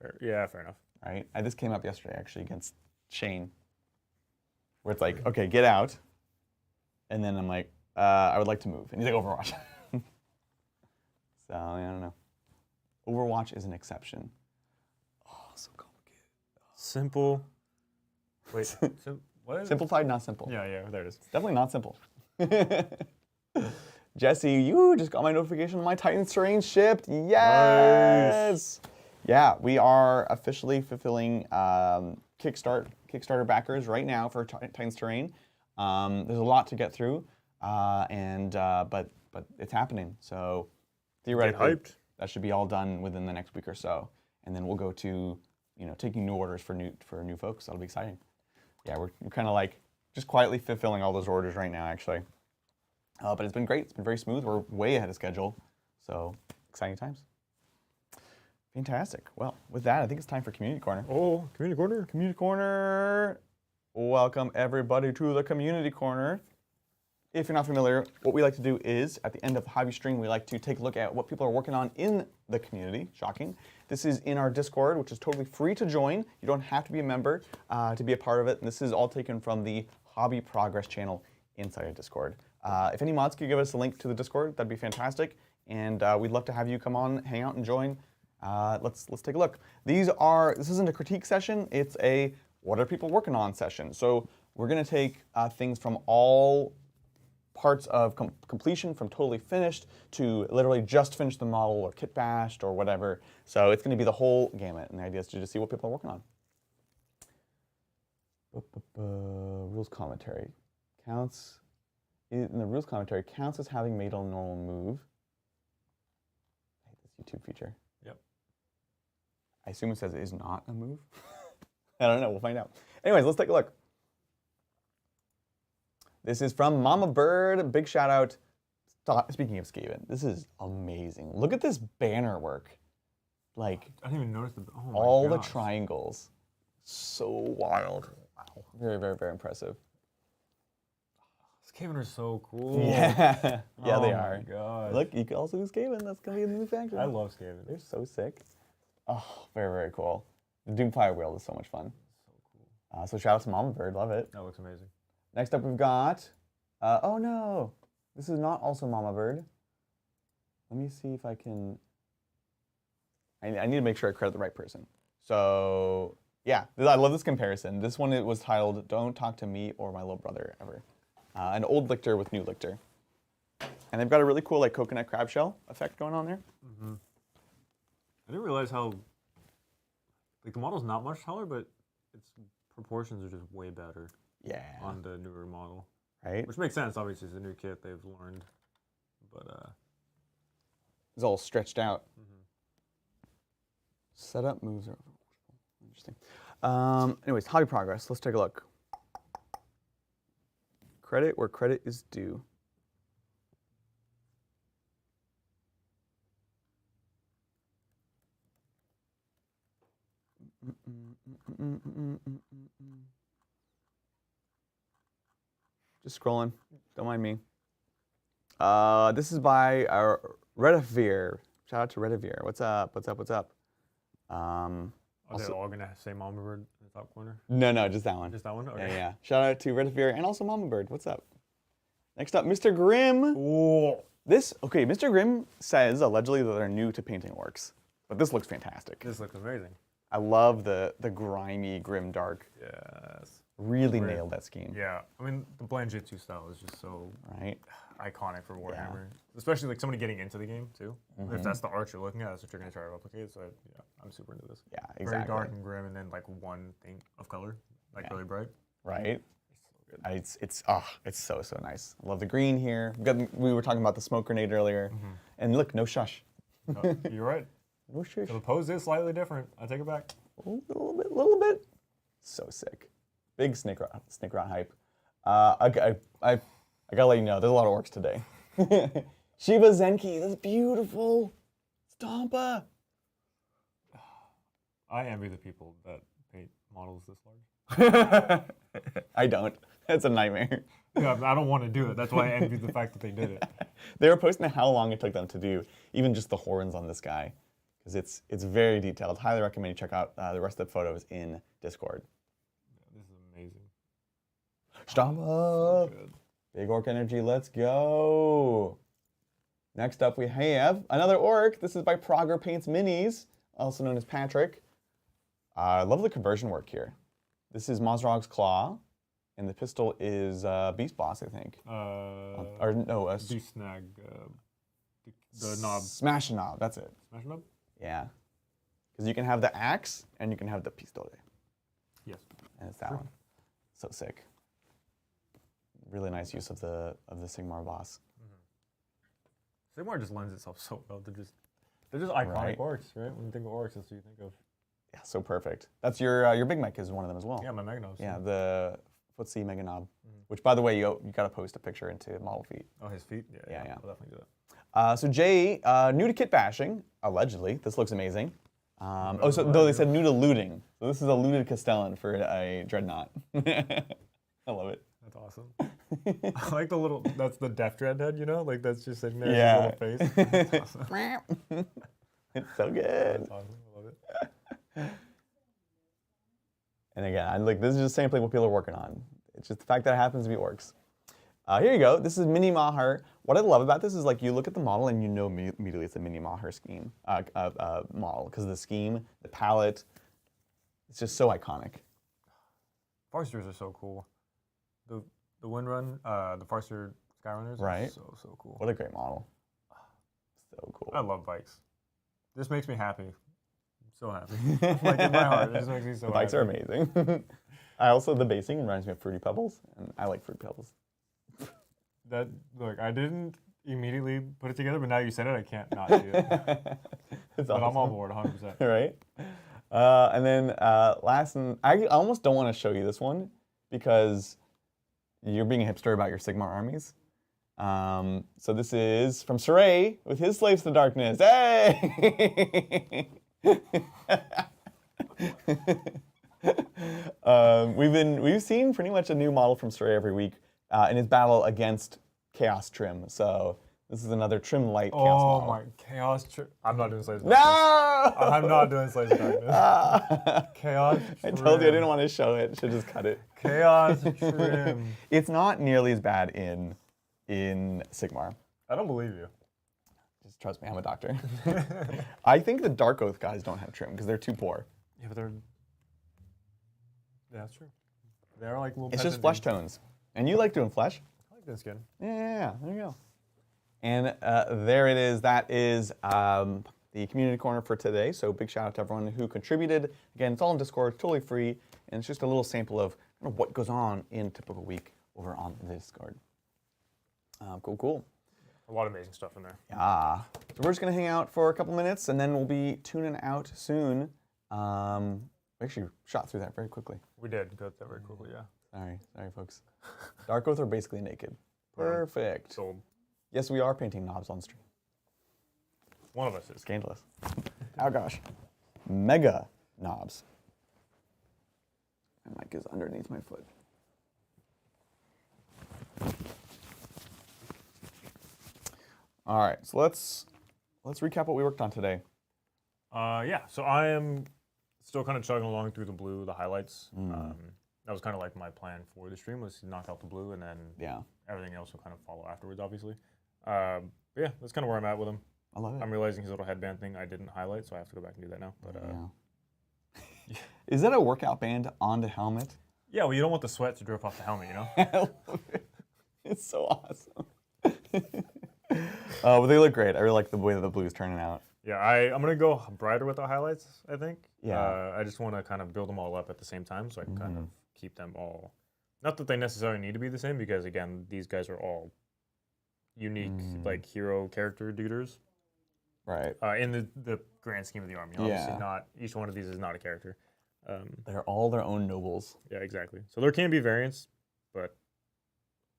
Fair enough. Right? This came up yesterday actually against Shane. where it's like, okay, get out. And then I'm like, I would like to move. And he's like, Overwatch. So, I don't know. Overwatch is an exception. Oh, so complicated. Simple. Wait, what is it? Simplified, not simple. Yeah, there it is. Definitely not simple. Jesse, you just got my notification on my Titan's Terrain shipped. Yes! Nice. Yeah, we are officially fulfilling Kickstarter backers right now for Titan's Terrain. There's a lot to get through, but it's happening. So theoretically, that should be all done within the next week or so, and then we'll go to taking new orders for new folks. That'll be exciting. Yeah, we're kind of like just quietly fulfilling all those orders right now, actually. But it's been great. It's been very smooth. We're way ahead of schedule, so exciting times. Fantastic. Well, with that, I think it's time for Community Corner. Oh, Community Corner. Community Corner. Welcome, everybody, to the Community Corner. If you're not familiar, what we like to do is, at the end of the hobby stream, we like to take a look at what people are working on in the community. Shocking. This is in our Discord, which is totally free to join. You don't have to be a member to be a part of it. And this is all taken from the Hobby Progress channel inside of Discord. If any mods could give us a link to the Discord, that'd be fantastic. And we'd love to have you come on, hang out, and join. Let's take a look. This isn't a critique session. It's a what are people working on session. So we're going to take things from all parts of completion, from totally finished to literally just finished the model or kit bashed or whatever. So it's going to be the whole gamut, and the idea is to just see what people are working on. Rules commentary counts. In the rules commentary, counts as having made a normal move. I hate this YouTube feature. Yep. I assume it says it is not a move. I don't know. We'll find out. Anyways, let's take a look. This is from Mama Bird. Big shout out. Speaking of Skaven, this is amazing. Look at this banner work. Like, I didn't even notice all the triangles. So wild. Wow. Very, very, very impressive. Skaven are so cool. Yeah. Yeah, they are. Oh my god. Look, you can also do Skaven. That's going to be in the new faction. I love Skaven. They're so sick. Oh, very, very cool. The Doomfire Wheel is so much fun. So cool. So shout out to Mama Bird. Love it. That looks amazing. Next up, we've got, oh no, this is not also Mama Bird. Let me see if I can, I need to make sure I credit the right person. So, yeah, I love this comparison. This one, it was titled, Don't Talk to Me or My Little Brother Ever. An old lictor with new lictor. And they've got a really cool like coconut crab shell effect going on there. Mm-hmm. I didn't realize how, like the model's not much taller, but its proportions are just way better. Yeah. On the newer model. Right. Which makes sense, obviously, it's a new kit they've learned. But, it's all stretched out. Mm-hmm. Setup moves are interesting. Anyways, hobby progress. Let's take a look. Credit where credit is due. Just scrolling. Don't mind me. This is by Redivere. Shout out to Redivere. What's up? What's up? What's up? are they all going to say Mama Bird in the top corner? No, just that one. Just that one? Okay. Yeah. Shout out to Redivere and also Mama Bird. What's up? Next up, Mr. Grimm. Ooh. Mr. Grimm says allegedly that they're new to painting orcs, but this looks fantastic. This looks amazing. I love the grimy, grim dark. Yes. Really nailed that scheme. Yeah. I mean, the Blanjitsu style is just so iconic for Warhammer. Yeah. Especially like somebody getting into the game, too. Mm-hmm. If that's the art you're looking at, that's what you're going to try to replicate. So, yeah, I'm super into this. Yeah, exactly. Very dark and grim, and then like one thing of color, like really bright. Right. It's so nice. I love the green here. We were talking about the smoke grenade earlier, and look, no shush. You're right. No shush. So the pose is slightly different. I take it back. A little bit. So sick. Big snake rot hype. I gotta let you know, there's a lot of orcs today. Shiva Zenki, that's beautiful. Stompa. I envy the people that paint models this large. I don't. It's a nightmare. Yeah, I don't want to do it. That's why I envy the fact that they did it. They were posting how long it took them to do even just the horns on this guy, because it's very detailed. Highly recommend you check out the rest of the photos in Discord. Yeah, this is amazing. Stop. Big orc energy, let's go. Next up we have another orc. This is by Progrer Paints Minis, also known as Patrick. I love the conversion work here. This is Mozrog's Claw, and the pistol is Beast Boss, I think. Or no, Beast Snag. The knob. Smash a knob, that's it. Smash a knob? Yeah. Because you can have the axe, and you can have the pistole. Yes. And it's that one. So sick. Really nice use of the Sigmar boss. Sigmar just lends itself so well. They're just iconic orcs, right? When you think of orcs, that's what you think of. Yeah, so perfect. That's your big mech is one of them as well. Yeah, my Meganobz. Yeah, the footsie Meganobz. Which, by the way, you got to post a picture into Model Feet. Oh, his feet? Yeah. I'll definitely do that. So Jay, new to kit bashing, allegedly. This looks amazing. Though they said new to looting. So this is a looted Castellan for a Dreadnought. I love it. That's awesome. I like the little, that's the Death Dread head, you know? Like that's just sitting there, yeah. His little face. That's awesome. It's so good. That's awesome, I love it. And again, this is just sampling what people are working on. It's just the fact that it happens to be orcs. Here you go. This is Mini Mahar. What I love about this is you look at the model and you know immediately it's a Mini Mahar scheme model because of the scheme, the palette. It's just so iconic. Farsters are so cool. The Windrun, the Farster Skyrunners, right? So cool. What a great model. So cool. I love bikes. This makes me happy. I'm so happy. Like in my heart, it just makes me so happy. Bikes are amazing. The basing reminds me of Fruity Pebbles, and I like Fruity Pebbles. I didn't immediately put it together, but now you said it, I can't not see it. But awesome. I'm on board 100%. Right? And then last, and I almost don't want to show you this one because you're being a hipster about your Sigmar armies. So this is from Saray with his Slaves to Darkness. Hey! We've seen pretty much a new model from Saray every week in his battle against Chaos Trim. So this is another Trim Light Chaos model. Oh my, Chaos Trim. I'm not doing Slaves to No! Darkness. I'm not doing Slaves to Darkness. Chaos Trim. I told you I didn't want to show it. Should just cut it. Chaos Trim. It's not nearly as bad in Sigmar. I don't believe you. Just trust me, I'm a doctor. I think the Dark Oath guys don't have trim because they're too poor. Yeah, but that's true. They're like little. It's just flesh tones. And you like doing flesh. I like doing skin. Yeah, there you go. And there it is. That is the community corner for today. So big shout out to everyone who contributed. Again, it's all in Discord, totally free. And it's just a little sample of what goes on in a typical week over on the Discord. Cool. A lot of amazing stuff in there. Yeah. So we're just going to hang out for a couple minutes, and then we'll be tuning out soon. We actually shot through that very quickly. We did go through that very quickly, yeah. Sorry, folks. Dark Oath are basically naked. Perfect. Sold. Yes, we are painting knobs on stream. One of us is. Scandalous. Oh, gosh. Mega knobs. My mic is underneath my foot. All right, so let's recap what we worked on today. Yeah, so I am still kind of chugging along through the blue, the highlights. That was kind of like my plan for the stream, was to knock out the blue, and then everything else will kind of follow afterwards, obviously. But yeah, that's kind of where I'm at with him. I love it. I'm realizing his little headband thing I didn't highlight, so I have to go back and do that now. But Is that a workout band on the helmet? Yeah, well, you don't want the sweat to drip off the helmet, you know? It's so awesome. But they look great. I really like the way that the blue is turning out. Yeah, I'm going to go brighter with the highlights, I think. Yeah. I just want to kind of build them all up at the same time so I can kind of keep them all. Not that they necessarily need to be the same, because, again, these guys are all unique, like, hero character duders. Right. In the grand scheme of the army. Obviously not, each one of these is not a character. They're all their own nobles. Yeah, exactly. So there can be variants, but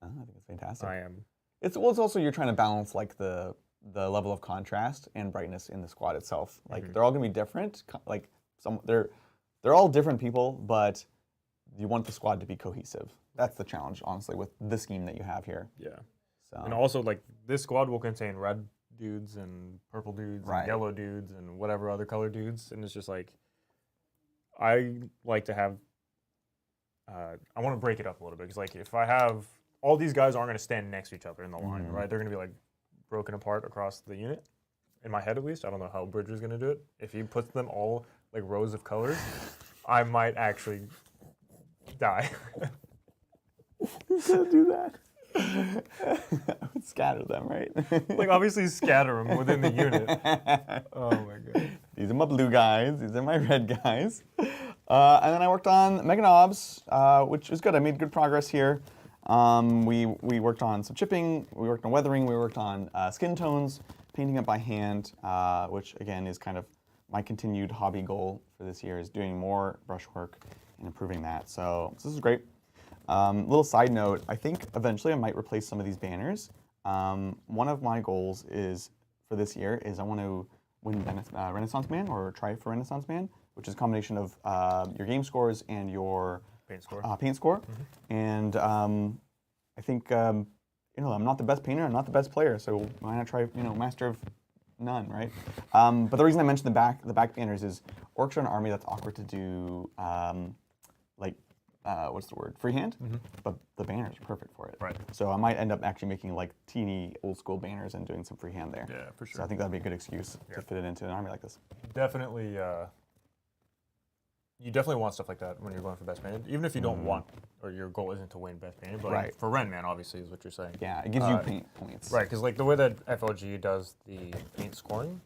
I think it's fantastic. I am. It's also you're trying to balance like the level of contrast and brightness in the squad itself. Like they're all gonna be different. Like they're all different people, but you want the squad to be cohesive. That's the challenge, honestly, with the scheme that you have here. Yeah. So. And also, like, this squad will contain red dudes and purple dudes and yellow dudes and whatever other color dudes, and it's just like, I like to have I want to break it up a little bit because like if I have all these guys aren't going to stand next to each other in the line, right? They're going to be like broken apart across the unit. In my head, at least, I don't know how Bridger's going to do it. If he puts them all like rows of colors, I might actually die. You gotta do that. I would scatter them, right? Like obviously scatter them within the unit. Oh my god. These are my blue guys. These are my red guys. And then I worked on Meganobz, which was good. I made good progress here. We worked on some chipping. We worked on weathering. We worked on skin tones, painting it by hand, which again is kind of my continued hobby goal for this year is doing more brushwork and improving that. So this is great. Little side note, I think eventually I might replace some of these banners. One of my goals is for this year is I want to win Renaissance Man or try for Renaissance Man, which is a combination of your game scores and your Paint score. And I think you know I'm not the best painter, I'm not the best player, so why not try master of none, right? But the reason I mentioned the back banners is Orks are an army that's awkward to do what's the word? Freehand? But the banners are perfect for it. Right. So I might end up actually making like teeny old school banners and doing some freehand there. Yeah, for sure. So I think that'd be a good excuse to fit it into an army like this. Definitely, you definitely want stuff like that when you're going for best painted, even if you don't want, or your goal isn't to win best painted, but like, for Ren Man, obviously, is what you're saying. Yeah, it gives you paint points. Right, because like the way that FLG does the paint scoring,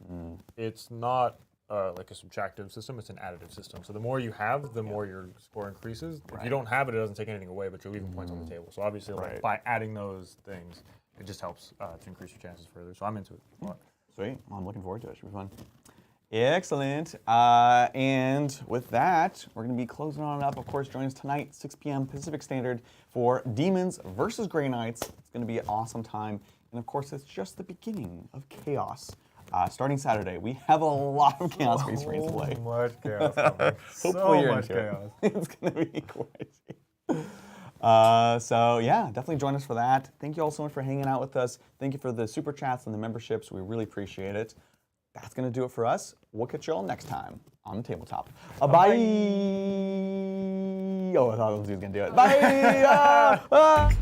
it's not like a subtractive system, it's an additive system. So the more you have, the more your score increases. If you don't have it, it doesn't take anything away, but you're leaving points on the table. So obviously, like, by adding those things, it just helps to increase your chances further. So I'm into it a lot. Sweet. Well, I'm looking forward to it. It should be fun. Excellent. And with that, we're going to be closing on up. Of course, join us tonight, 6 p.m. Pacific Standard for Demons versus Grey Knights. It's going to be an awesome time. And of course, it's just the beginning of chaos. Starting Saturday, we have a lot of chaos space marines to play. So much chaos coming. Hopefully you're much into it. chaos. It's going to be crazy. So yeah, definitely join us for that. Thank you all so much for hanging out with us. Thank you for the super chats and the memberships. We really appreciate it. That's going to do it for us. We'll catch you all next time on the tabletop. Bye. Oh, I thought he was going to do it. Bye.